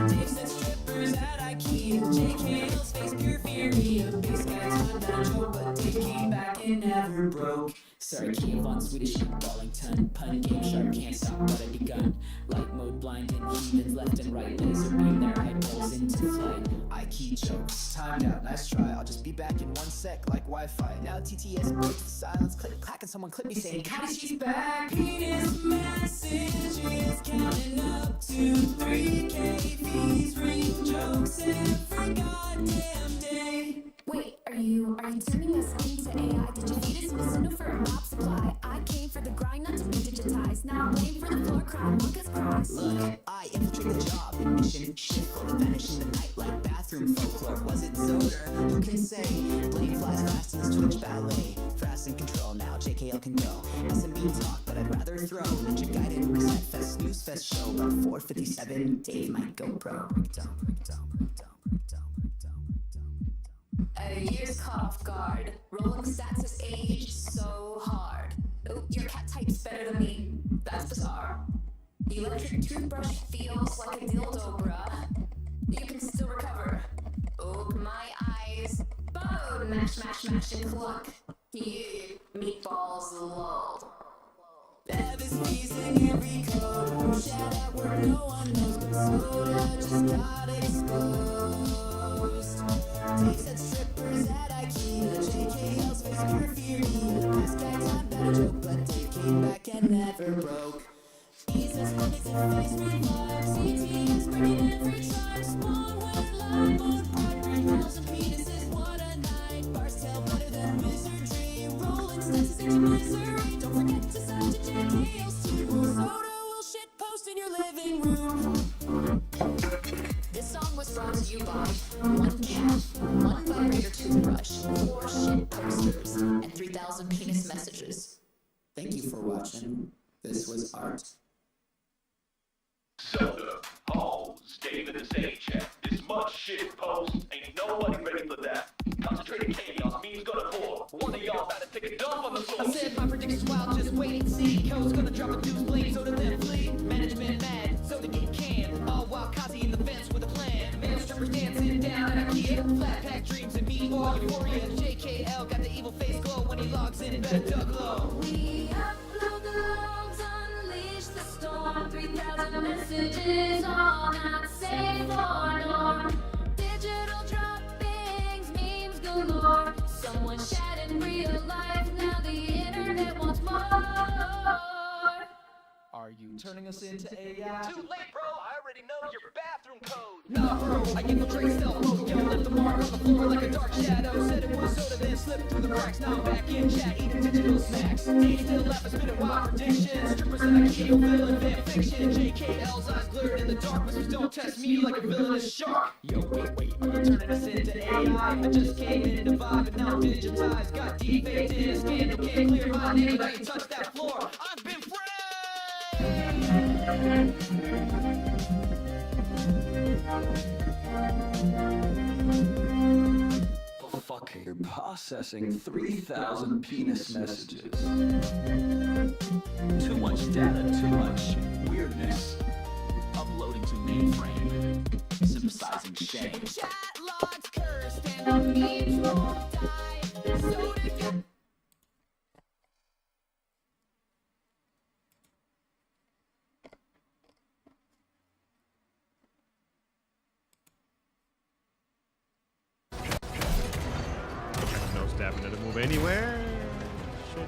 Dave said strippers at IKEA. JKL's face pure fury. A big sky time, not a joke, but Dave came back and never broke. Sorry, Kiev on Swedish Wallington. Pun game sharp, can't stop what I begun. Light mode blind and heathens left and right. Laser beam their eyeballs into flight. I key jokes. Timed out, nice try. I'll just be back in 1 sec like Wi-Fi. Now TTS breaks the silence. Click, clack, and someone clip me saying, Cottage cheese back. Penis messages counting up to 3K. Fees ring jokes every goddamn day. Wait, are you turning us into AI? Did you feed us Mizuno for a mob supply? I came for the grind, not to be digitized. Now blame for the floor cry, Lucas cries. Look, I infiltrate the job. Mission shift or vanish in the night like bathroom folklore. Was it Zoder? Who can say? Blade flies fast in this Twitch ballet. Fast in control now, JKL can go. SMB talk, but I'd rather throw. Ninja guided reset fest, snooze fest show. But 457, Dave might go pro. A year's caught off guard. Rolling stats has aged so hard. Oh, your cat types better than me. That's bizarre. Electric toothbrush feels like a dildo, bruh. You can still recover. Open my eyes. Bone, mash, and cluck. Yeah, meatballs lulled. Bev is using every code. Shat at work, no one knows, but soda just got exposed. Dave said strippers at IKEA. JKL's face pure fury. This guy time better joke, but Dave came back and never broke. Jesus, Mondays and face revive. CTS bringing every tribe. Spawn went live on Pride. 3,000 penises, what a night. Bars tell better than wizardry. Rolling stats into misery. Don't forget to sub to JKL's team. Soda will shit post in your living room. This song was brought to you by 1 cat, 1 vibrator toothbrush, 4 shit posters, and 3,000 penis messages. thank you for watching. This was art. Soda, hoes, David and Say chat. This much shit post. Ain't nobody ready for that. Concentrated chaos means gonna pour. One of y'all better take a dump on the floor. I said my predictions wild, just wait and see. Co's gonna drop a deuce blade, so to them flee. Management mad, so to get canned. All while Kazi in the fence with a plan. Male strippers dancing down at IKEA. Flat pack dreams and me all euphoria. JKL got the evil face glow when he logs in. Better duck low. We upload the logs, unleash the storm. 3,000 messages, all not safe or norm. Digital droppings, memes galore. Someone shat in real life, now the internet wants more. Are you turning us into AI? Too late, bro. I already know your bathroom code. Nah, bro, I infiltrate stealth mode. Yo, left the mark on the floor like a dark shadow. Said it was soda, then slipped through the cracks. Now I'm back in chat, eating digital snacks. Ain't still left, I spitting wild predictions. Strippers and IKEA fulfilling fan fiction. JKL's eyes blurred in the dark. Whispers don't test me like a villainous shark. Yo, wait, are you turning us into AI? I just came in to vibe and now I'm digitized. Got defaked in a scandal, can't clear my name, but I ain't touched that floor. I've been framed. Fuck, you're processing 3,000 penis messages. Too much data, too much weirdness. Uploading to mainframe. Synthesizing shame. Chat logs cursed and the memes won't die. Soda got No stamina to move anywhere. Shit.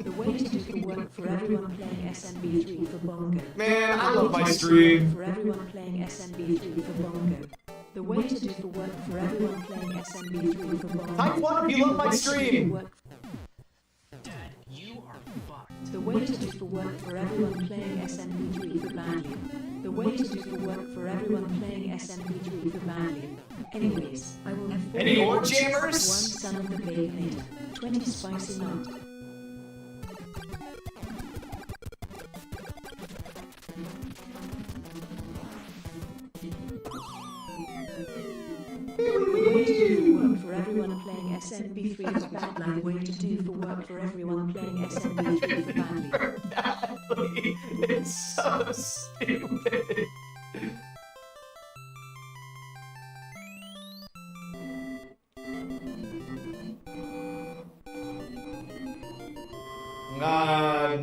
The way to do the work for everyone everyone playing SMB3 for bongo. Man, I love my stream. For everyone playing SMB3 for bongo. The way to do for work for everyone playing SMB3 for bongo. Type 1 if you love my stream. Dad, you are fucked. The way to do for work for everyone playing SMB3 for badly. The way to do for work for everyone playing SMB3 for badly. Anyways, I will have 4 Any org one jammers? son of the Beyblade, 20 spicy nut. The way to do for work for everyone playing SMB3 for badly. The way to do for work for everyone playing SMB3 for badly. Badly. It's so stupid.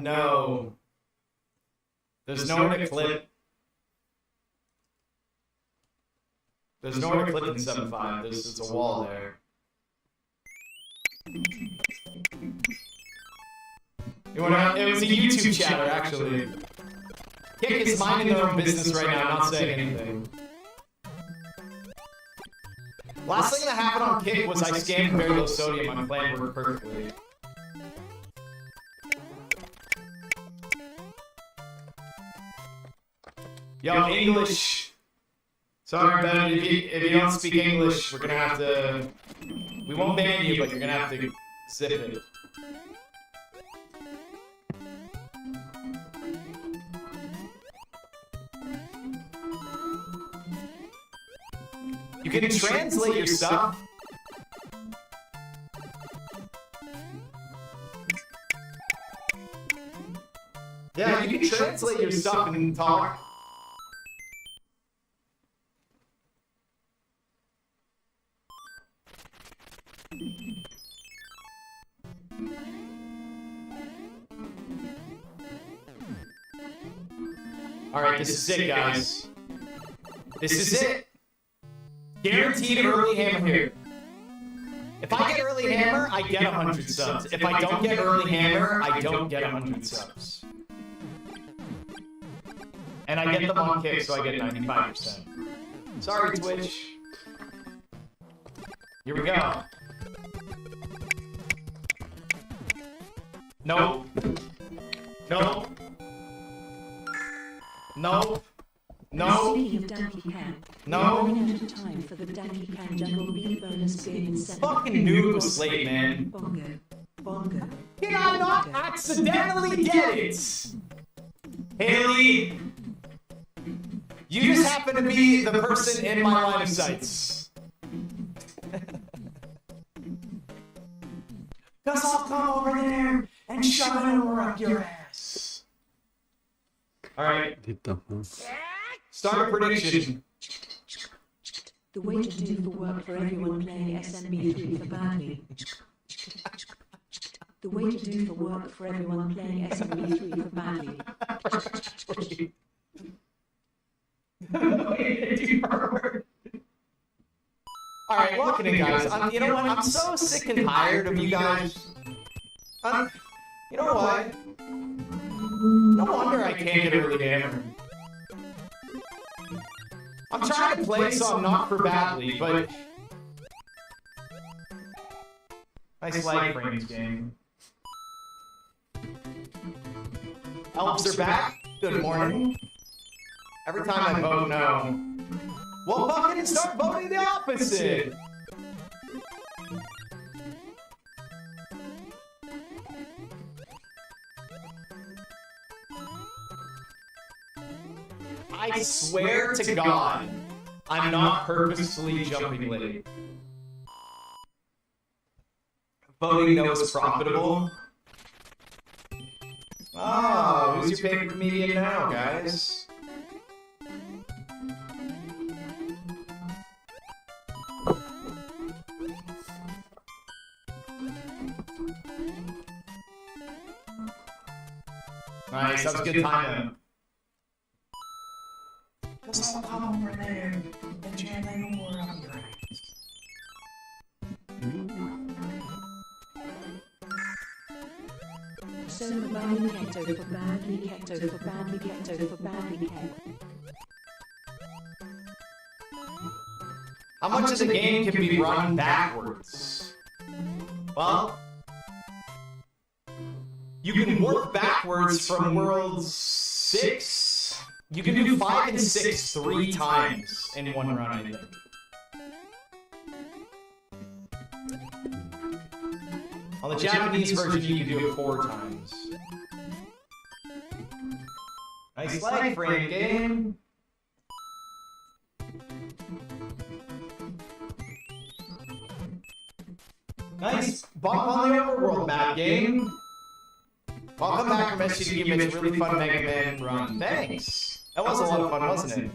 No. There's nowhere to clip. There's nowhere to clip in 7.5. There's a wall there. You wanna, it was a YouTube chatter, actually. Kick is minding their own business right now, not saying anything. Last thing that happened on Kick was I scanned very low sodium. My plan worked perfectly. Yo, English. Sorry, Ben, if you don't speak English, we're gonna have to... We won't ban you, but you're gonna have to zip it. You can translate your stuff. Yeah, you can translate your stuff and talk. Alright, this is it, guys. This is it. Guaranteed early hammer here. If I get early hammer, I get 100 subs. If I don't get early hammer, I don't get 100 subs. And I get them on Kick, so I get 95%. Sorry, Twitch. Here we go. Nope. Nope. Nope. No. Speaking of Donkey Kong, No. we're running out of time for the Donkey Kong Jungle Beat bonus game in 7. Fucking knew it was late, man. Bongo. Bongo. Did I not accidentally get it? Haley, you just happen to be the person in my line of sights. Cause I'll come over there and shove it over up your ass. Alright. Start a prediction. The way to do for work for everyone playing SMB3 for badly. The way to do for work for everyone playing SMB3 for badly. Alright, welcome in, guys. You know what? I'm so sick and tired of you guys. You know what? No wonder I can't get early hammer. I'm trying to play so I'm not for badly, but... Nice lag frames game. Elves are back. Good morning. Every time I vote no. Well, fucking start voting the opposite! I swear to God, I'm not purposefully jumping late. Voting no is profitable. Oh, who's your favorite comedian now, guys? Nice, that was a good time. Cause I'll come over there and jam an oar on your ass. Persona Badly Kecto for Badly Kecto for Badly Kecto for Badly Kecto. How much of the game can be run backwards? Well, you can work backwards from World 6. You can do 5 and 6 3 times in one run, I think. On the Japanese version, you can do it 4 times. Nice lag frame, game. Nice bump on the overworld map, game. Welcome back from SGD. It's a really fun Mega Man run. Thanks. That was a lot of fun, wasn't it?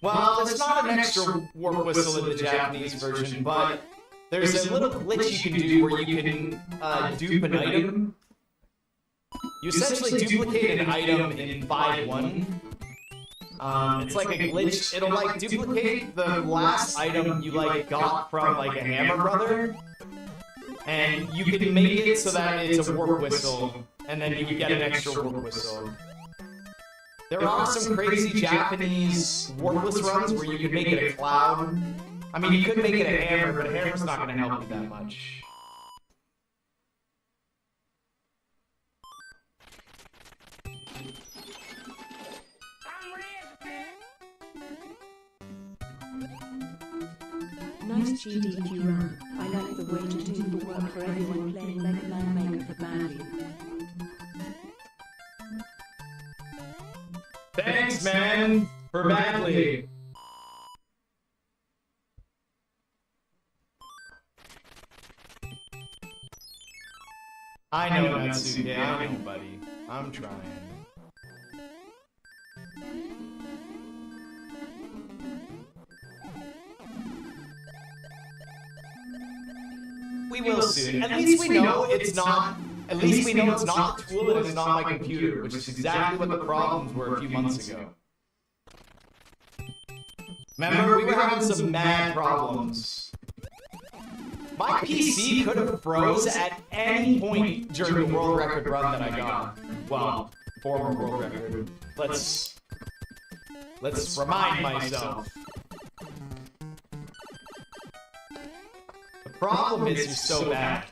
Well, there's not an extra warp whistle in the Japanese version, but there's a little glitch you can do where you can dupe an item. You essentially duplicate an item in 5-1. It's like a glitch. It'll like duplicate the last item you like got from like a Hammer Brother, and you can make it so that it's a warp whistle, and then you get an extra warp whistle. There are some crazy Japanese warpless runs where you could make it a cloud. I mean, you could make it a hammer, but a hammer's not going to help you that much. Nice GDQ run. I like the way to do the work for everyone playing Mega Man Maker for Badly. Thanks, man, for badly. I know, Natsuke, I know, buddy. I'm trying. We will soon. At least we know it's not. At least we know it's not the tool and it's not my computer, which is exactly what the problems were a few months ago. Remember, we were having some mad problems. My PC could have froze at any point during the world record run that I got. Well, former world record. Let's remind myself. The problem is you're so bad.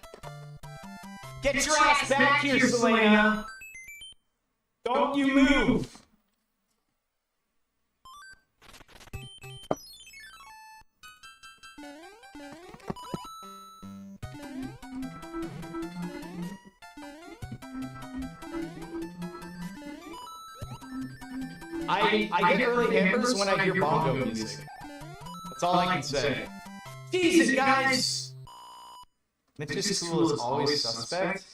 Get your ass back here, Selena! Don't you move! I get early hammers when I hear bongo music. That's all I can say. Jesus, guys! Mitch's school is always suspect.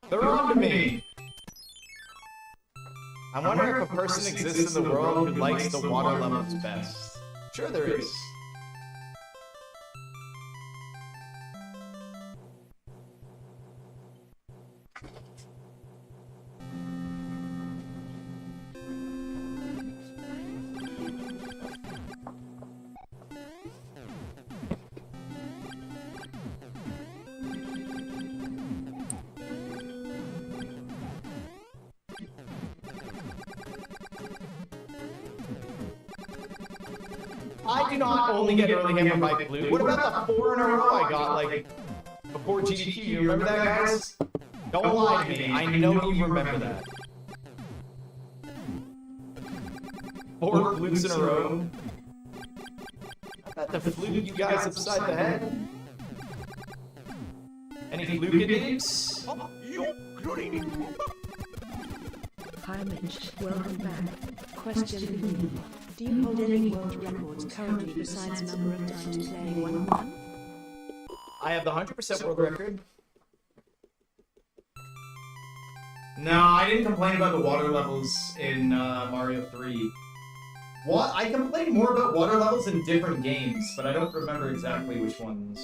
They're on to me! I wonder if a person exists in the world who likes the water levels best. Sure there is. I do not only get early hammer by blue. What about the 4 in a row I got, like, before GDQ? You remember that, guys? Don't lie to me. I know you remember that. 4 flukes in a row. I bet the fluke you guys upside the head. Any fluke names? Hi Mitch, welcome back. Question for you. Do you hold any world records currently besides number of times playing 1-1? I have the 100% world record. No, I didn't complain about the water levels in Mario 3. What? I complained more about water levels in different games, but I don't remember exactly which ones.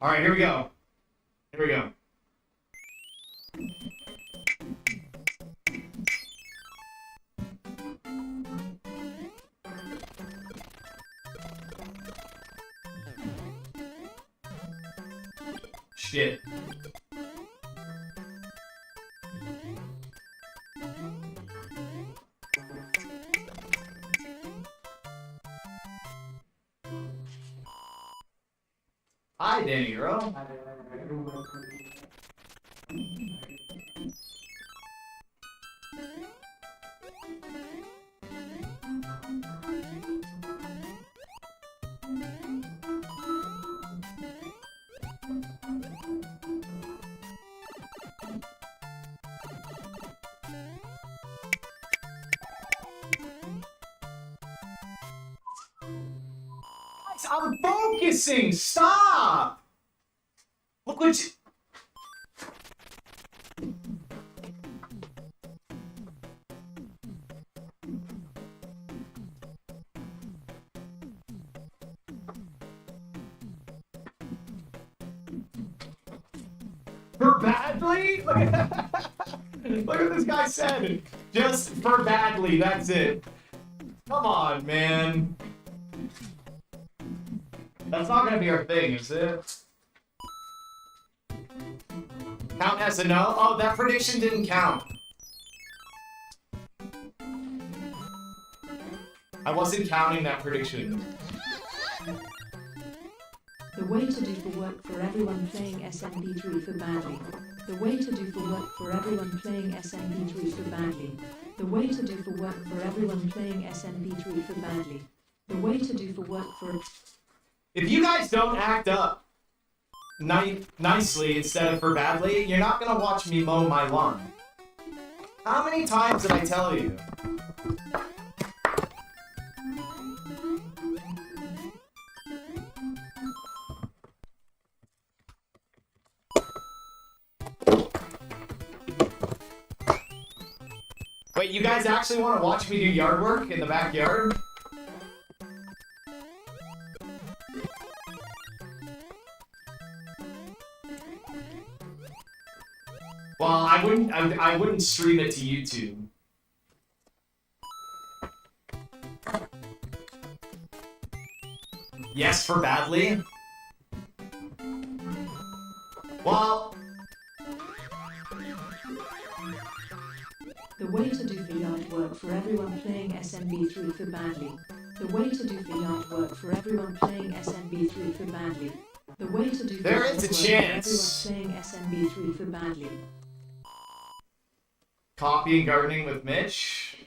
Alright, here we go. Here we go. Shit. Hi, Danny Hero. I'm focusing! Stop! Look what you... For badly? Look at look what this guy said. Just for badly, that's it. Come on, man. That's not gonna be our thing, is it? Count as a no? Oh, that prediction didn't count. I wasn't counting that prediction. The way to do for work for everyone playing SMB3 for badly. The way to do for work for everyone playing SMB3 for badly. The way to do for work for everyone playing SMB3 for badly. The way to do for work for... If you guys don't act up nicely instead of for badly, you're not gonna watch me mow my lawn. How many times did I tell you? Wait, you guys actually want to watch me do yard work in the backyard? Well, I wouldn't stream it to YouTube. Yes, for badly? Well... The way to do for yard work for everyone playing SMB3 for badly. The way to do for yard work for everyone playing SMB3 for badly. The way to do for There yard is a work chance. for everyone playing SMB3 for badly. Coffee and gardening with Mitch.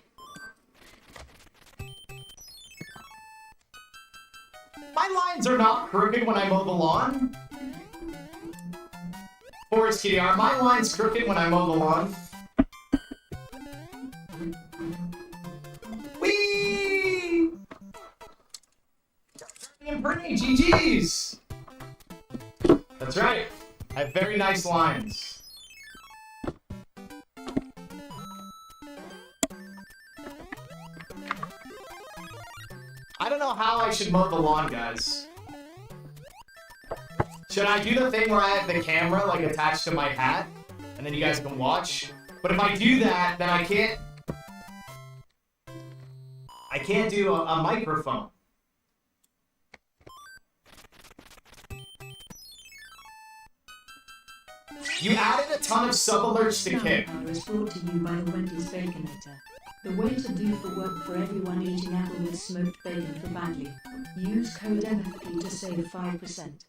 My lines are not crooked when I mow the lawn. Forest Kitty, are my lines crooked when I mow the lawn? Whee! And pretty, GG's! That's right. I have very nice lines. I don't know how I should mow the lawn, guys. Should I do the thing where I have the camera, like, attached to my hat? And then you guys can watch? But if I do that, then I can't do a microphone. You added a ton of sub-alerts to Kick. Power is brought to you by the Wendy's Baconator. The way to do for work for everyone eating apple with smoked bacon for badly. Use code MFP to save 5%.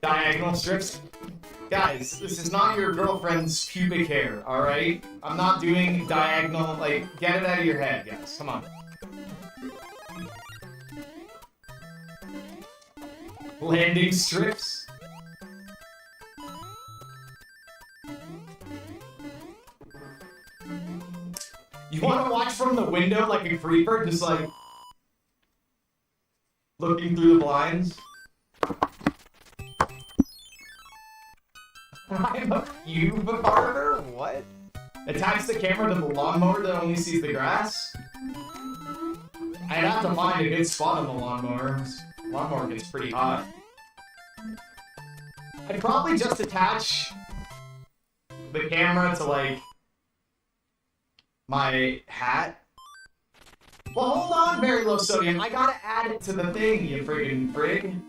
Diagonal strips? Guys, this is not your girlfriend's pubic hair, alright? I'm not doing diagonal, like, get it out of your head, guys. Come on. Landing strips. You want to watch from the window like a creeper, just like looking through the blinds? I'm a cube barber? What? Attach the camera to the lawnmower that only sees the grass? I'd have to find a good spot on the lawnmower. Lawnmower gets pretty hot. I'd probably just attach the camera to, like, my hat. Well, hold on, very low sodium. I gotta add it to the thing, you friggin' frig.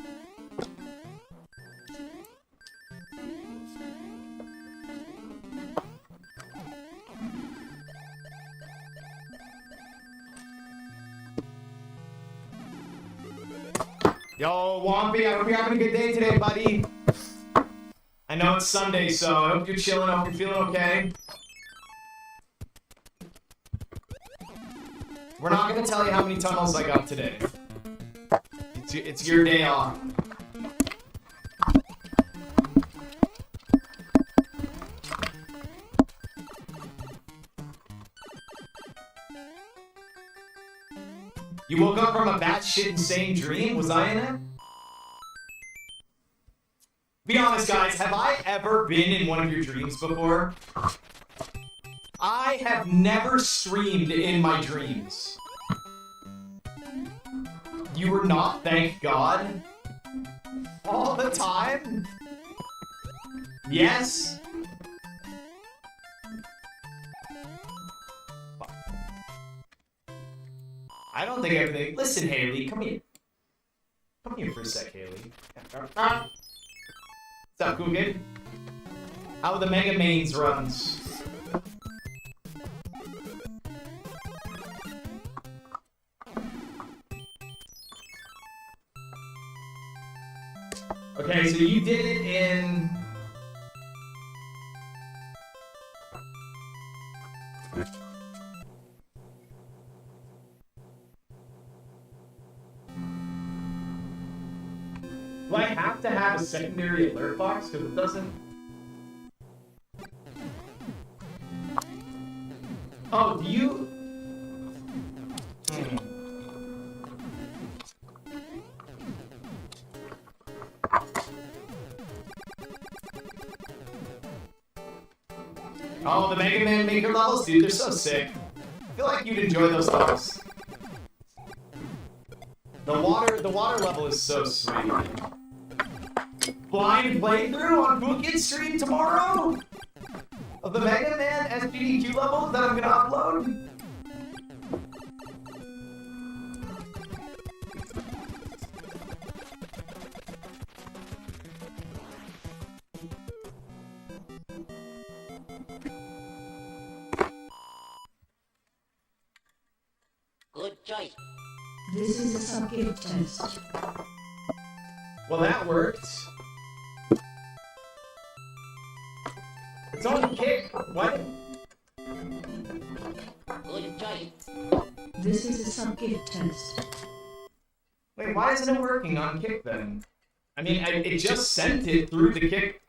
Yo, Wompy, I hope you're having a good day today, buddy. I know it's Sunday, so I hope you're chilling. I hope you're feeling okay. We're not gonna tell you how many tunnels I got today. It's your day off. You woke up from a batshit insane dream? Was I in it? Be honest, guys, have I ever been in one of your dreams before? I have never streamed in my dreams. You were not, thank God. All the time? Yes? I don't think everything... Listen, Haley, come here. Come here for a sec, Haley. What's up, Coogan? How are the Mega Mains runs? Okay, so you did it in... Do I have to have a secondary alert box? Because it doesn't... Oh, do you... Oh, the Mega Man Maker levels? Dude, they're so sick. I feel like you'd enjoy those levels. The water level is so sweet. Blind playthrough on Bookit stream tomorrow? Of the Mega Man SPDQ levels that I'm gonna upload? Good choice. This is a sub-gift test. Well, that worked. It's on Kick. What? Good choice. This is a sub-gift test. Wait, why isn't it working on Kick then? I mean, it just sent it through the Kick.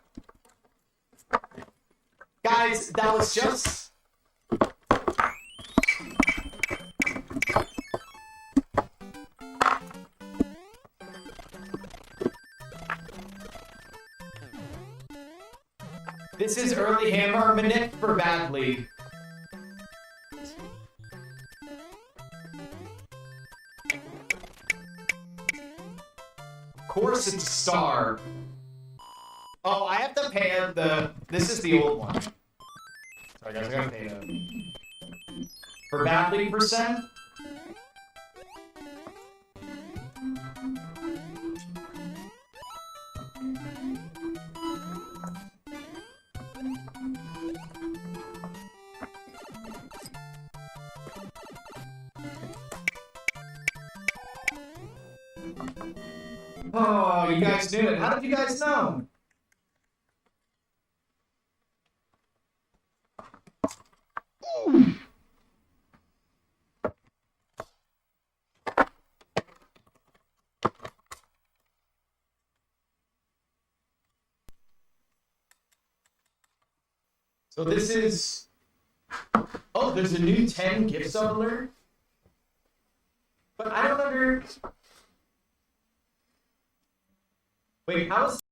Guys, that was just... This is early hammer manip for badly. Of course it's a star. Oh, I have to pay the... This is the old one. Sorry guys, I gotta pay the... For badly percent? Oh, you guys knew it. How did you guys know? So this is... Oh, there's a new 10 gift sub alert? But I don't under... Wait, how is